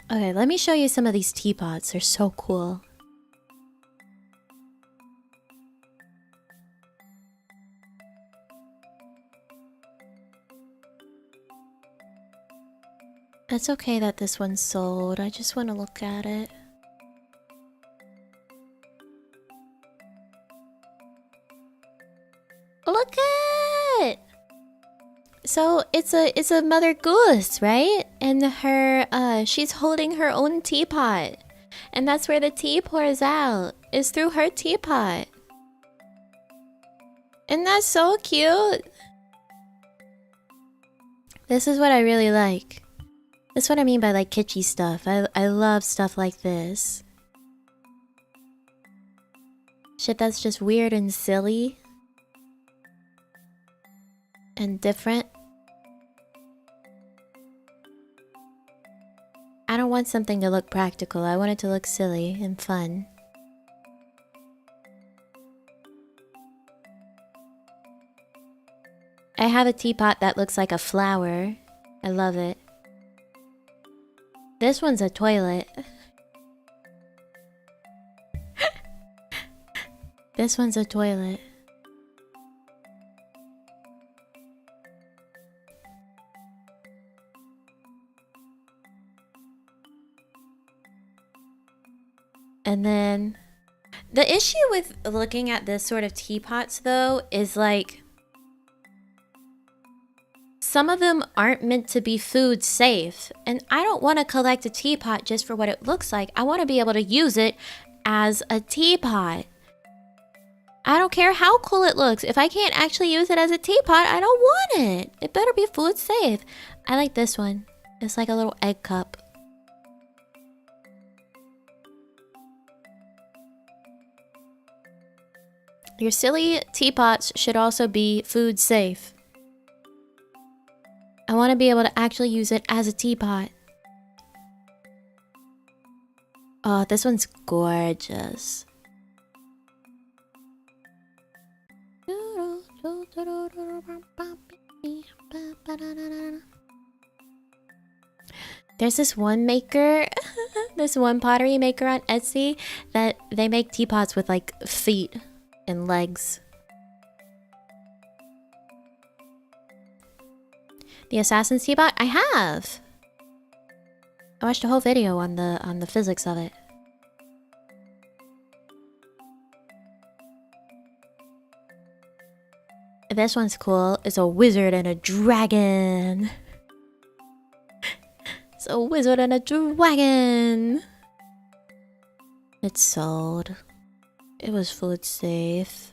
Okay, let me show you some of these teapots. They're so cool. It's okay that this one's sold. I just want to look at it. Look at it! So it's a mother goose, right? And she's holding her own teapot. And that's where the tea pours out, is through her teapot. And that's so cute. This is what I really like. That's what I mean by like kitschy stuff. I love stuff like this. Shit that's just weird and silly. And different. I don't want something to look practical. I want it to look silly and fun. I have a teapot that looks like a flower. I love it. This one's a toilet. This one's a toilet. And then the issue with looking at this sort of teapots though is like some of them aren't meant to be food safe, and I don't want to collect a teapot just for what it looks like. I want to be able to use it as a teapot. I don't care how cool it looks. If I can't actually use it as a teapot, I don't want it. It better be food safe. I like this one. It's like a little egg cup. Your silly teapots should also be food safe. I want to be able to actually use it as a teapot. Oh, this one's gorgeous. There's this one maker, this one pottery maker on Etsy that they make teapots with like feet and legs. The Assassin's Teapot? I have! I watched a whole video on the physics of it. This one's cool. It's a wizard and a dragon. It's a wizard and a dragon. It's sold. It was food safe.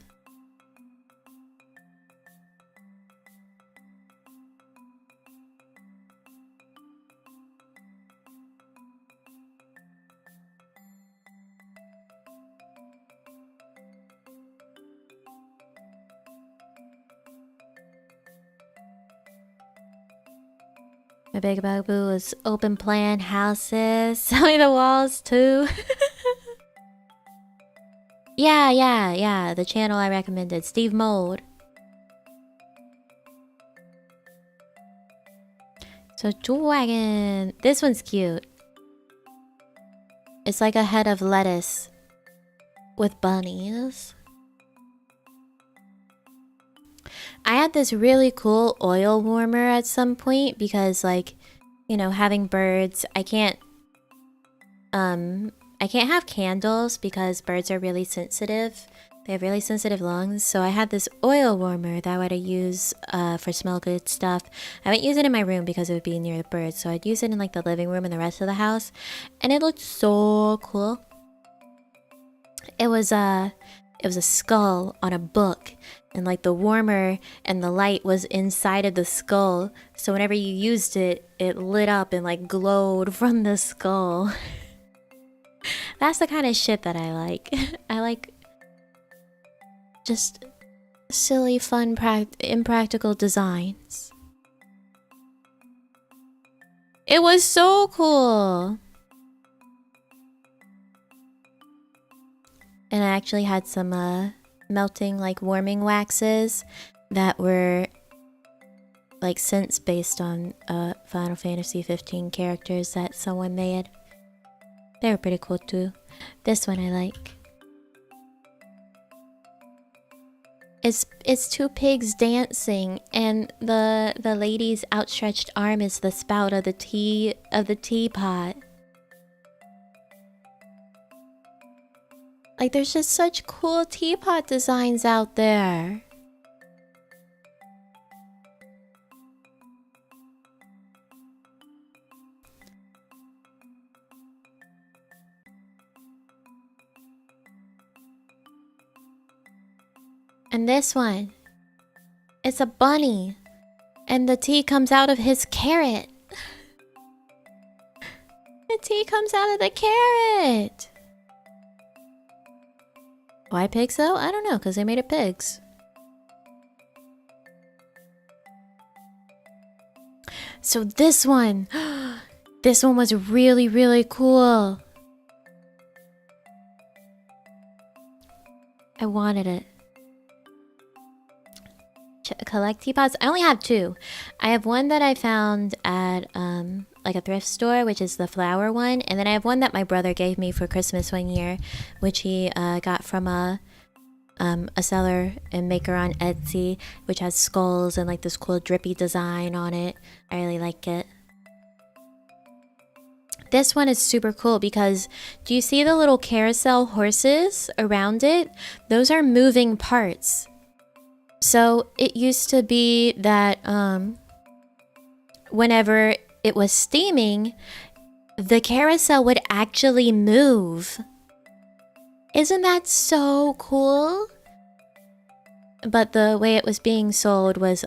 My big bugaboo is open plan houses. Selling the walls too. Yeah. The channel I recommended. Steve Mold. So dragon. This one's cute. It's like a head of lettuce with bunnies. I had this really cool oil warmer at some point because, like, you know, having birds, I can't have candles because birds are really sensitive. They have really sensitive lungs. So I had this oil warmer that I would use for smell good stuff. I wouldn't use it in my room because it would be near the birds. So I'd use it in like the living room and the rest of the house. And it looked so cool. It was a skull on a book. And like the warmer and the light was inside of the skull. So whenever you used it, it lit up and like glowed from the skull. That's the kind of shit that I like. I like just silly, fun, impractical designs. It was so cool. And I actually had some melting like warming waxes that were like scents based on Final Fantasy 15 characters that someone made. They were pretty cool too. This one I like. It's two pigs dancing, and the lady's outstretched arm is the spout of the teapot. Like, there's just such cool teapot designs out there. And this one, it's a bunny, and the tea comes out of his carrot. The tea comes out of the carrot. Why pigs though? I don't know, because they made it pigs. So this one, This one was really, really cool. I wanted it. Collect teapots. I only have two. I have one that I found at like a thrift store, which is the flower one, and then I have one that my brother gave me for Christmas one year, which he got from a seller and maker on Etsy, which has skulls and like this cool drippy design on it. I really like it. This one is super cool because do you see the little carousel horses around it? Those are moving parts. So it used to be that whenever it was steaming, the carousel would actually move. Isn't that so cool? But the way it was being sold was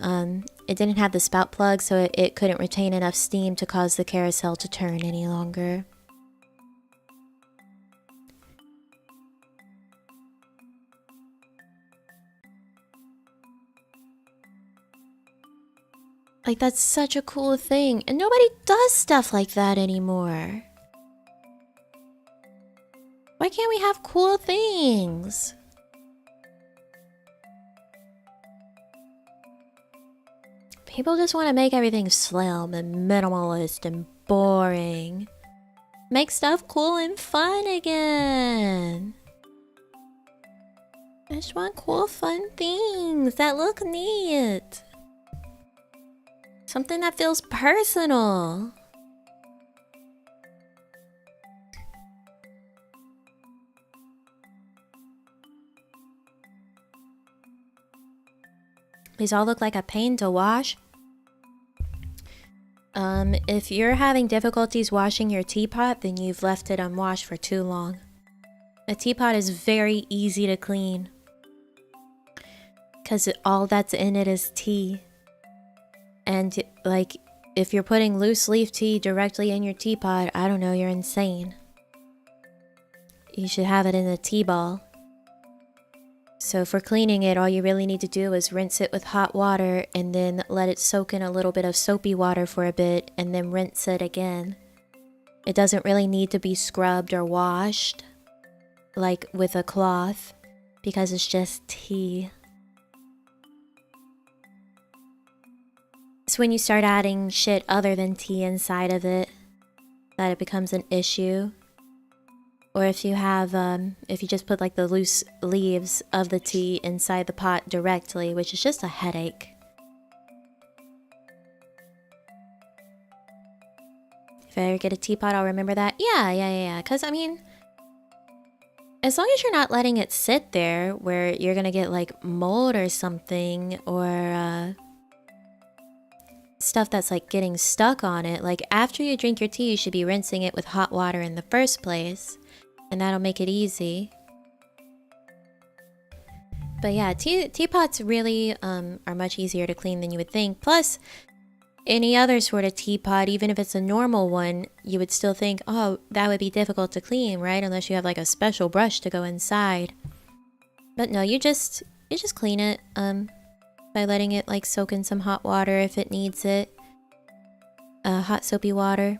it didn't have the spout plug, so it couldn't retain enough steam to cause the carousel to turn any longer. Like, that's such a cool thing, and nobody does stuff like that anymore. Why can't we have cool things? People just want to make everything slim and minimalist and boring. Make stuff cool and fun again. I just want cool, fun things that look neat. Something that feels personal. These all look like a pain to wash. If you're having difficulties washing your teapot, then you've left it unwashed for too long. A teapot is very easy to clean, because all that's in it is tea. And like, if you're putting loose leaf tea directly in your teapot, I don't know, you're insane. You should have it in a tea ball. So for cleaning it, all you really need to do is rinse it with hot water and then let it soak in a little bit of soapy water for a bit and then rinse it again. It doesn't really need to be scrubbed or washed like with a cloth because it's just tea. It's when you start adding shit other than tea inside of it that it becomes an issue. Or if you have, if you just put like the loose leaves of the tea inside the pot directly, which is just a headache. If I ever get a teapot, I'll remember that. Yeah. Because, I mean, as long as you're not letting it sit there where you're going to get like mold or something, or stuff that's like getting stuck on it. Like after you drink your tea, you should be rinsing it with hot water in the first place. And that'll make it easy. But yeah, teapots really are much easier to clean than you would think. Plus, any other sort of teapot, even if it's a normal one, you would still think, oh, that would be difficult to clean, right? Unless you have like a special brush to go inside. But no, you just clean it by letting it like soak in some hot water if it needs it. Hot soapy water.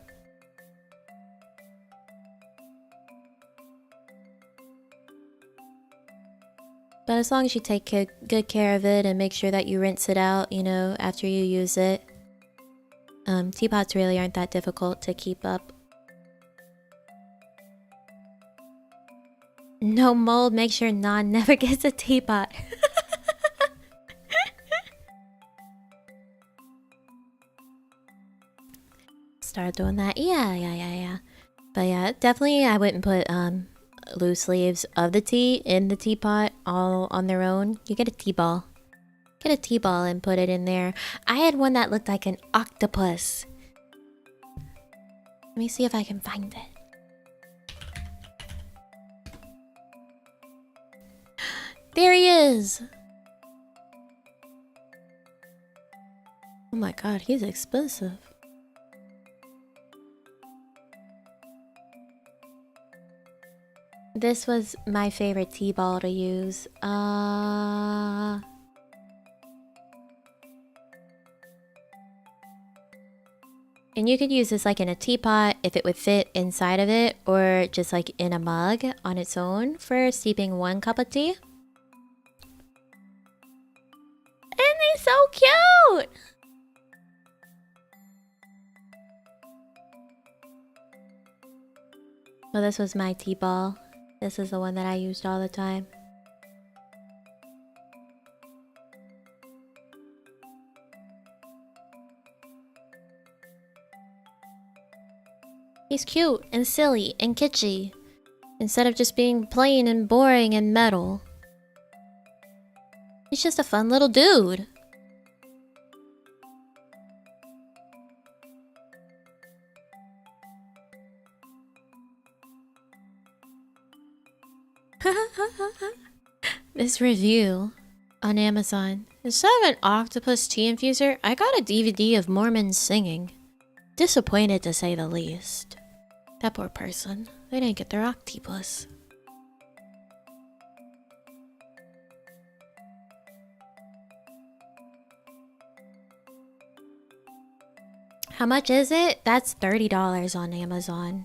But as long as you take good care of it and make sure that you rinse it out, you know, after you use it. Teapots really aren't that difficult to keep up. No mold, make sure Non never gets a teapot. Start doing that. Yeah. But yeah, definitely I wouldn't put loose leaves of the tea in the teapot all on their own. You get a tea ball. Get a tea ball and put it in there. I had one that looked like an octopus. Let me see if I can find it. There he is. Oh my god, he's expensive. This was my favorite tea ball to use. And you could use this like in a teapot if it would fit inside of it, or just like in a mug on its own for steeping 1 cup of tea. And they're so cute! Well, this was my tea ball. This is the one that I used all the time. He's cute and silly and kitschy, instead of just being plain and boring and metal. He's just a fun little dude. This review on Amazon. Instead of an octopus tea infuser, I got a DVD of Mormons singing. Disappointed to say the least. That poor person. They didn't get their octopus. How much is it? That's $30 on Amazon.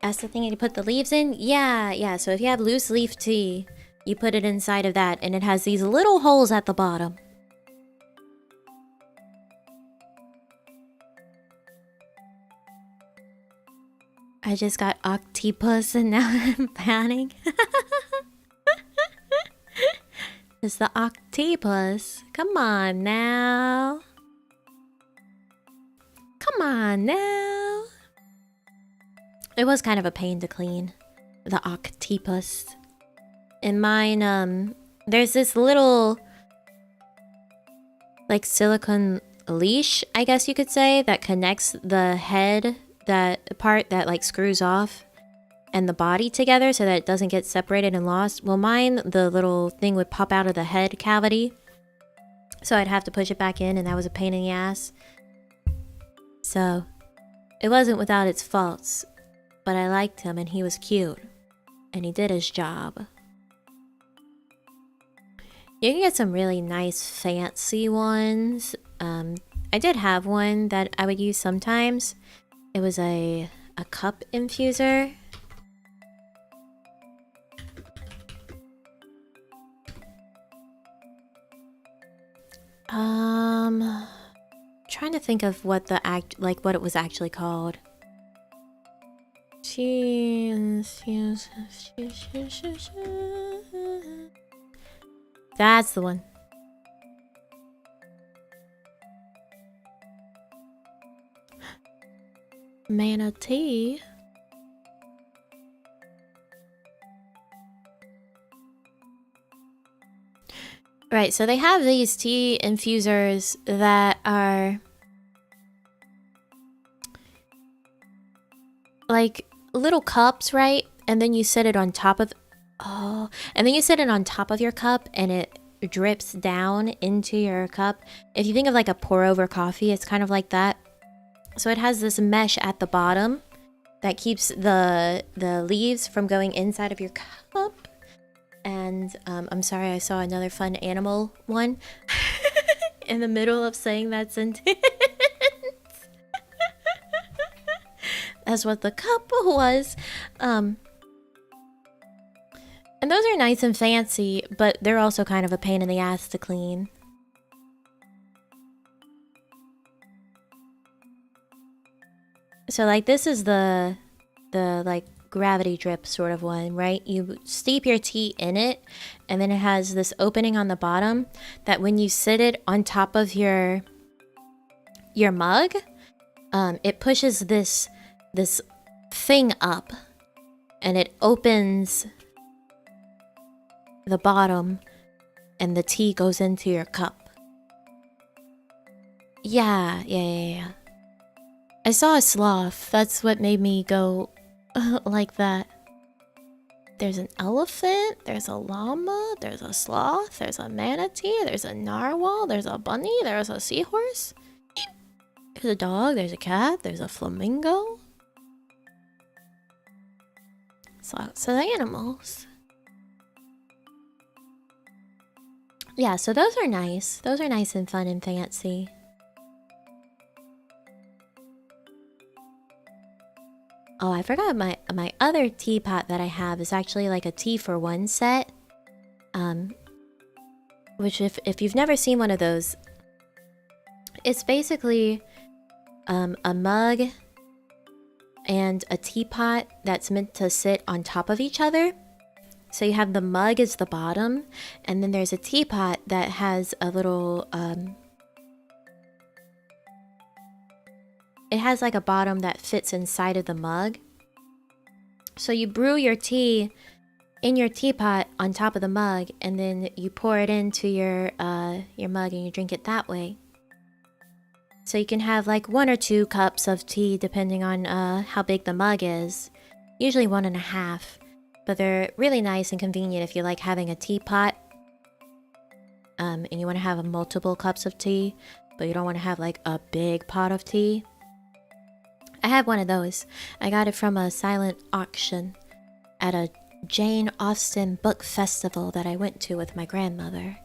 That's the thing you put the leaves in? Yeah. So if you have loose leaf tea, you put it inside of that, and it has these little holes at the bottom. I just got octopus and now I'm panning. It's the octopus. Come on now. Come on now. It was kind of a pain to clean. The octopus. In mine, there's this little, like, silicone leash, I guess you could say, that connects the head, that part that, like, screws off, and the body together so that it doesn't get separated and lost. Well, mine, the little thing would pop out of the head cavity, so I'd have to push it back in, and that was a pain in the ass. So, it wasn't without its faults, but I liked him, and he was cute, and he did his job. You can get some really nice fancy ones. I did have one that I would use sometimes. It was a cup infuser. Trying to think of what the what it was actually called. That's the one. Manatee. Right, so they have these tea infusers that are like little cups, right? And then you set it on top of and then you set it on top of your cup and it drips down into your cup. If you think of like a pour over coffee, it's kind of like that. So it has this mesh at the bottom that keeps the leaves from going inside of your cup. And I'm sorry, I saw another fun animal one in the middle of saying that sentence. That's what the cup was. And those are nice and fancy, but they're also kind of a pain in the ass to clean. So like this is the like gravity drip sort of one, right? You steep your tea in it, and then it has this opening on the bottom that when you sit it on top of your mug, it pushes this thing up, and it opens the bottom, and the tea goes into your cup. Yeah. I saw a sloth. That's what made me go like that. There's an elephant, there's a llama, there's a sloth, there's a manatee, there's a narwhal, there's a bunny, there's a seahorse, there's a dog, there's a cat, there's a flamingo. It's lots of animals. Yeah, so those are nice. Those are nice and fun and fancy. Oh, I forgot my other teapot that I have is actually like a tea for one set. Which if you've never seen one of those, it's basically a mug and a teapot that's meant to sit on top of each other. So you have the mug as the bottom, and then there's a teapot that has a little it has like a bottom that fits inside of the mug. So you brew your tea in your teapot on top of the mug, and then you pour it into your mug and you drink it that way. So you can have like 1 or 2 cups of tea depending on how big the mug is. Usually 1.5, but they're really nice and convenient if you like having a teapot and you want to have multiple cups of tea, but you don't want to have like a big pot of tea. I have one of those. I got it from a silent auction at a Jane Austen book festival that I went to with my grandmother.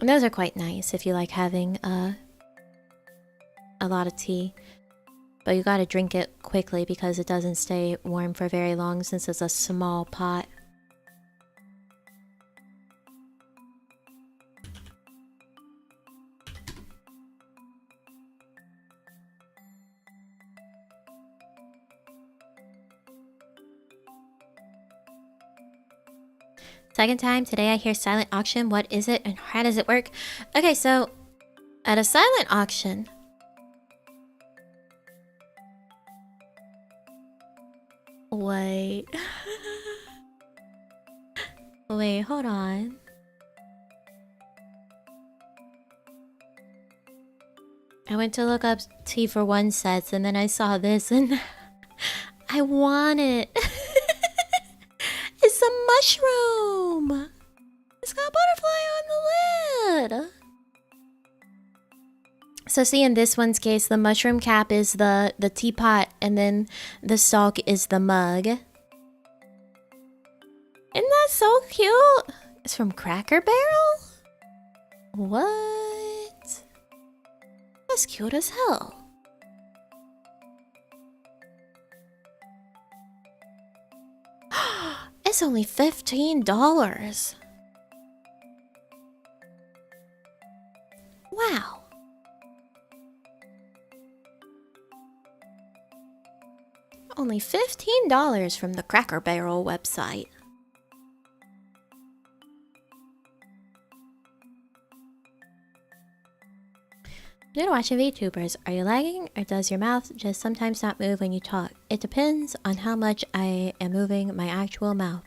And those are quite nice if you like having a lot of tea. But you gotta drink it quickly because it doesn't stay warm for very long since it's a small pot. Second time today I hear silent auction. What is it and how does it work? Okay, so at a silent auction, wait, hold on. I went to look up tea for one sets and then I saw this and I want it. It's a mushroom. It's got a butterfly on the lid. So see, in this one's case, the mushroom cap is the teapot and then the stalk is the mug. Isn't that so cute? It's from Cracker Barrel? What? That's cute as hell. It's only $15. Wow. Only $15 from the Cracker Barrel website. New to watching VTubers. Are you lagging or does your mouth just sometimes not move when you talk? It depends on how much I am moving my actual mouth.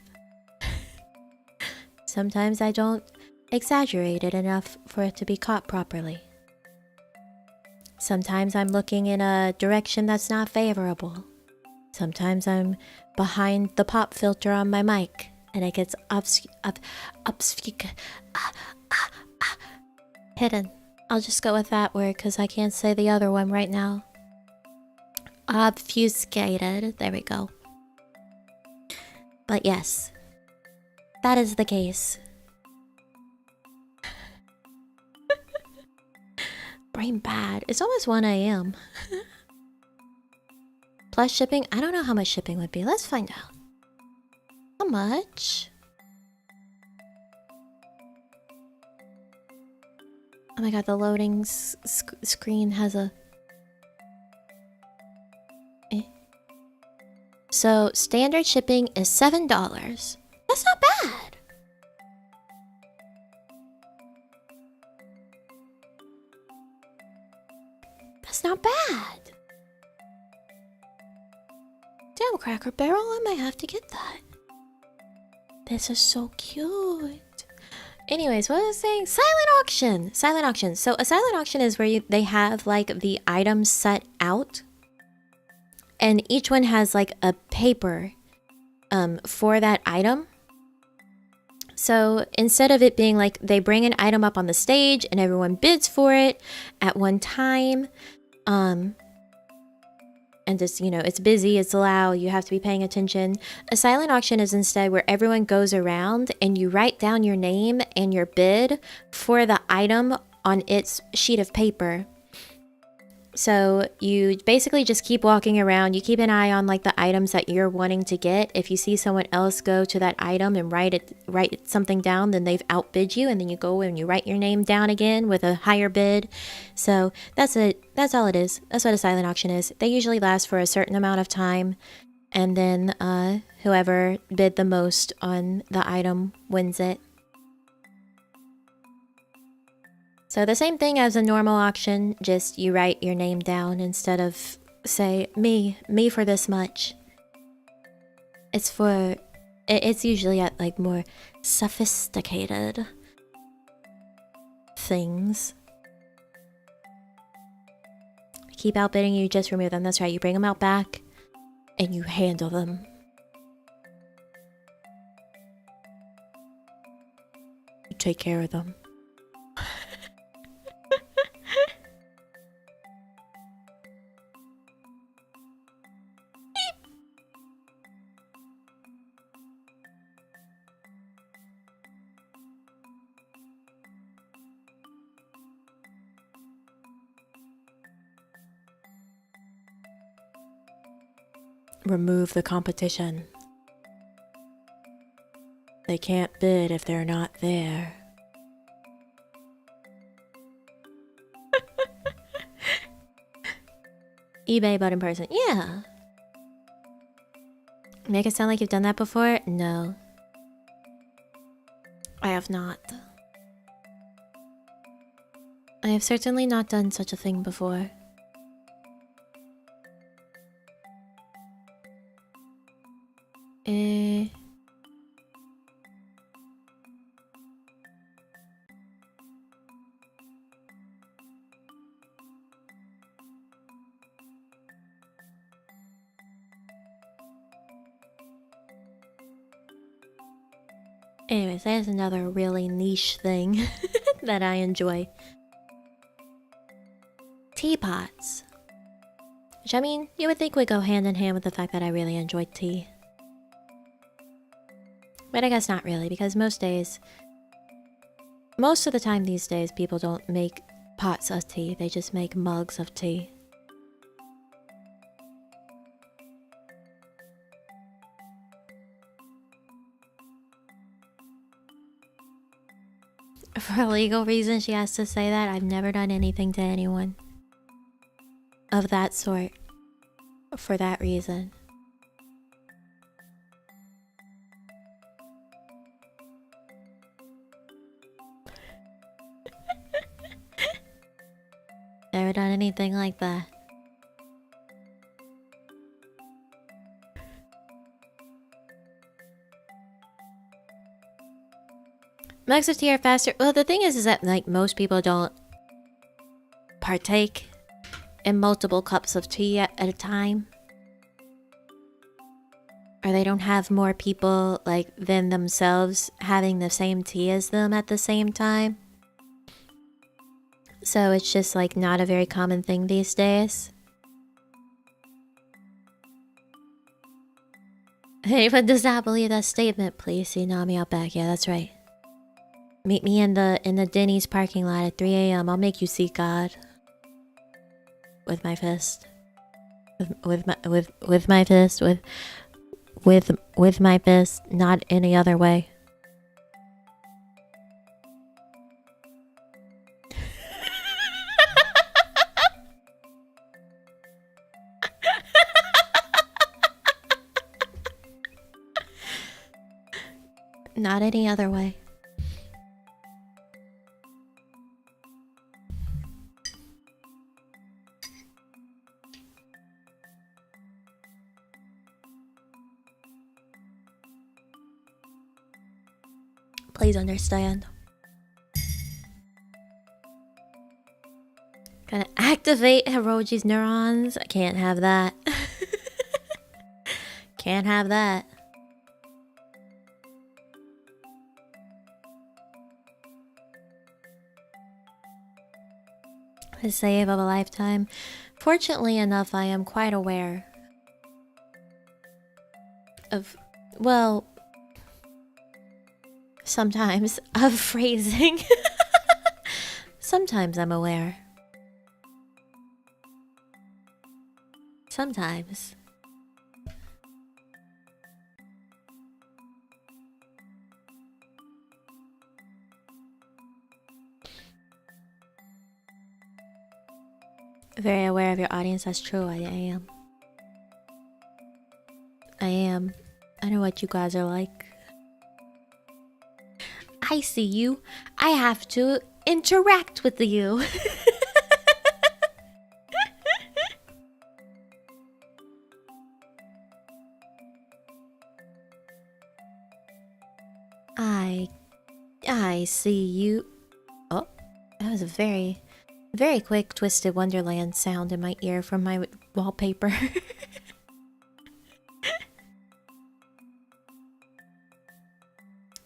Sometimes I don't exaggerate it enough for it to be caught properly. Sometimes I'm looking in a direction that's not favorable. Sometimes I'm behind the pop filter on my mic and it gets hidden. I'll just go with that word because I can't say the other one right now. Obfuscated. There we go. But yes, that is the case. Brain bad. It's almost 1 a.m. Plus shipping. I don't know how much shipping would be. Let's find out. How much? Oh my god, the loading screen has a... So, standard shipping is $7. That's not bad. That's not bad. Damn, Cracker Barrel, I might have to get that. This is so cute. Anyways, what was I saying? Silent auction! Silent auction. So a silent auction is where they have like the items set out. And each one has like a paper for that item. So instead of it being like they bring an item up on the stage and everyone bids for it at one time. And just, you know, it's busy, it's loud, you have to be paying attention. A silent auction is instead where everyone goes around and you write down your name and your bid for the item on its sheet of paper. So you basically just keep walking around. You keep an eye on like the items that you're wanting to get. If you see someone else go to that item and write something down, then they've outbid you, and then you go and you write your name down again with a higher bid. So that's it. That's all it is. That's what a silent auction is. They usually last for a certain amount of time, and then whoever bid the most on the item wins it. So the same thing as a normal auction, just you write your name down instead of say me for this much. It's usually at like more sophisticated things. Keep outbidding you, just remove them. That's right, you bring them out back and you handle them. You take care of them. Remove the competition. They can't bid if they're not there. eBay but in person. Yeah. Make it sound like you've done that before? No. I have not. I have certainly not done such a thing before. Anyways, there's another really niche thing that I enjoy. Teapots. Which, I mean, you would think would go hand in hand with the fact that I really enjoy tea. But I guess not really, because most of the time these days, people don't make pots of tea, they just make mugs of tea. For legal reasons, she has to say that. I've never done anything to anyone of that sort for that reason. Never done anything like that. Mugs of tea are faster. Well, the thing is that like most people don't partake in multiple cups of tea at a time. Or they don't have more people like than themselves having the same tea as them at the same time. So it's just like not a very common thing these days. Anyone does not believe that statement, please see Nami Outback. Yeah, that's right. Meet me in the Denny's parking lot at 3 a.m. I'll make you see God. With my fist. With my fist. With my fist. Not any other way. Not any other way. Please understand. Gonna activate Hiroji's neurons. I can't have that. Can't have that. The save of a lifetime. Fortunately enough, I am quite aware of, well, sometimes of phrasing. Sometimes I'm aware. Sometimes. Very aware of your audience, that's true, I am. I am. I know what you guys are like. I see you. I have to interact with you. I see you. Oh, that was a very, very quick Twisted Wonderland sound in my ear from my wallpaper.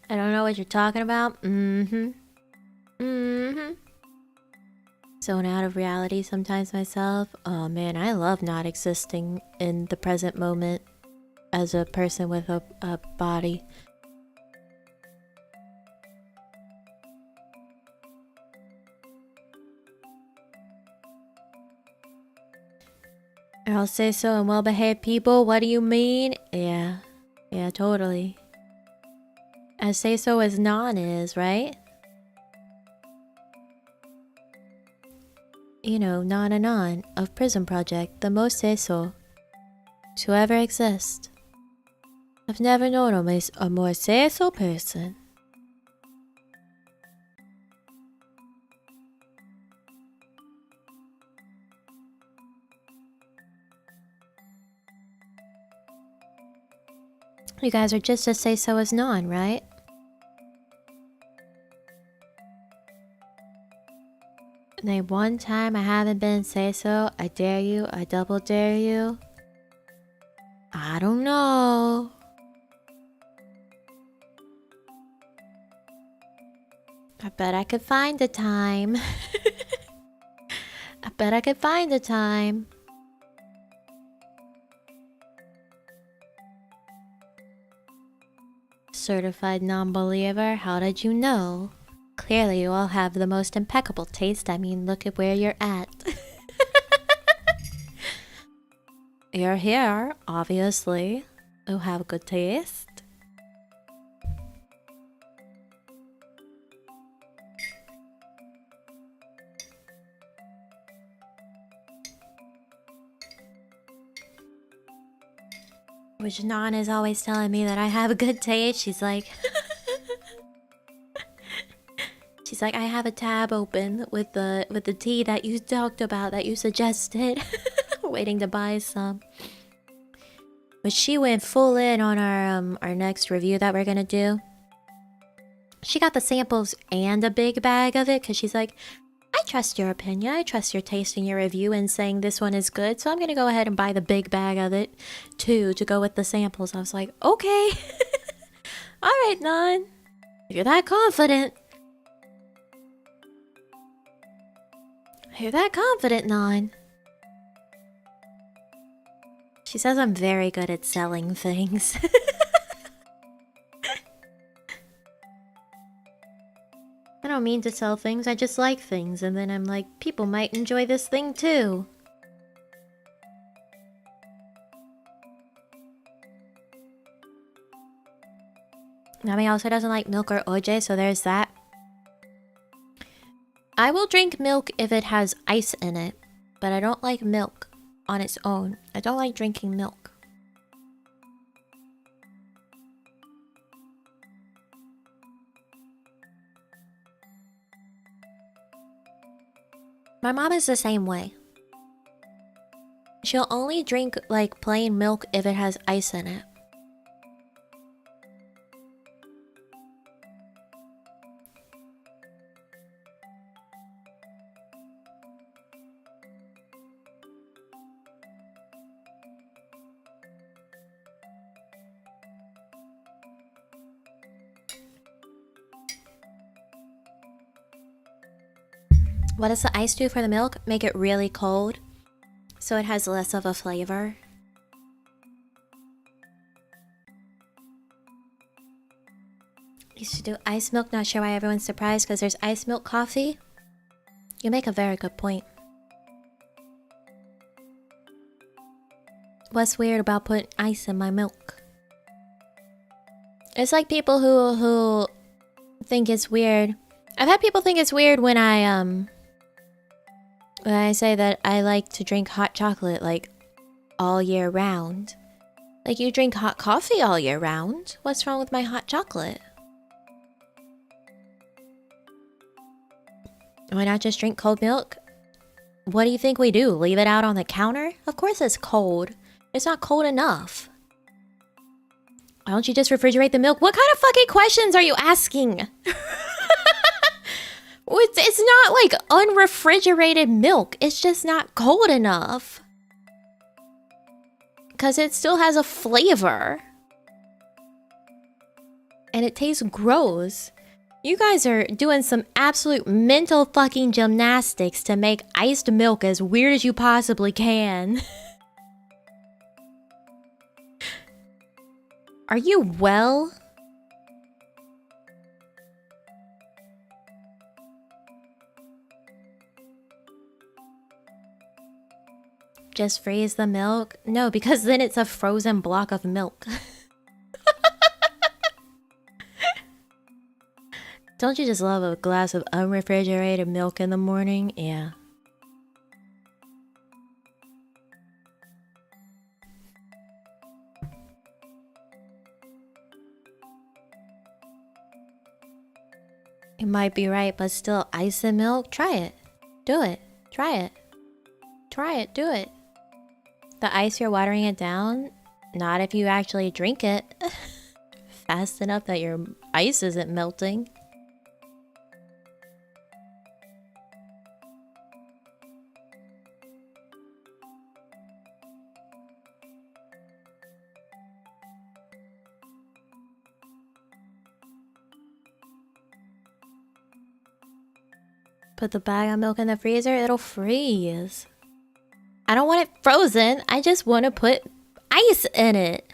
I don't know what you're talking about. Zone out of reality sometimes myself. Oh man, I love not existing in the present moment as a person with a body. I'll say so and well-behaved people. What do you mean? Yeah, totally. As say so as non is, right? You know, non anon of Prism Project, the most say so to ever exist. I've never known a more say so person. You guys are just as say so as non, right? Name one time I haven't been say so. I dare you. I double dare you. I don't know. I bet I could find the time. I bet I could find the time. Certified non-believer, how did you know? Clearly you all have the most impeccable taste. I mean, look at where you're at. You're here, obviously. You have good taste. Which Non is always telling me that I have a good taste. She's like... She's like, I have a tab open with the tea that you talked about, that you suggested. Waiting to buy some. But she went full in on our next review that we're gonna do. She got the samples and a big bag of it because she's like, I trust your opinion, I trust your taste in your review and saying this one is good, so I'm gonna go ahead and buy the big bag of it too to go with the samples. I was like, okay. Alright, Non. If you're that confident. If you're that confident, Non. She says I'm very good at selling things. I don't mean to sell things, I just like things, and then I'm like, people might enjoy this thing too. Nami also doesn't like milk or OJ, so there's that. I will drink milk if it has ice in it, but I don't like milk on its own. I don't like drinking milk. My mom is the same way. She'll only drink like plain milk if it has ice in it. What does the ice do for the milk? Make it really cold, so it has less of a flavor. Used to do ice milk, not sure why everyone's surprised because there's ice milk coffee. You make a very good point. What's weird about putting ice in my milk? It's like people who think it's weird. I've had people think it's weird when I say that I like to drink hot chocolate like all year round. Like, you drink hot coffee all year round. What's wrong with my hot chocolate? Why not just drink cold milk? What do you think we do? Leave it out on the counter? Of course it's cold. It's not cold enough. Why don't you just refrigerate the milk? What kind of fucking questions are you asking? It's not like unrefrigerated milk. It's just not cold enough. Because it still has a flavor. And it tastes gross. You guys are doing some absolute mental fucking gymnastics to make iced milk as weird as you possibly can. Are you well? Just freeze the milk? No, because then it's a frozen block of milk. Don't you just love a glass of unrefrigerated milk in the morning? Yeah. You might be right, but still, ice and milk? Try it. Do it. Try it. Try it. Do it. The ice, you're watering it down? Not if you actually drink it. Fast enough that your ice isn't melting. Put the bag of milk in the freezer, it'll freeze. I don't want it frozen, I just want to put ice in it.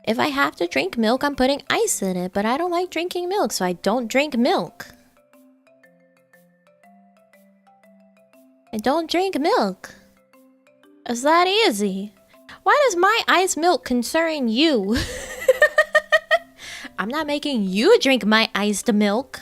If I have to drink milk, I'm putting ice in it, but I don't like drinking milk, so I don't drink milk. I don't drink milk. It's that easy. Why does my iced milk concern you? I'm not making you drink my iced milk.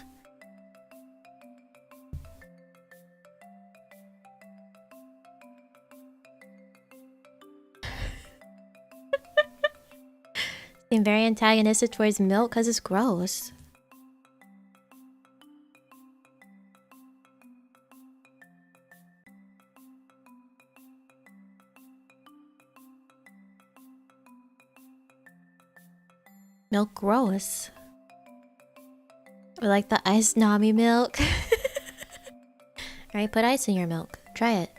Seem very antagonistic towards milk because it's gross. Milk gross. Or like the iced nami milk. Alright, put ice in your milk. Try it.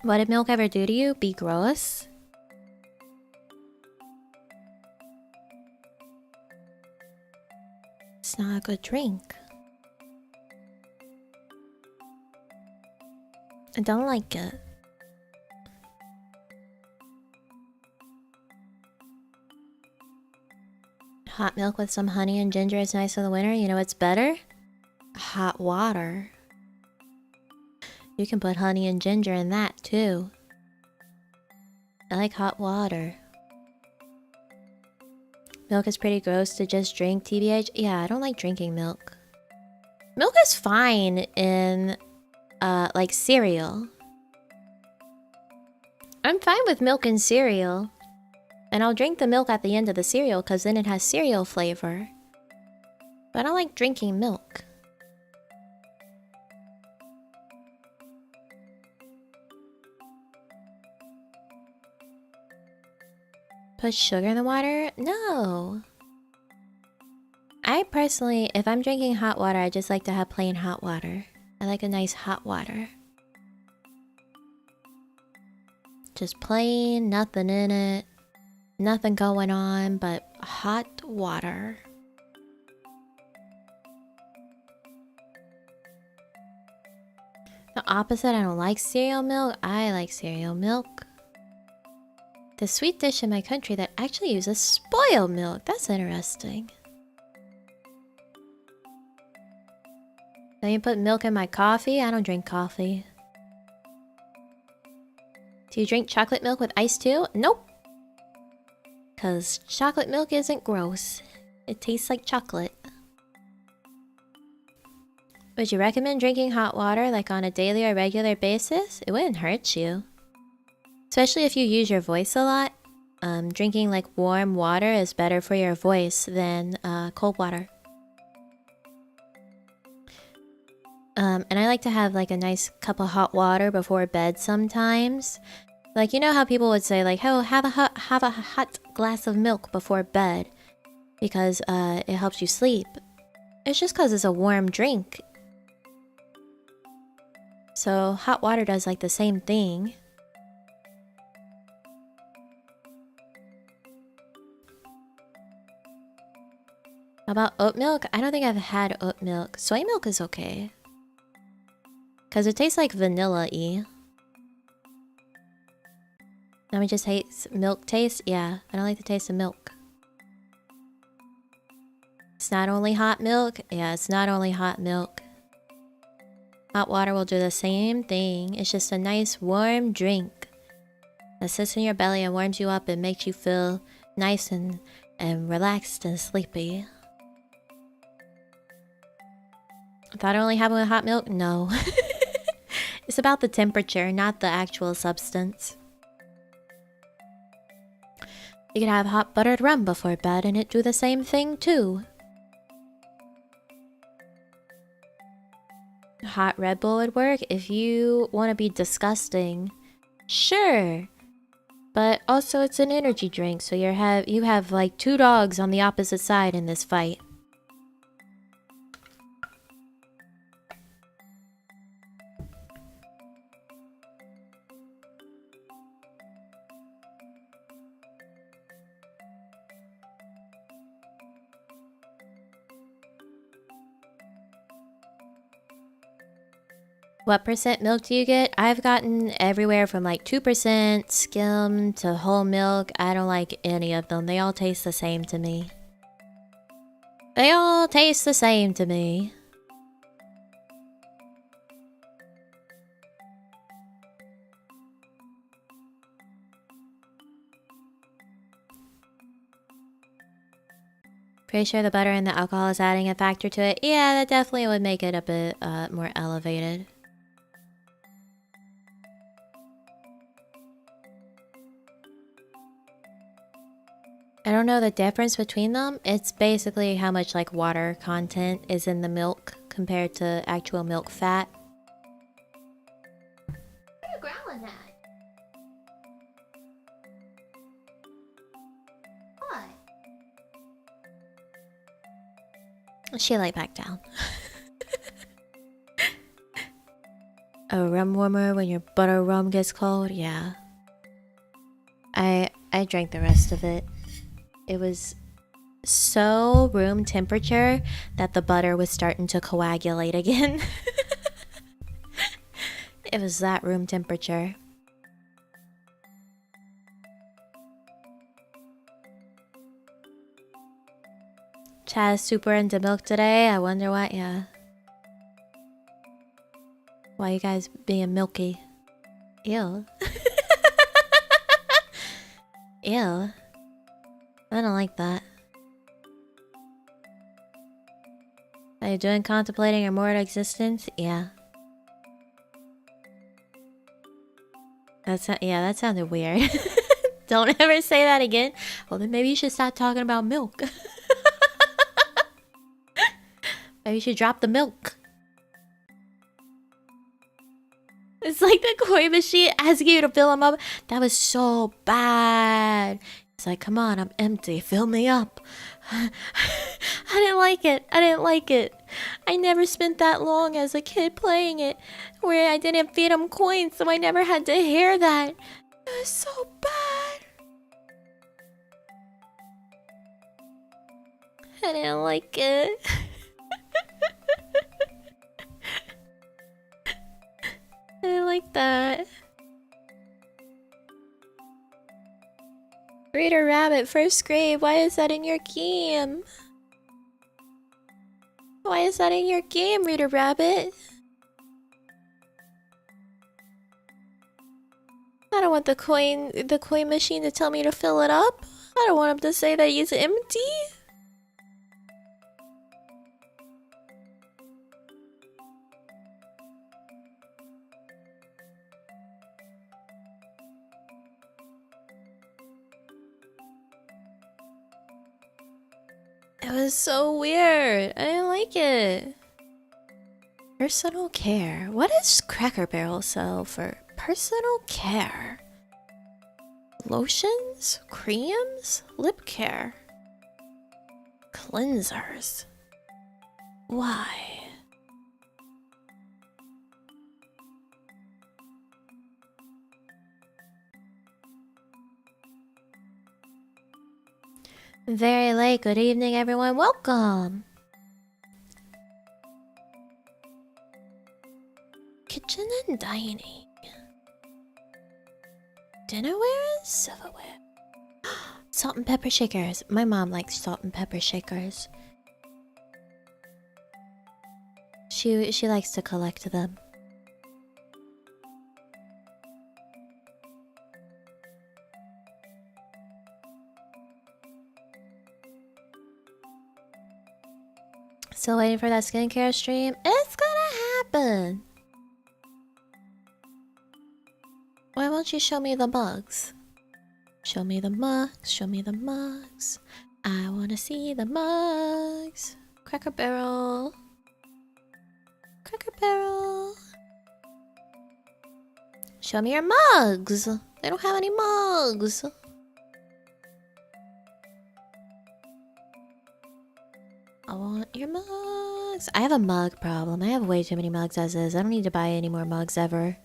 What did milk ever do to you? Be gross? It's not a good drink. I don't like it. Hot milk with some honey and ginger is nice in the winter. You know what's better? Hot water. You can put honey and ginger in that too. I like hot water. Milk is pretty gross to just drink, TBH. Yeah, I don't like drinking milk. Milk is fine in, like cereal. I'm fine with milk in cereal. And I'll drink the milk at the end of the cereal because then it has cereal flavor. But I don't like drinking milk. Put sugar in the water? No. I personally, if I'm drinking hot water, I just like to have plain hot water. I like a nice hot water. Just plain, nothing in it. Nothing going on but hot water. The opposite, I don't like cereal milk. I like cereal milk. The sweet dish in my country that actually uses spoiled milk. That's interesting. Let me put milk in my coffee. I don't drink coffee. Do you drink chocolate milk with ice too? Nope. Because chocolate milk isn't gross. It tastes like chocolate. Would you recommend drinking hot water like on a daily or regular basis? It wouldn't hurt you. Especially if you use your voice a lot. Drinking like warm water is better for your voice than cold water. And I like to have like a nice cup of hot water before bed sometimes. Like, you know how people would say like, oh, have a hot glass of milk before bed because it helps you sleep. It's just because it's a warm drink. So hot water does like the same thing. How about oat milk? I don't think I've had oat milk. Soy milk is okay. Because it tastes like vanilla-y. Let me just hate milk taste? Yeah, I don't like the taste of milk. It's not only hot milk. Yeah, it's not only hot milk. Hot water will do the same thing. It's just a nice warm drink that sits in your belly and warms you up and makes you feel nice and relaxed and sleepy. Thought it only happened with hot milk? No. It's about the temperature, not the actual substance. You could have hot buttered rum before bed and it do the same thing too. Hot Red Bull would work if you want to be disgusting. Sure. But also it's an energy drink, so you have like two dogs on the opposite side in this fight. What percent milk do you get? I've gotten everywhere from like 2% skim to whole milk. I don't like any of them. They all taste the same to me. They all taste the same to me. Pretty sure the butter and the alcohol is adding a factor to it. Yeah, that definitely would make it a bit more elevated. I don't know the difference between them. It's basically how much like water content is in the milk compared to actual milk fat. What are you growling at? What? She lay back down. A rum warmer when your butter rum gets cold? Yeah. I drank the rest of it. It was so room temperature that the butter was starting to coagulate again. It was that room temperature. Chaz super into milk today. I wonder why. Yeah. Why you guys being milky? Ew. Ew. I don't like that. Are you doing contemplating immortal existence? Yeah. That sounded weird. Don't ever say that again. Well, then maybe you should stop talking about milk. Maybe you should drop the milk. It's like the koi machine asking you to fill him up. That was so bad. It's like, come on, I'm empty. Fill me up. I didn't like it. I didn't like it. I never spent that long as a kid playing it where I didn't feed him coins, so I never had to hear that. It was so bad. I didn't like it. I didn't like that. Reader Rabbit, first grade, why is that in your game? Why is that in your game, Reader Rabbit? I don't want the coin machine to tell me to fill it up. I don't want him to say that he's empty. It was so weird. I didn't like it. Personal care. What does Cracker Barrel sell for personal care? Lotions? Creams? Lip care? Cleansers? Why? Very late. Good evening, everyone. Welcome. Kitchen and dining. Dinnerware and silverware. Salt and pepper shakers. My mom likes salt and pepper shakers. She likes to collect them. Still waiting for that skincare stream? It's gonna happen! Why won't you show me the mugs? Show me the mugs, show me the mugs. I wanna see the mugs. Cracker Barrel. Cracker Barrel. Show me your mugs! They don't have any mugs! I want your mugs. I have a mug problem. I have way too many mugs as is. I don't need to buy any more mugs ever.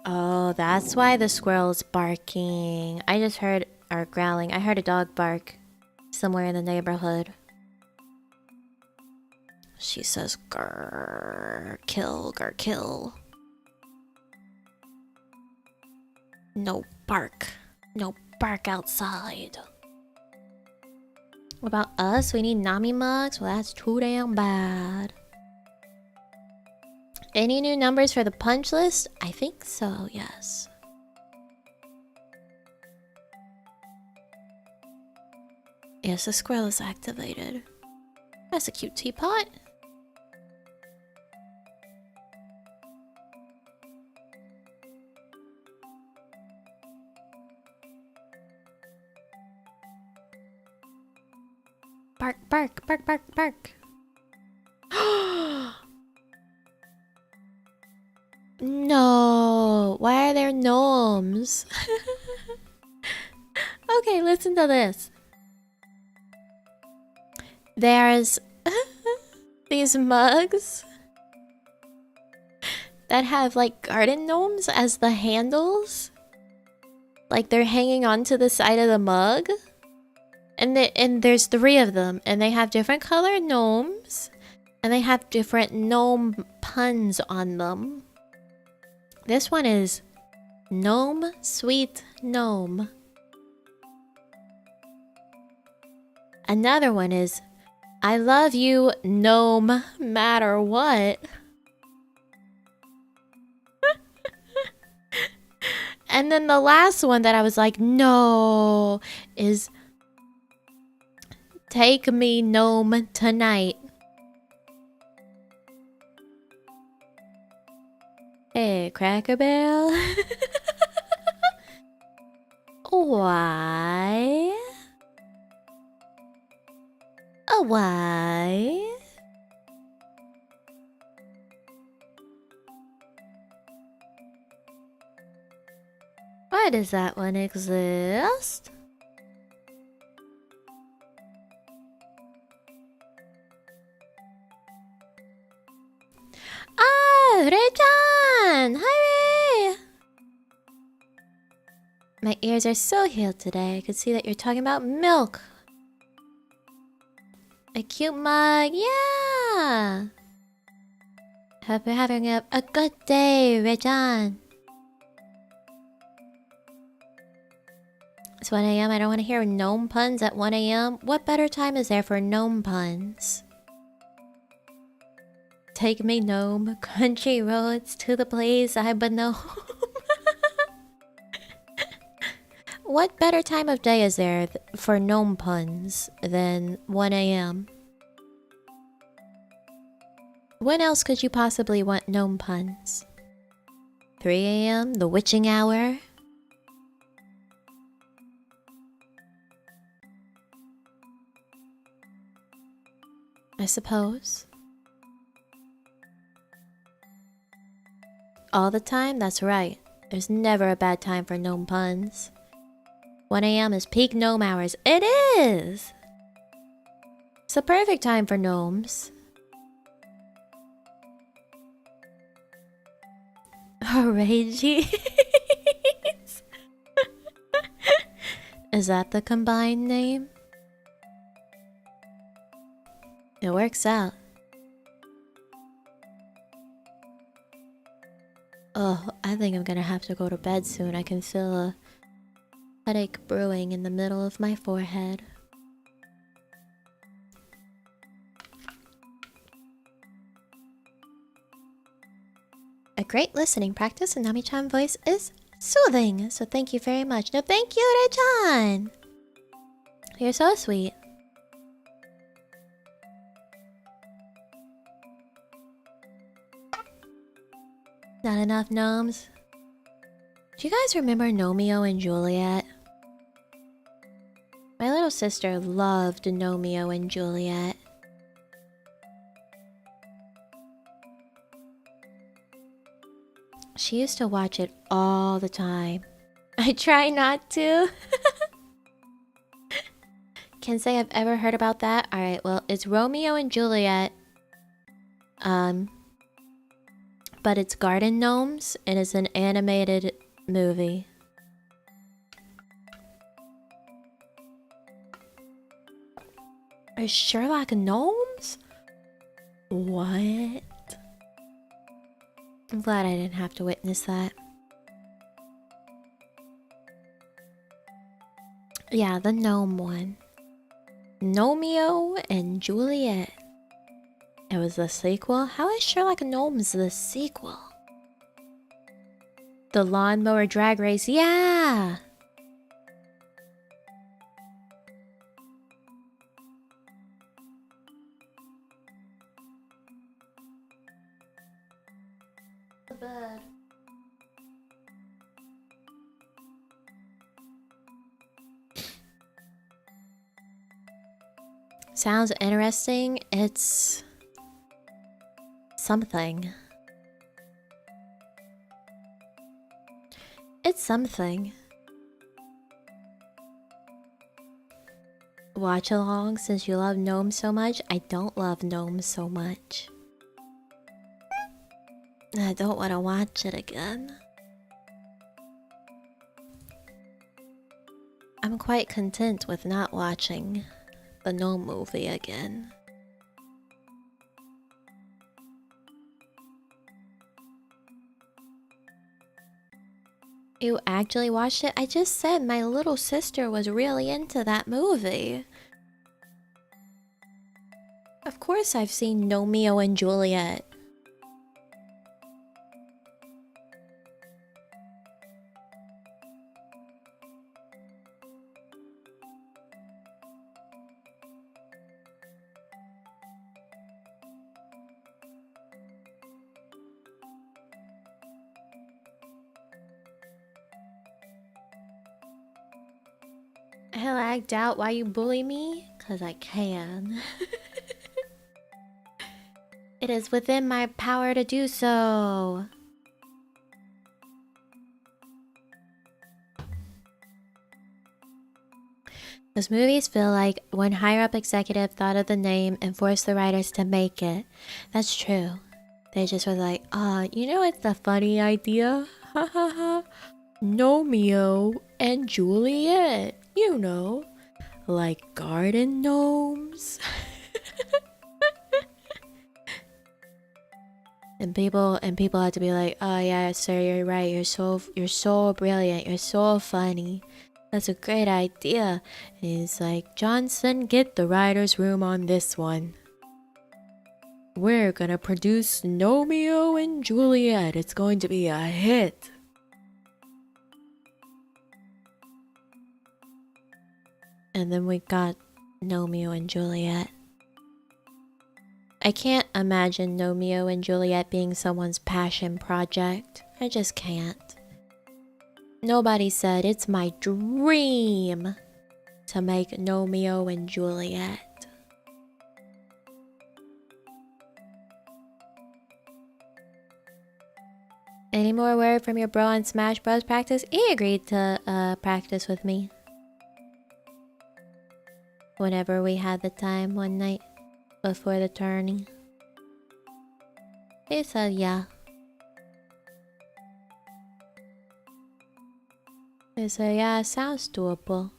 Oh, that's why the squirrel's barking. I just heard, or growling. I heard a dog bark somewhere in the neighborhood. She says, grrr, kill, grr, kill. No bark. No bark outside. What about us? We need Nami mugs? Well, that's too damn bad. Any new numbers for the punch list? I think so, yes. Yes, the squirrel is activated. That's a cute teapot. Bark, bark, bark, bark, bark. No, why are there gnomes? Okay, listen to this. There's these mugs that have like garden gnomes as the handles. Like they're hanging onto the side of the mug. And there's 3 of them, and they have different colored gnomes, and they have different gnome puns on them. This one is Gnome Sweet Gnome. Another one is I love you, gnome, matter what. And then the last one that I was like, no, is take me, gnome, tonight. Hey, Cracker Barrel. Why? Why? Why does that one exist? Ah, Ray-chan! Hi, Ray! My ears are so healed today. I could see that you're talking about milk. A cute mug, yeah! Hope you're having a good day, Rajan. It's 1 a.m. I don't want to hear gnome puns at 1 a.m. What better time is there for gnome puns? Take me, gnome, country roads to the place I but know. What better time of day is there for gnome puns than 1 a.m.? When else could you possibly want gnome puns? 3 a.m., the witching hour? I suppose. All the time? That's right. There's never a bad time for gnome puns. 1 a.m. is peak gnome hours. It is! It's the perfect time for gnomes. Hooray, geez. Is that the combined name? It works out. Oh, I think I'm gonna have to go to bed soon. I can feel a headache brewing in the middle of my forehead. A great listening practice and Nami-chan voice is soothing, so thank you very much. No, thank you, Re-chan! You're so sweet. Not enough gnomes. Do you guys remember Romeo and Juliet? My little sister loved Romeo and Juliet. She used to watch it all the time. I try not to. Can't say I've ever heard about that. Alright, well, it's Romeo and Juliet. But it's garden gnomes, and it's an animated movie. Are Sherlock gnomes? What? I'm glad I didn't have to witness that. Yeah, the gnome one. Romeo and Juliet. It was the sequel? How is Sherlock Gnomes the sequel? The Lawnmower Drag Race, yeah! The bed. Sounds interesting. It's something. It's something. Watch along since you love gnomes so much. I don't love gnomes so much. I don't want to watch it again. I'm quite content with not watching the gnome movie again. You actually watched it? I just said my little sister was really into that movie. Of course I've seen Romeo and Juliet. I lagged out. Why you bully me? 'Cause I can. It is within my power to do so. Those movies feel like one higher up executive thought of the name and forced the writers to make it. That's true. They just were like, you know it's a funny idea? Ha ha ha. Romeo and Juliet. You know, like garden gnomes. And people had to be like, oh yeah, sir, you're right. You're so brilliant. You're so funny. That's a great idea. And he's like, Johnson, get the writer's room on this one. We're gonna produce Romeo and Juliet. It's going to be a hit. And then we got Romeo and Juliet. I can't imagine Romeo and Juliet being someone's passion project. I just can't. Nobody said it's my dream to make Romeo and Juliet. Any more word from your bro on Smash Bros practice? He agreed to practice with me. Whenever we had the time one night before the tourney. He said yeah. He said yeah, it sounds doable.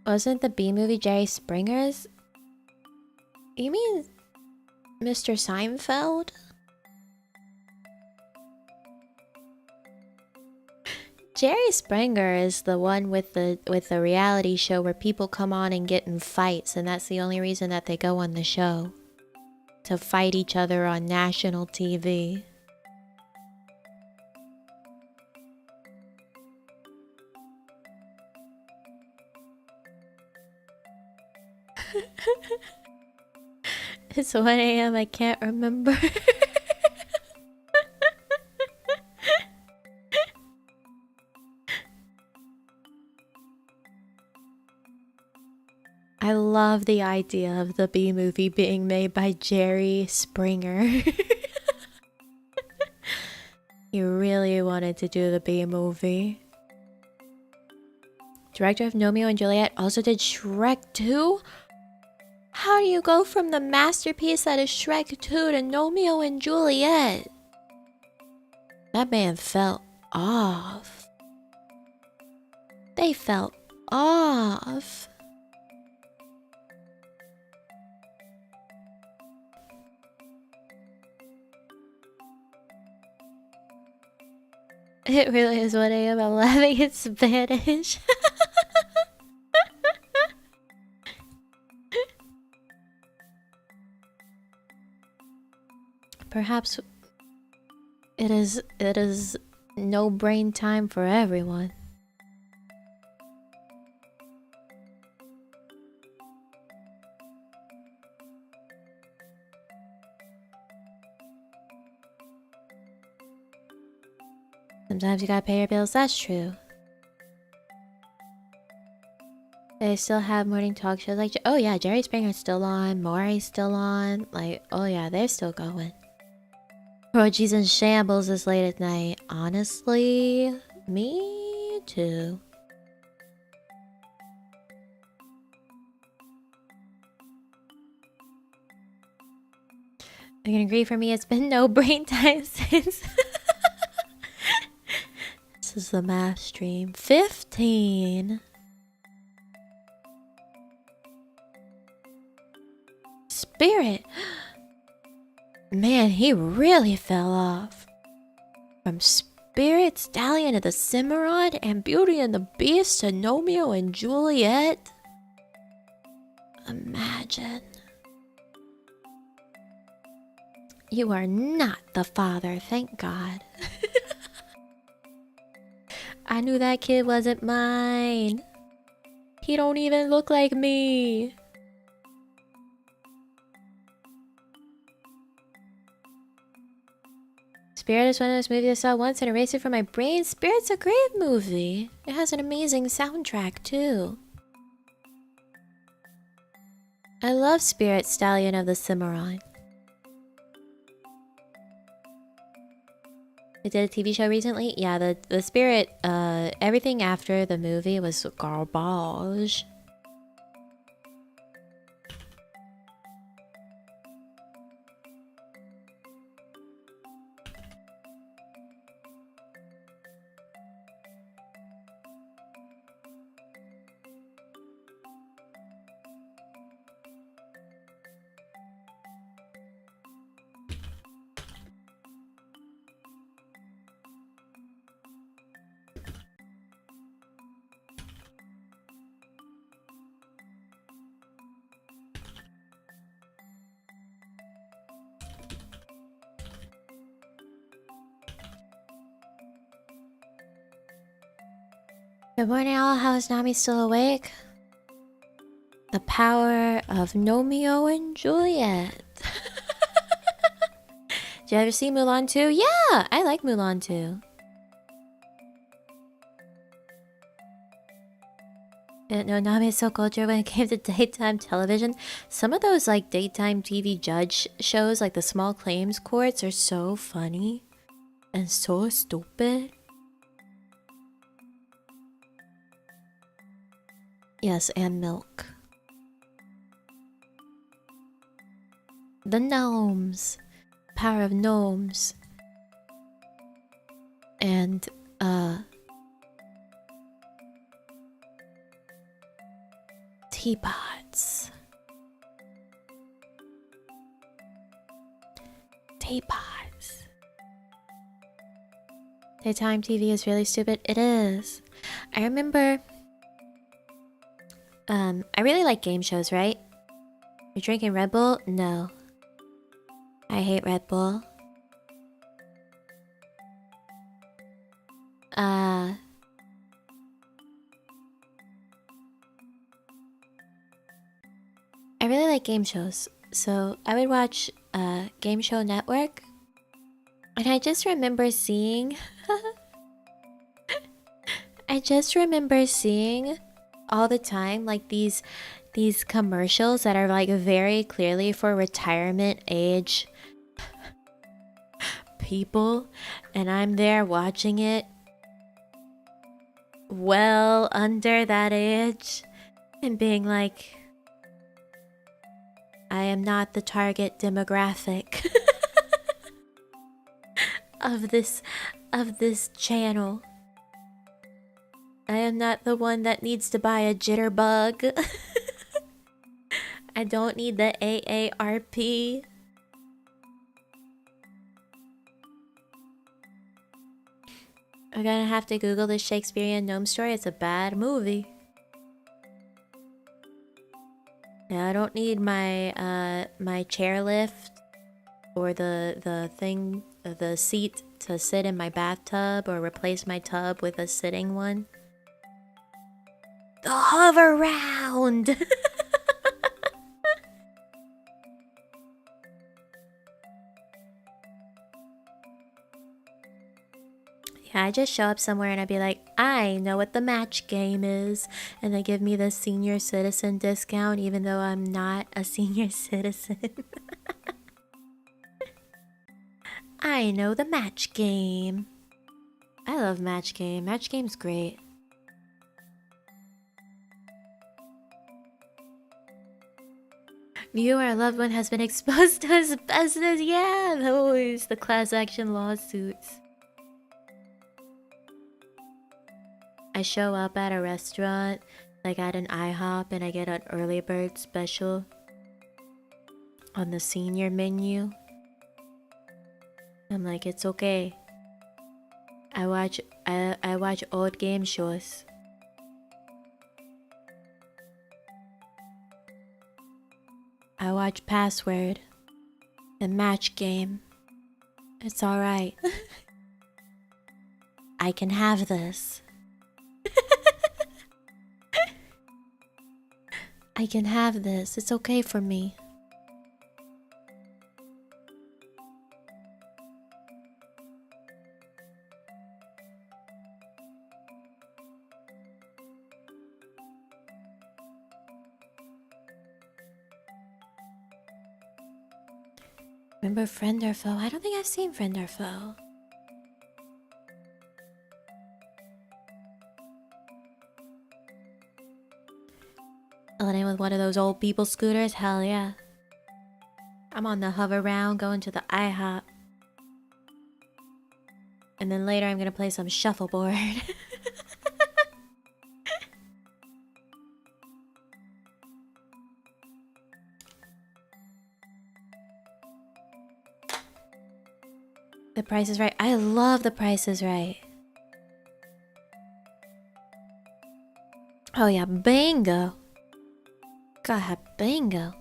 Wasn't the B movie Jerry Springer's? You mean Mr. Seinfeld? Jerry Springer is the one with the reality show where people come on and get in fights, and that's the only reason that they go on the show. To fight each other on national TV. It's 1 a.m. I can't remember. I love the idea of the B movie being made by Jerry Springer. He really wanted to do the B movie. Director of Romeo and Juliet also did Shrek 2? How do you go from the masterpiece that is Shrek 2 to Romeo and Juliet? That man fell off. They fell off. It really is 1 a.m. I'm laughing in Spanish. Perhaps it is no brain time for everyone. Sometimes you gotta pay your bills, that's true. They still have morning talk shows like, oh yeah, Jerry Springer's still on, Maury's still on. Like, oh yeah, they're still going. Roji's in shambles this late at night. Honestly, me too. I can agree, for me, it's been no brain time since. This is the math stream. 15. Spirit. Man, he really fell off. From Spirit, Stallion of the Cimarron, and Beauty and the Beast to Romeo and Juliet. Imagine. You are not the father, thank God. I knew that kid wasn't mine. He don't even look like me. Spirit is one of those movies I saw once and erased it from my brain. Spirit's a great movie. It has an amazing soundtrack too. I love Spirit, Stallion of the Cimarron. They did a TV show recently. Yeah, the Spirit, everything after the movie was garbage. Good morning, all. How is Nami still awake? The power of Romeo and Juliet. Did you ever see Mulan 2? Yeah, I like Mulan 2. No, Nami is so cultured when it came to daytime television. Some of those like daytime TV judge shows, like the small claims courts, are so funny and so stupid. Yes, and milk. The gnomes. Power of gnomes. And, teapots. Teapots. Daytime TV is really stupid. It is. I remember... I really like game shows, right? You're drinking Red Bull? No. I hate Red Bull. I really like game shows. So I would watch Game Show Network. And I just remember seeing... I just remember seeing all the time like these commercials that are like very clearly for retirement age people, and I'm there watching it well under that age and being like, I am not the target demographic of this channel. I am not the one that needs to buy a jitterbug. I don't need the AARP. I'm gonna have to Google the Shakespearean gnome story. It's a bad movie. Yeah, I don't need my my chairlift or the seat to sit in my bathtub or replace my tub with a sitting one. The hover round. Yeah, I just show up somewhere and I'd be like, I know what the match game is, and they give me the senior citizen discount even though I'm not a senior citizen. I know the match game. I love match game. Match game's great. You or a loved one has been exposed to asbestos. Yeah, those. The class action lawsuits. I show up at a restaurant, like at an IHOP, and I get an early bird special on the senior menu. I'm like, it's okay. I watch old game shows. I watch Password and Match Game. It's alright. I can have this. I can have this. It's okay for me. Remember Friend or Foe? I don't think I've seen Friend or Foe. Elden with one of those old people scooters? Hell yeah. I'm on the hover round going to the IHOP. And then later I'm gonna play some shuffleboard. The Price is Right. I love The Price is Right. Oh yeah, bingo. God, bingo.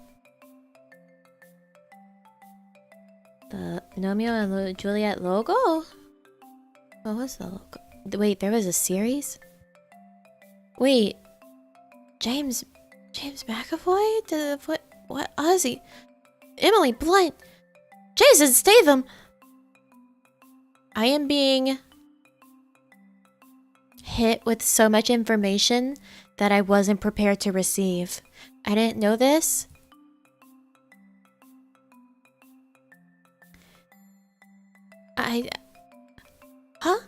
The Romeo and Juliet logo? What was the logo? Wait, there was a series? Wait, James McAvoy? What? Ozzy? Emily Blunt? Jason Statham? I am being hit with so much information that I wasn't prepared to receive. I didn't know this. Huh?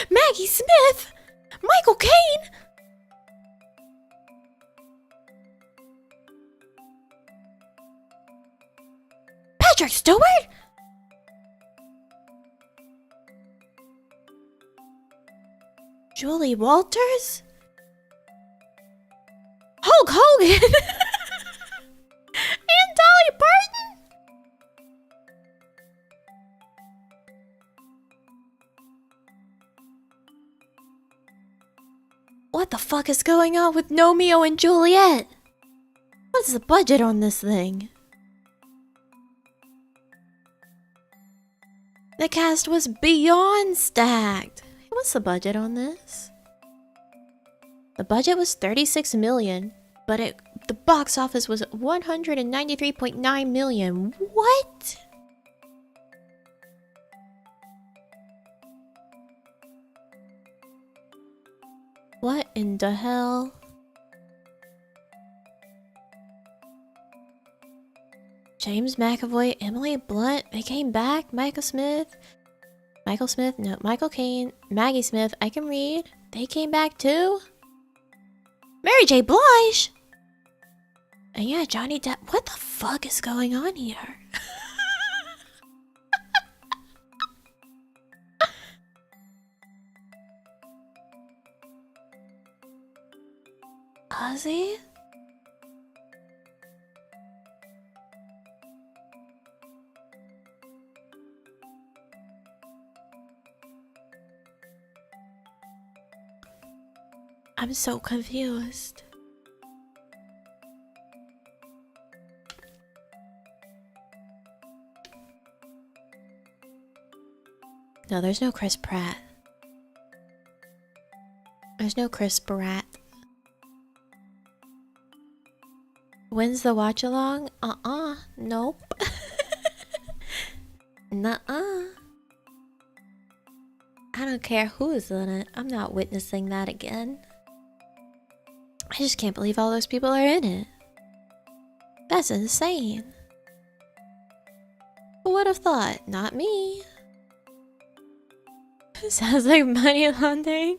Maggie Smith! Michael Caine! Patrick Stewart? Julie Walters? Hulk Hogan? And Dolly Parton? What the fuck is going on with Romeo and Juliet? What's the budget on this thing? The cast was beyond stacked. What's the budget on this? The budget was $36 million, but the box office was $193.9 million. What? What in the hell? James McAvoy, Emily Blunt, they came back. Michael Caine, Maggie Smith, I can read. They came back too. Mary J. Blige. And yeah, Johnny Depp. What the fuck is going on here? Ozzy? I'm so confused. No, there's no Chris Pratt. There's no Chris Pratt. When's the watch along? Nope. Nuh-uh. I don't care who's in it. I'm not witnessing that again. I just can't believe all those people are in it. That's insane. Who would have thought? Not me. Sounds like money laundering.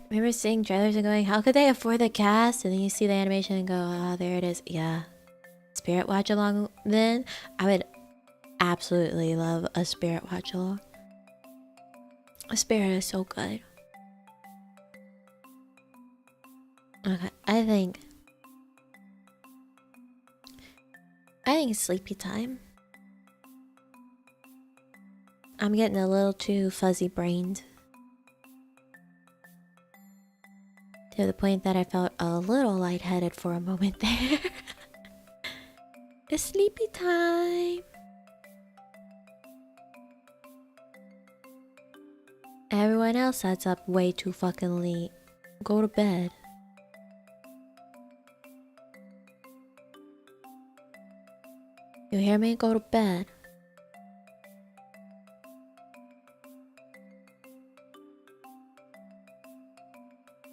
Remember seeing trailers and going, how could they afford the cast? And then you see the animation and go, ah, there it is. Yeah. Spirit watch along then? I would absolutely love a spirit watch along. A spirit is so good. Okay, I think it's sleepy time. I'm getting a little too fuzzy brained. To the point that I felt a little lightheaded for a moment there. It's sleepy time. Everyone else that's up way too fucking late. Go to bed. You hear me? Go to bed.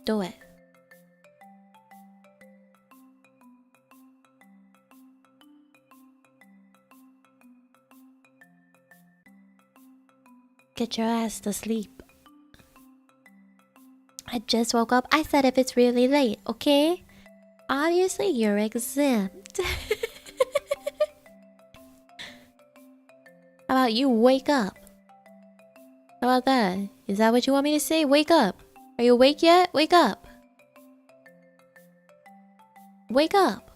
Do it. Get your ass to sleep. I just woke up. I said if it's really late, okay? Obviously, you're exempt. How about you wake up? How about that? Is that what you want me to say? Wake up. Are you awake yet? Wake up. Wake up.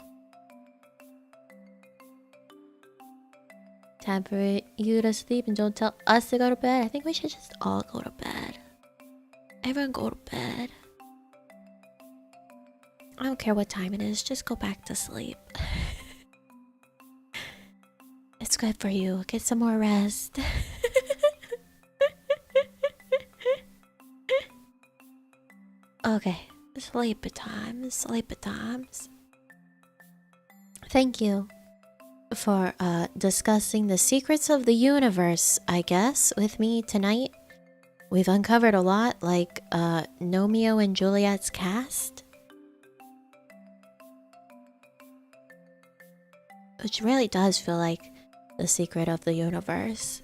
Time for you to sleep and don't tell us to go to bed. I think we should just all go to bed. Everyone go to bed. I don't care what time it is. Just go back to sleep. It's good for you. Get some more rest. Okay, sleepy time, sleepy times. Thank you for discussing the secrets of the universe, I guess, with me tonight. We've uncovered a lot, like Romeo and Juliet's cast, which really does feel like the secret of the universe.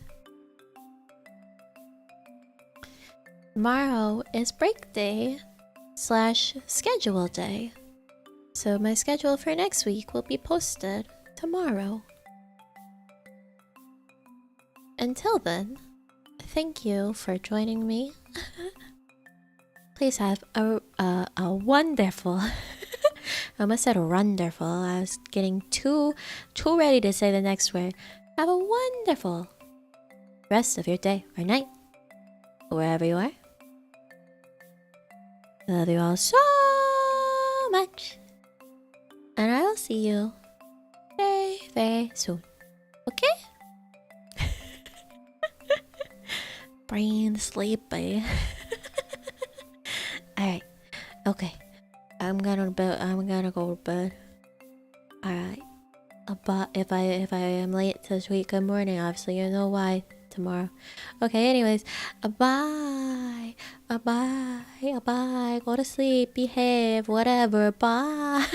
Tomorrow is break day / schedule day, so my schedule for next week will be posted tomorrow. Until then, thank you for joining me. Please have a wonderful I almost said wonderful. I was getting too ready to say the next word. Have a wonderful rest of your day or night, wherever you are. Love you all so much, and I will see you very, very soon. Okay? Brain sleepy. Alright. Okay. I'm gonna go to bed. Alright. But if I am late to tweet good morning, obviously you know why tomorrow. Okay, anyways. Bye. Bye. Bye. Go to sleep, behave, whatever. Bye.